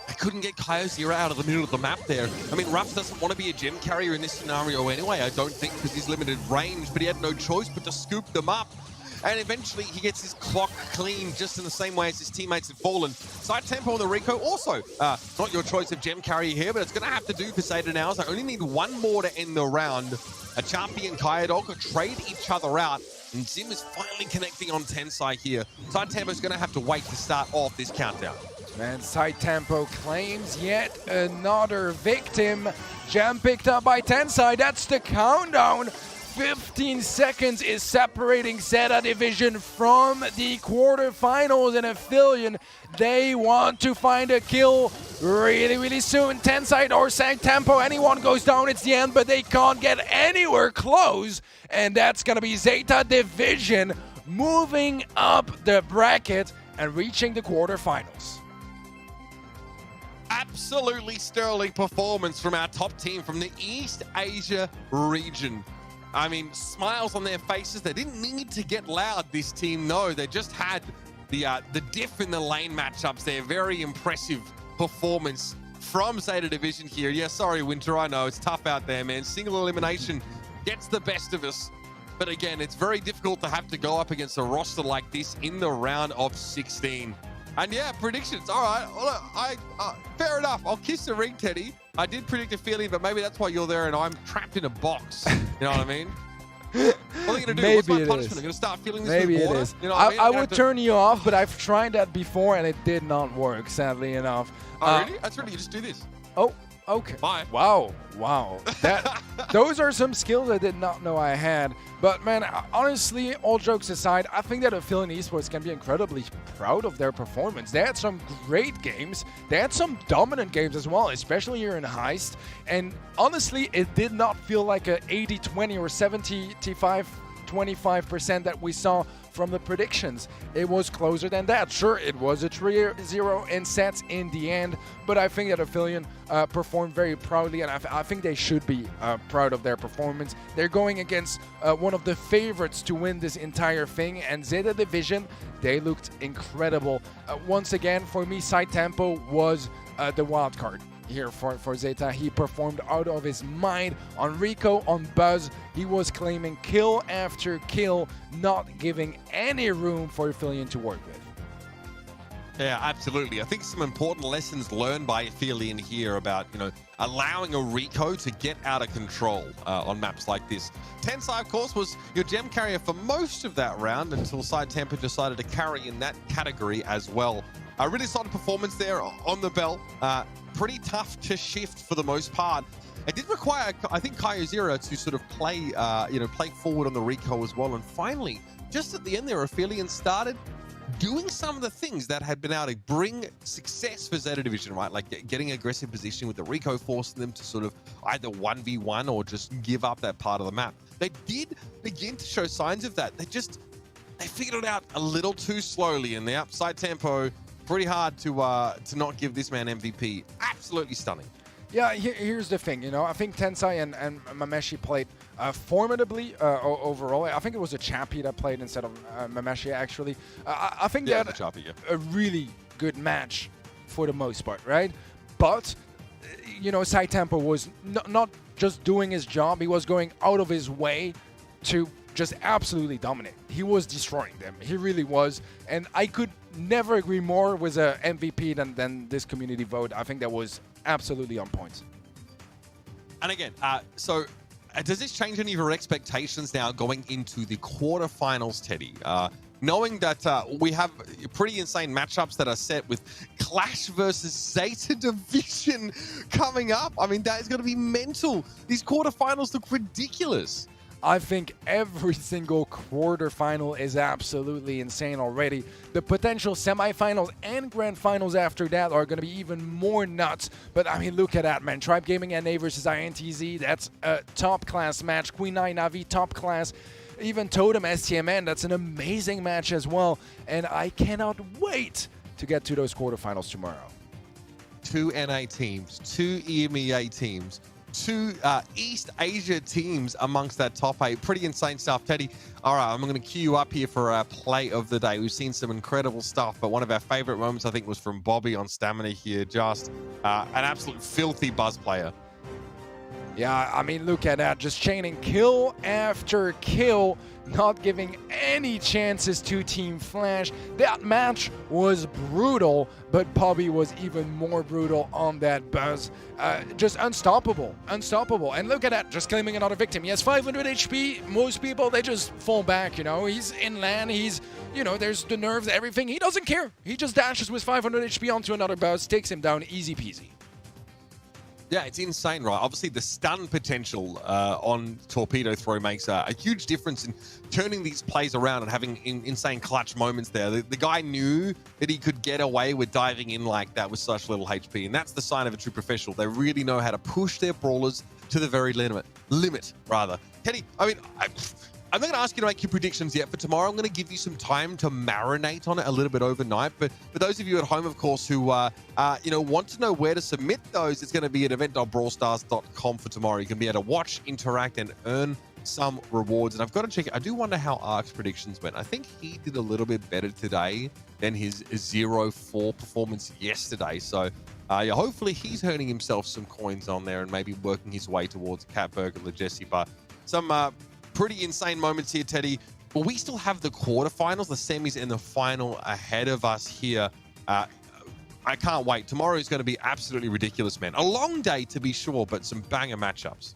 I couldn't get Kaozira out of the middle of the map there. I mean, Ruff doesn't want to be a gem carrier in this scenario anyway, I don't think, because he's limited range, but he had no choice but to scoop them up. And eventually he gets his clock clean just in the same way as his teammates had fallen. Side Tempo and the Rico also not your choice of gem carrier here, but it's going to have to do for ZETA now. So I only need one more to end the round. A Champy and Kyodog could trade each other out. And Zim is finally connecting on Tensai here. Side Tempo is going to have to wait to start off this countdown. And Side Tempo claims yet another victim. Gem picked up by Tensai. That's the countdown. 15 seconds is separating ZETA Division from the quarterfinals, and Aphelion, they want to find a kill really soon. Tensai or Side Tempo, anyone goes down, it's the end, but they can't get anywhere close, and that's gonna be ZETA Division moving up the bracket and reaching the quarterfinals. Absolutely sterling performance from our top team from the East Asia region. I mean, smiles on their faces. They didn't need to get loud, this team, no. They just had the diff in the lane matchups there. Very impressive performance from ZETA Division here. Yeah, sorry, Winter, I know it's tough out there, man. Single elimination gets the best of us. But again, it's very difficult to have to go up against a roster like this in the round of 16. And yeah, predictions. All right, well, fair enough. I'll kiss the ring, Teddy. I did predict Aphelion, but maybe that's why you're there and I'm trapped in a box. You know what I mean? What are you going to do? Maybe What's my it punishment? is. I'm going to start feeling this Maybe with water? it is. You know what I mean? I would turn you off, but I've tried that before and it did not work, sadly enough. Oh, really? That's really, you just do this. Oh, okay. Bye. Wow. Those are some skills I did not know I had. But man, honestly, all jokes aside, I think that Aphelion Esports can be incredibly proud of their performance. They had some great games. They had some dominant games as well, especially here in Heist. And honestly, it did not feel like a 80-20 or 75-25% that we saw from the predictions. It was closer than that. Sure, it was a 3-0 in sets in the end, but I think that Aphelion performed very proudly, and I think they should be proud of their performance. They're going against one of the favorites to win this entire thing, and ZETA Division, they looked incredible. Once again, for me, Side Tempo was the wild card here for ZETA. He performed out of his mind on Rico, on Buzz. He was claiming kill after kill, not giving any room for Aphelion to work with. Yeah, absolutely. I think some important lessons learned by Aphelion here about, you know, allowing a Rico to get out of control on maps like this. Tensai, of course, was your gem carrier for most of that round until Side Tempo decided to carry in that category as well. A really solid performance there on the bell. Pretty tough to shift for the most part. It did require, I think, Kaozira to sort of play, play forward on the Rico as well. And finally, just at the end there, Aphelion started doing some of the things that had been able to bring success for ZETA Division, right? Like getting aggressive position with the Rico, forcing them to sort of either 1v1 or just give up that part of the map. They did begin to show signs of that. They figured it out a little too slowly, and the upside tempo, pretty hard to not give this man MVP. Absolutely stunning. Yeah, here's the thing, you know, I think Tensai and Mameshi played formidably overall. I think it was a Chappy that played instead of Mameshi, actually. I think they had a really good match for the most part, right? But, you know, Side Tempo was not just doing his job, he was going out of his way to just absolutely dominate. He was destroying them. He really was. And I could never agree more with a MVP than this community vote. I think that was absolutely on point. And again, does this change any of your expectations now going into the quarterfinals, Teddy? knowing that we have pretty insane matchups that are set with Qlash versus ZETA Division coming up. I mean, that is going to be mental. These quarterfinals look ridiculous. I think every single quarterfinal is absolutely insane already. The potential semifinals and grand finals after that are going to be even more nuts. But I mean, look at that, man. Tribe Gaming NA versus INTZ, that's a top class match. Queen Nai Navi, top class. Even Totem STMN, that's an amazing match as well. And I cannot wait to get to those quarterfinals tomorrow. 2 NA teams, 2 EMEA teams, 2 East Asia teams amongst that top 8. Pretty insane stuff. Teddy, all right, I'm going to queue you up here for our play of the day. We've seen some incredible stuff, but one of our favorite moments, I think, was from Bobby on Stamina here. Just an absolute filthy buzz player. Yeah, I mean, look at that. Just chaining kill after kill, not giving any chances to Team Flash. That match was brutal, but Bobby was even more brutal on that buzz. Just unstoppable, unstoppable. And look at that, just claiming another victim. He has 500 HP. Most people, they just fall back, you know. He's in land, he's, you know, there's the nerves, everything. He doesn't care. He just dashes with 500 HP onto another buzz, takes him down easy peasy. Yeah, it's insane, right? Obviously, the stun potential on Torpedo Throw makes a huge difference in turning these plays around and having insane clutch moments there. The guy knew that he could get away with diving in like that with such little HP, and that's the sign of a true professional. They really know how to push their brawlers to the very limit, rather. Teddy, I mean, I'm not going to ask you to make your predictions yet for tomorrow. I'm going to give you some time to marinate on it a little bit overnight. But for those of you at home, of course, who want to know where to submit those, it's going to be at event.brawlstars.com for tomorrow. You can be able to watch, interact, and earn some rewards. And I've got to check. I do wonder how Ark's predictions went. I think he did a little bit better today than his 0-4 performance yesterday. So yeah, hopefully he's earning himself some coins on there and maybe working his way towards Cat Burglar Jesse. But some pretty insane moments here, Teddy. But we still have the quarterfinals, the semis, and the final ahead of us here. I can't wait. Tomorrow is going to be absolutely ridiculous, man. A long day to be sure, but some banger matchups.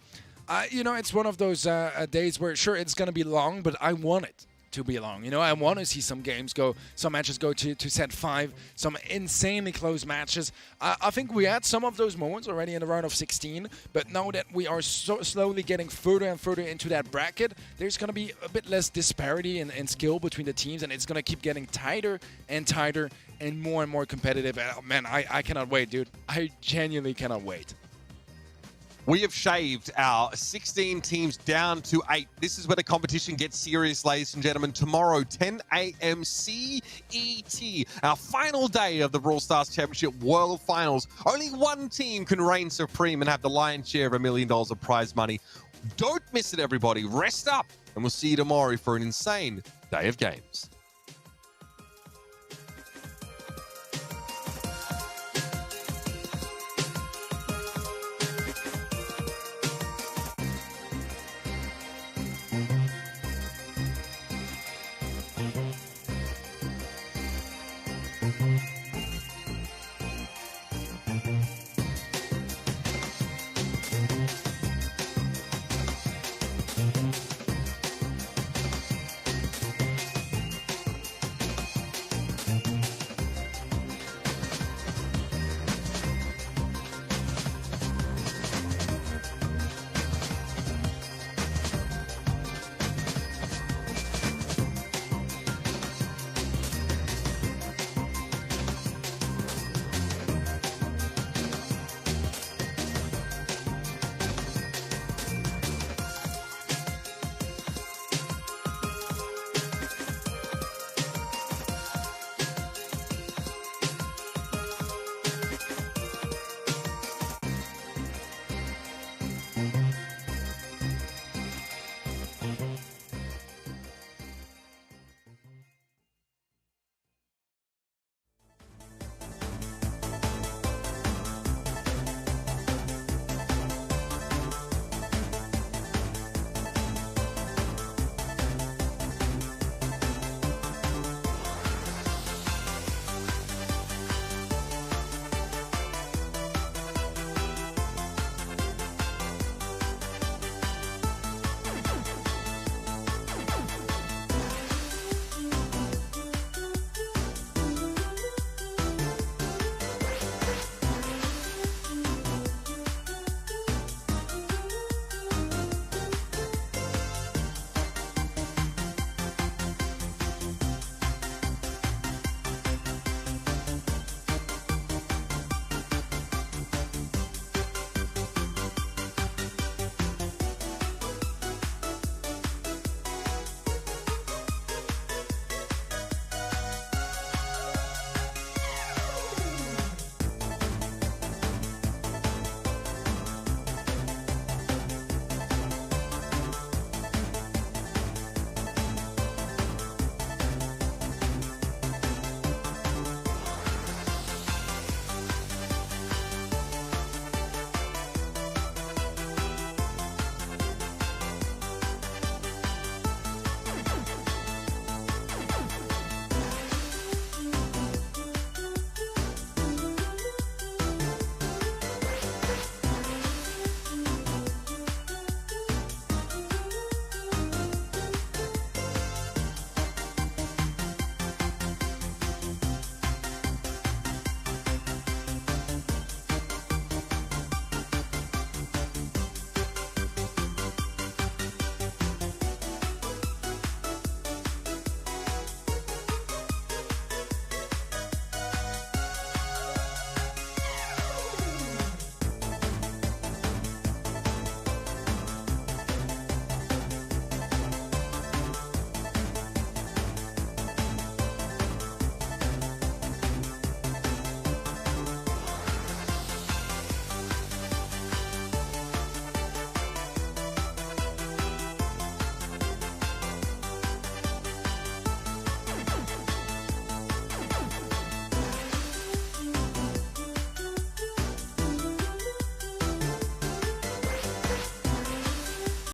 You know, it's one of those days where, sure, it's going to be long, but I want it to be long. You know, I want to see some matches go to set 5, some insanely close matches. I think we had some of those moments already in the round of 16, but now that we are so slowly getting further and further into that bracket, there's going to be a bit less disparity in skill between the teams, and it's going to keep getting tighter and tighter and more competitive. Man, I cannot wait, dude. I genuinely cannot wait. We have shaved our 16 teams down to 8. This is where the competition gets serious, ladies and gentlemen. Tomorrow, 10 a.m. CET, our final day of the Brawl Stars Championship World Finals. Only one team can reign supreme and have the lion's share of $1 million of prize money. Don't miss it, everybody. Rest up, and we'll see you tomorrow for an insane day of games.